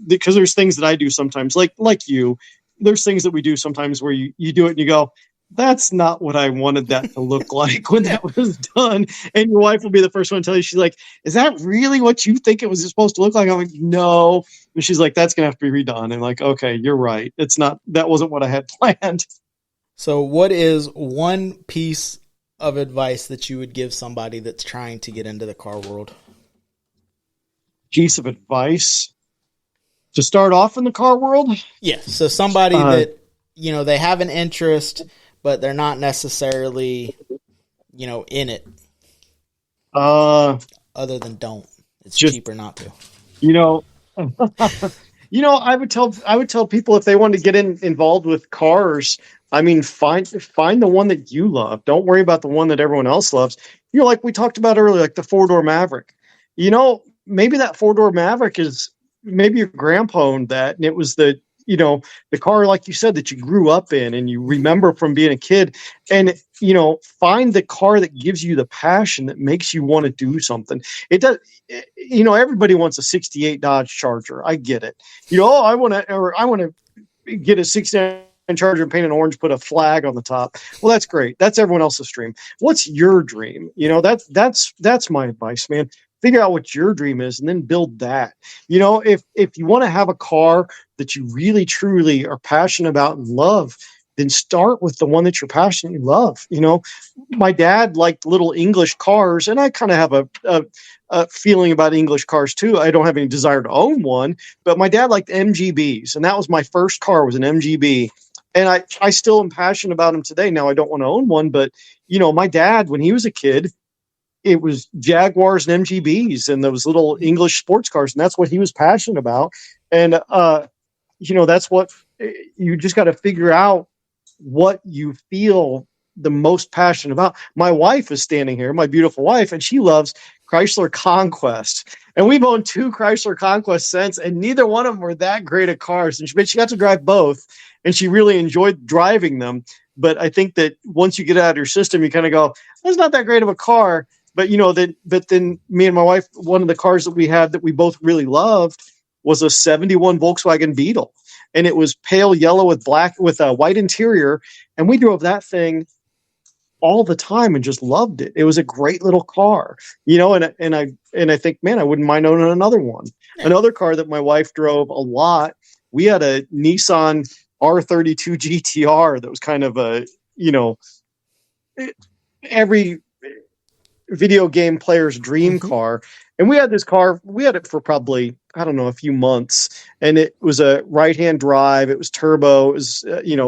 because there's things that I do sometimes, like you, there's things that we do sometimes where you do it and you go, that's not what I wanted that to look like when that was done. And your wife will be the first one to tell you, she's like, is that really what you think it was supposed to look like? I'm like, no. And she's like, that's going to have to be redone. And like, okay, you're right. That wasn't what I had planned. So what is one piece of advice that you would give somebody that's trying to get into the car world? Piece of advice to start off in the car world? Yeah. So somebody that, they have an interest, but they're not necessarily, in it. Other than don't. It's just cheaper not to. I would tell people if they want to get involved with cars, I mean, find the one that you love. Don't worry about the one that everyone else loves. Like we talked about earlier, like the 4-door Maverick. Maybe that 4-door Maverick is maybe your grandpa owned that, and it was the car, like you said, that you grew up in and you remember from being a kid. And, find the car that gives you the passion that makes you want to do something. It does. Everybody wants a 68 Dodge Charger. I get it. I want to get a 69 Charger and paint it orange, put a flag on the top. Well, that's great. That's everyone else's dream. What's your dream? That's my advice, man. Figure out what your dream is and then build that. If you want to have a car that you really, truly are passionate about and love, then start with the one that you're passionately love. My dad liked little English cars, and I kind of have a feeling about English cars too. I don't have any desire to own one, but my dad liked MGBs, and that was my first car, was an MGB. And I still am passionate about them today. Now I don't want to own one, but my dad, when he was a kid, it was Jaguars and MGBs and those little English sports cars. And that's what he was passionate about. And, that's what you just got to figure out what you feel the most passionate about. My wife is standing here, my beautiful wife, and she loves Chrysler Conquest. And we've owned 2 Chrysler Conquest since, and neither one of them were that great of cars. And she got to drive both, and she really enjoyed driving them. But I think that once you get out of your system, you kind of go, that's not that great of a car. But then me and my wife, one of the cars that we had that we both really loved was a 71 Volkswagen Beetle, and it was pale yellow with a white interior, and we drove that thing all the time and just loved it. It was a great little car, and I think, man, I wouldn't mind owning another one. Yeah. Another car that my wife drove a lot, we had a Nissan R32 GTR that was kind of every video game player's dream car. And we had this car, we had it for probably, I don't know, a few months. And it was a right-hand drive. It was turbo. It was,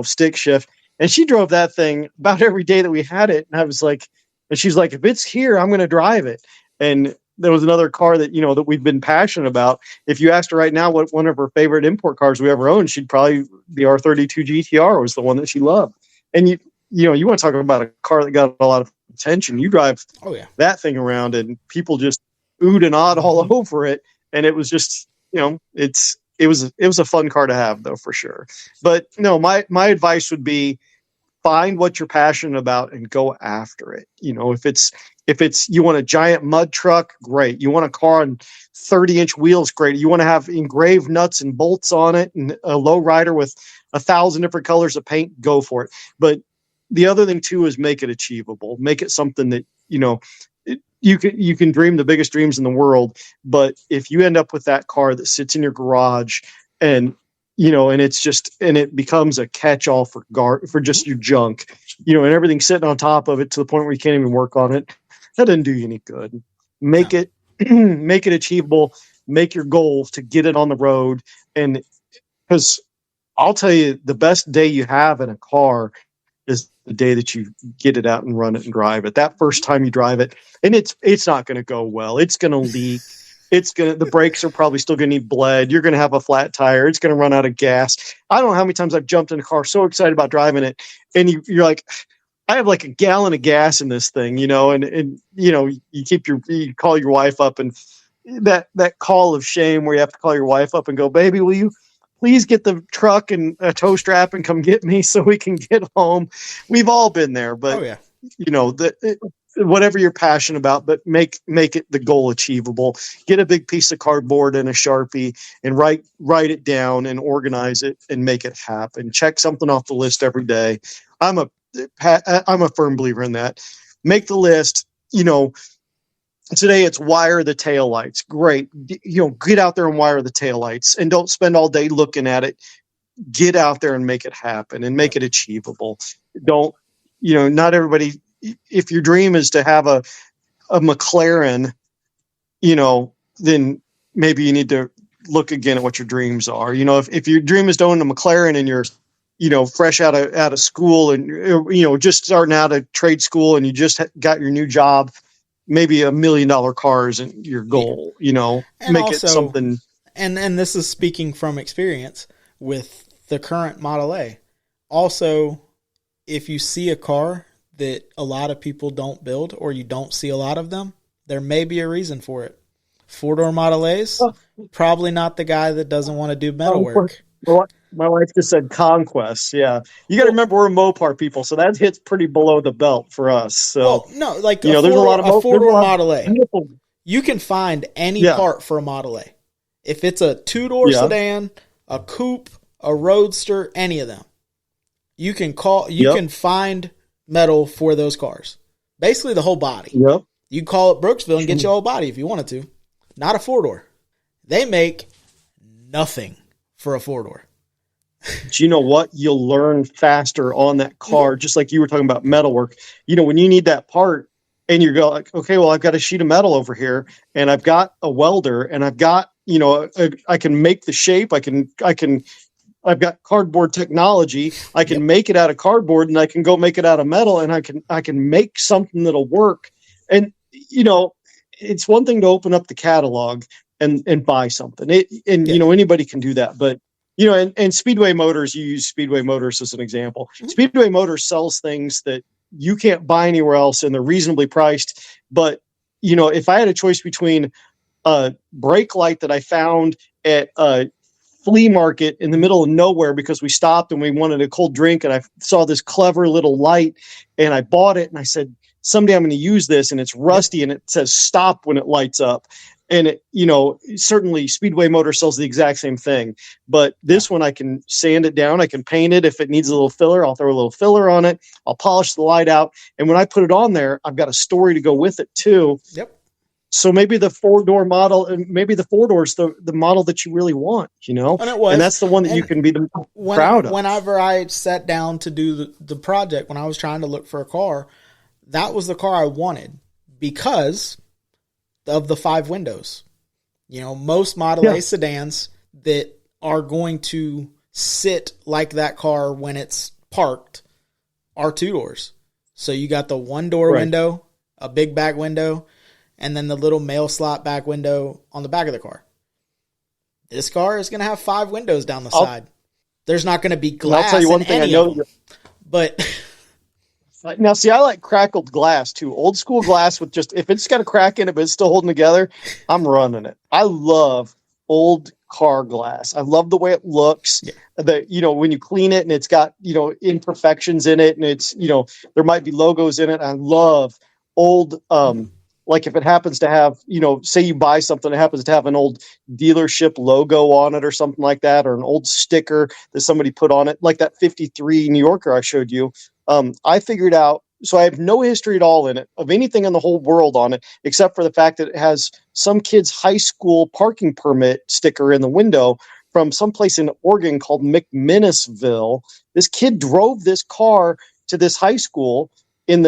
stick shift. And she drove that thing about every day that we had it. And I was like, and she's like, if it's here, I'm going to drive it. And there was another car that, that we've been passionate about. If you asked her right now what one of her favorite import cars we ever owned, she'd probably, the R32 GTR was the one that she loved. And you want to talk about a car that got a lot of attention. You drive that thing around and people just oohed and awed all over it. And it was just, it was a fun car to have, though, for sure. But no, my advice would be find what you're passionate about and go after it. If it's you want a giant mud truck, great. You want a car on 30-inch wheels, great. You want to have engraved nuts and bolts on it and a low rider with 1,000 different colors of paint, go for it. But the other thing too is make it achievable. Make it something that, you can dream the biggest dreams in the world, but if you end up with that car that sits in your garage and and it becomes a catch-all for just your junk, and everything's sitting on top of it to the point where you can't even work on it, that doesn't do you any good. Make it achievable. Make your goal to get it on the road. And because I'll tell you, the best day you have in a car is the day that you get it out and run it and drive it. That first time you drive it, and it's not going to go well. It's going to leak. The brakes are probably still going to need bled. You're going to have a flat tire. It's going to run out of gas. I don't know how many times I've jumped in a car so excited about driving it, and you're like, I have like a gallon of gas in this thing, and you call your wife up, and that call of shame where you have to call your wife up and go, baby, will you please get the truck and a tow strap and come get me so we can get home? We've all been there, but Oh yeah. Whatever you're passionate about, but make it the goal achievable. Get a big piece of cardboard and a Sharpie and write it down and organize it and make it happen. Check something off the list every day. I'm a firm believer in that. Make the list. Today it's wire the taillights. Great. Get out there and wire the taillights, and don't spend all day looking at it. Get out there and make it happen and make it achievable. Don't, not everybody, if your dream is to have a McLaren, then maybe you need to look again at what your dreams are. If your dream is to own a McLaren and you're, fresh out of school and, just starting out of trade school and you just got your new job, maybe $1 million car isn't your goal, And make also, it something. And this is speaking from experience with the current Model A. Also, if you see a car that a lot of people don't build, or you don't see a lot of them, there may be a reason for it. 4-door Model A's, probably not the guy that doesn't want to do metal work. My wife just said conquest. Yeah. You got to remember we're Mopar people, so that hits pretty below the belt for us. So, no, like there's a lot of 4-door Model A. Beautiful. You can find any part for a Model A. If it's a 2-door sedan, a coupe, a roadster, any of them, you can can find metal for those cars. Basically the whole body. Yep. You call it Brooksville and get your whole body if you wanted to. Not a 4-door. They make nothing for a 4-door. Do you know what? You'll learn faster on that car, just like you were talking about metalwork. When you need that part and you go like, okay, well, I've got a sheet of metal over here and I've got a welder and I've got, I can make the shape. I've got cardboard technology. I can make it out of cardboard and I can go make it out of metal, and I can make something that'll work. And, it's one thing to open up the catalog and buy something. Anybody can do that, but and Speedway Motors, you use Speedway Motors as an example. Mm-hmm. Speedway Motors sells things that you can't buy anywhere else, and they're reasonably priced. But, if I had a choice between a brake light that I found at a flea market in the middle of nowhere because we stopped and we wanted a cold drink, and I saw this clever little light and I bought it, and I said, someday I'm going to use this, and it's rusty and it says stop when it lights up. And it, certainly Speedway Motor sells the exact same thing, but this one I can sand it down. I can paint it. If it needs a little filler, I'll throw a little filler on it. I'll polish the light out. And when I put it on there, I've got a story to go with it too. Yep. So maybe the 4-door model, and maybe the 4-door is the model that you really want, And it was. And that's the one that you can be proud of. Whenever I sat down to do the project, when I was trying to look for a car, that was the car I wanted because of the 5 windows. Most Model A sedans that are going to sit like that car when it's parked are 2-doors. So you got the 1-door window, a big back window, and then the little mail slot back window on the back of the car. This car is going to have 5 windows down the side. There's not going to be glass. I'll tell you one thing I know. But now, see, I like crackled glass too. Old school glass with just, if it's got a crack in it, but it's still holding together, I'm running it. I love old car glass. I love the way it looks. Yeah. When you clean it and it's got, imperfections in it, and it's, there might be logos in it. I love old, like if it happens to have, say you buy something, it happens to have an old dealership logo on it or something like that, or an old sticker that somebody put on it, like that 53 New Yorker I showed you. I figured out, so I have no history at all in it, of anything in the whole world on it, except for the fact that it has some kid's high school parking permit sticker in the window from someplace in Oregon called McMinnisville. This kid drove this car to this high school in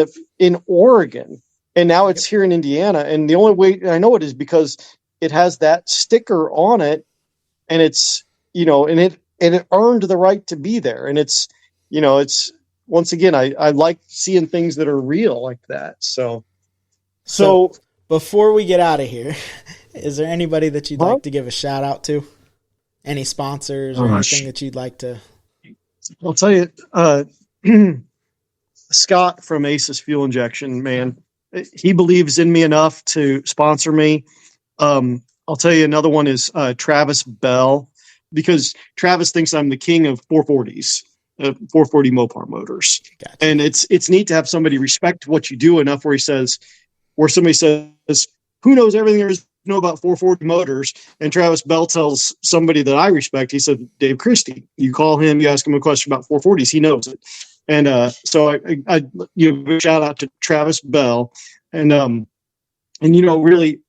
Oregon, and now it's here in Indiana. And the only way I know it is because it has that sticker on it, and it's, and it earned the right to be there. And it's, once again, I like seeing things that are real like that. So before we get out of here, is there anybody that you'd like to give a shout out to? Any sponsors or anything that you'd like to? I'll tell you, Scott from Aces Fuel Injection, man, he believes in me enough to sponsor me. I'll tell you another one is Travis Bell, because Travis thinks I'm the king of 440s, 440 Mopar motors. Gotcha. And it's neat to have somebody respect what you do enough where somebody says, who knows everything there is to know about 440 motors? And Travis Bell tells somebody that I respect, he said, Dave Christie, you call him, you ask him a question about 440s, he knows it. And so I shout out to Travis Bell, and really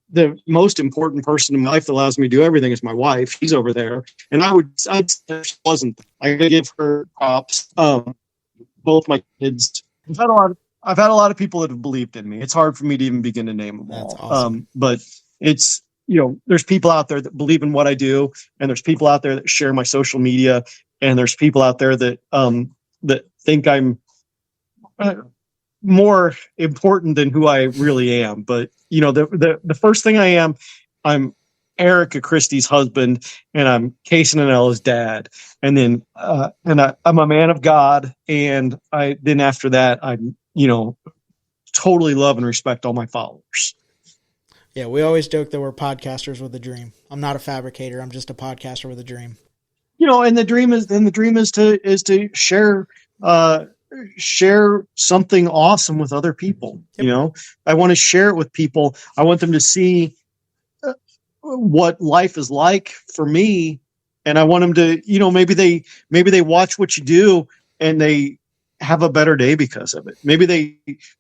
the most important person in my life that allows me to do everything is my wife. She's over there, and I'd say she wasn't. I gotta give her props. Both my kids. I've had a lot of people that have believed in me. It's hard for me to even begin to name them all. That's awesome. But it's, there's people out there that believe in what I do, and there's people out there that share my social media, and there's people out there that that think I'm more important than who I really am. But the first thing I am, I'm Erica Christie's husband, and I'm Casey and Ella's dad. And then I'm a man of God, and then after that I'm totally love and respect all my followers. Yeah, we always joke that we're podcasters with a dream. I'm not a fabricator. I'm just a podcaster with a dream. And the dream is to share something awesome with other people. Yep. I want to share it with people. I want them to see what life is like for me, and I want them to, maybe they watch what you do and they have a better day because of it. Maybe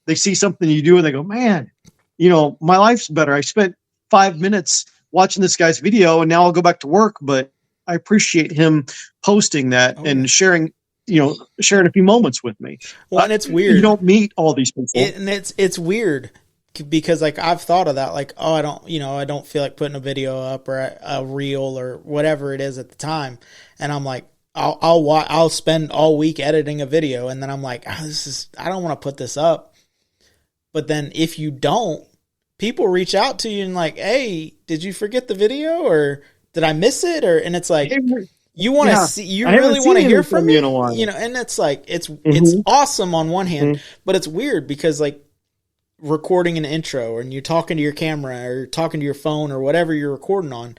they see something you do and they go, man, my life's better. I spent 5 minutes watching this guy's video, and now I'll go back to work, but I appreciate him posting that and sharing a few moments with me. Well, and it's weird. You don't meet all these people. It's weird because I've thought of that, I don't feel like putting a video up or a reel or whatever it is at the time. And I'm like, I'll spend all week editing a video. And then I'm like, I don't want to put this up. But then if you don't, people reach out to you and like, hey, did you forget the video, or did I miss it? And it's like, you want to see, you really want to hear from me, and it's like, it's awesome on one hand, but it's weird because recording an intro and you're talking to your camera or talking to your phone or whatever you're recording on.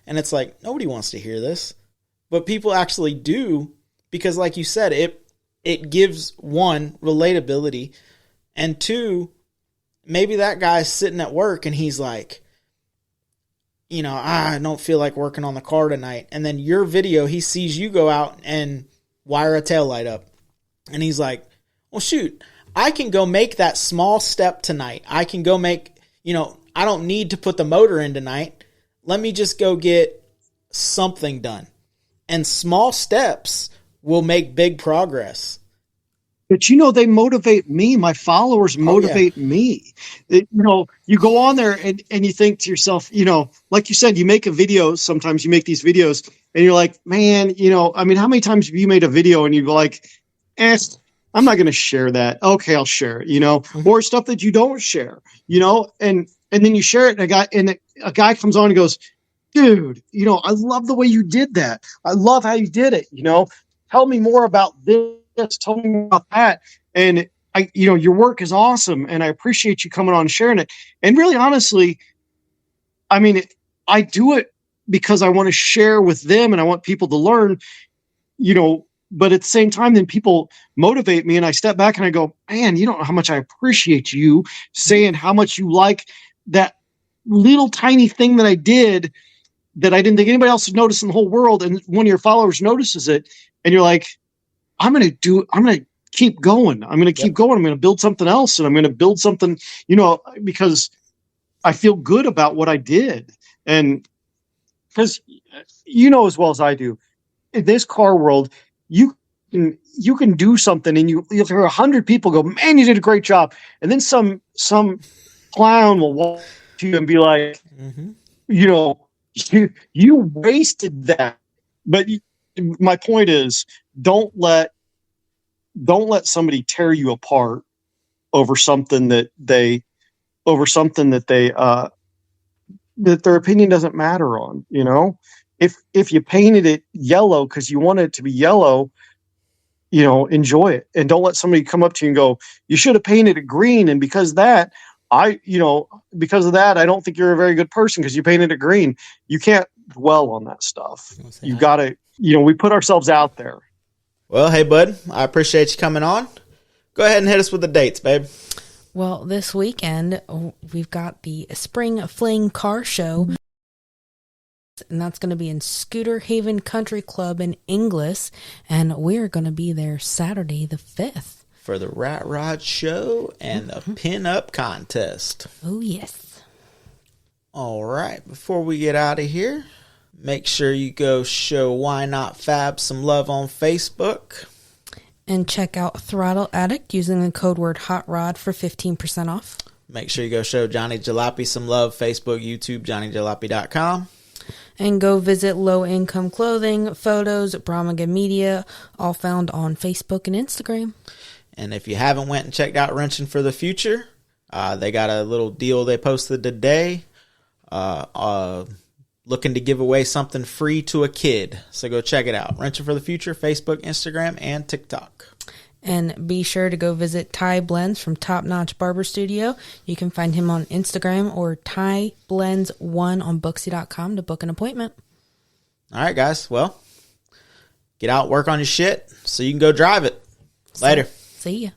And it's like, nobody wants to hear this, but people actually do, because like you said, it gives one, relatability, and two, maybe that guy's sitting at work and he's like, I don't feel like working on the car tonight. And then your video, he sees you go out and wire a taillight up. And he's like, well, shoot, I can go make that small step tonight. I can go make, I don't need to put the motor in tonight. Let me just go get something done. And small steps will make big progress. But they motivate me. My followers motivate me. You go on there and you think to yourself, like you said, you make a video. Sometimes you make these videos and you're like, man, how many times have you made a video and you go like, I'm not going to share that. Okay, I'll share it, or stuff that you don't share, and then you share it and a guy comes on and goes, dude, I love the way you did that. I love how you did it. Tell me more about this. Tell me more about that. And your work is awesome, and I appreciate you coming on and sharing it. And really, honestly, I do it because I want to share with them and I want people to learn, but at the same time, then people motivate me and I step back and I go, man, you don't know how much I appreciate you saying how much you like that little tiny thing that I did that I didn't think anybody else would notice in the whole world. And one of your followers notices it and you're like, I'm going to keep going. I'm going to keep going. I'm going to build something else, and I'm going to build something, because I feel good about what I did. And because as well as I do, in this car world, you can do something and you'll hear 100 people go, man, you did a great job. And then some clown will walk to you and be like, you wasted that. But my point is, don't let somebody tear you apart over something that their opinion doesn't matter on. If you painted it yellow because you want it to be yellow, enjoy it, and don't let somebody come up to you and go, you should have painted it green. And because of that, I don't think you're a very good person because you painted it green. You can't dwell on that stuff. You got to, we put ourselves out there. Well, hey, bud, I appreciate you coming on. Go ahead and hit us with the dates, babe. Well, this weekend, we've got the Spring Fling Car Show, and that's going to be in Scooter Haven Country Club in Inglis, and we're going to be there Saturday the 5th. For the Rat Rod Show and the Pin-Up Contest. Oh, yes. All right, before we get out of here, make sure you go show Why Not Fab some love on Facebook. And check out Throttle Addict using the code word HOTROD for 15% off. Make sure you go show Johnny Jalopy some love, Facebook, YouTube, JohnnyJalopy.com. And go visit Low Income Clothing, Photos, Brahmaga Media, all found on Facebook and Instagram. And if you haven't went and checked out Wrenching for the Future, they got a little deal they posted today. Looking to give away something free to a kid. So go check it out. Wrenching for the Future, Facebook, Instagram, and TikTok. And be sure to go visit Ty Blends from Top Notch Barber Studio. You can find him on Instagram or Ty Blends1 on Booksy.com to book an appointment. All right, guys. Well, get out, work on your shit so you can go drive it. Later. See ya.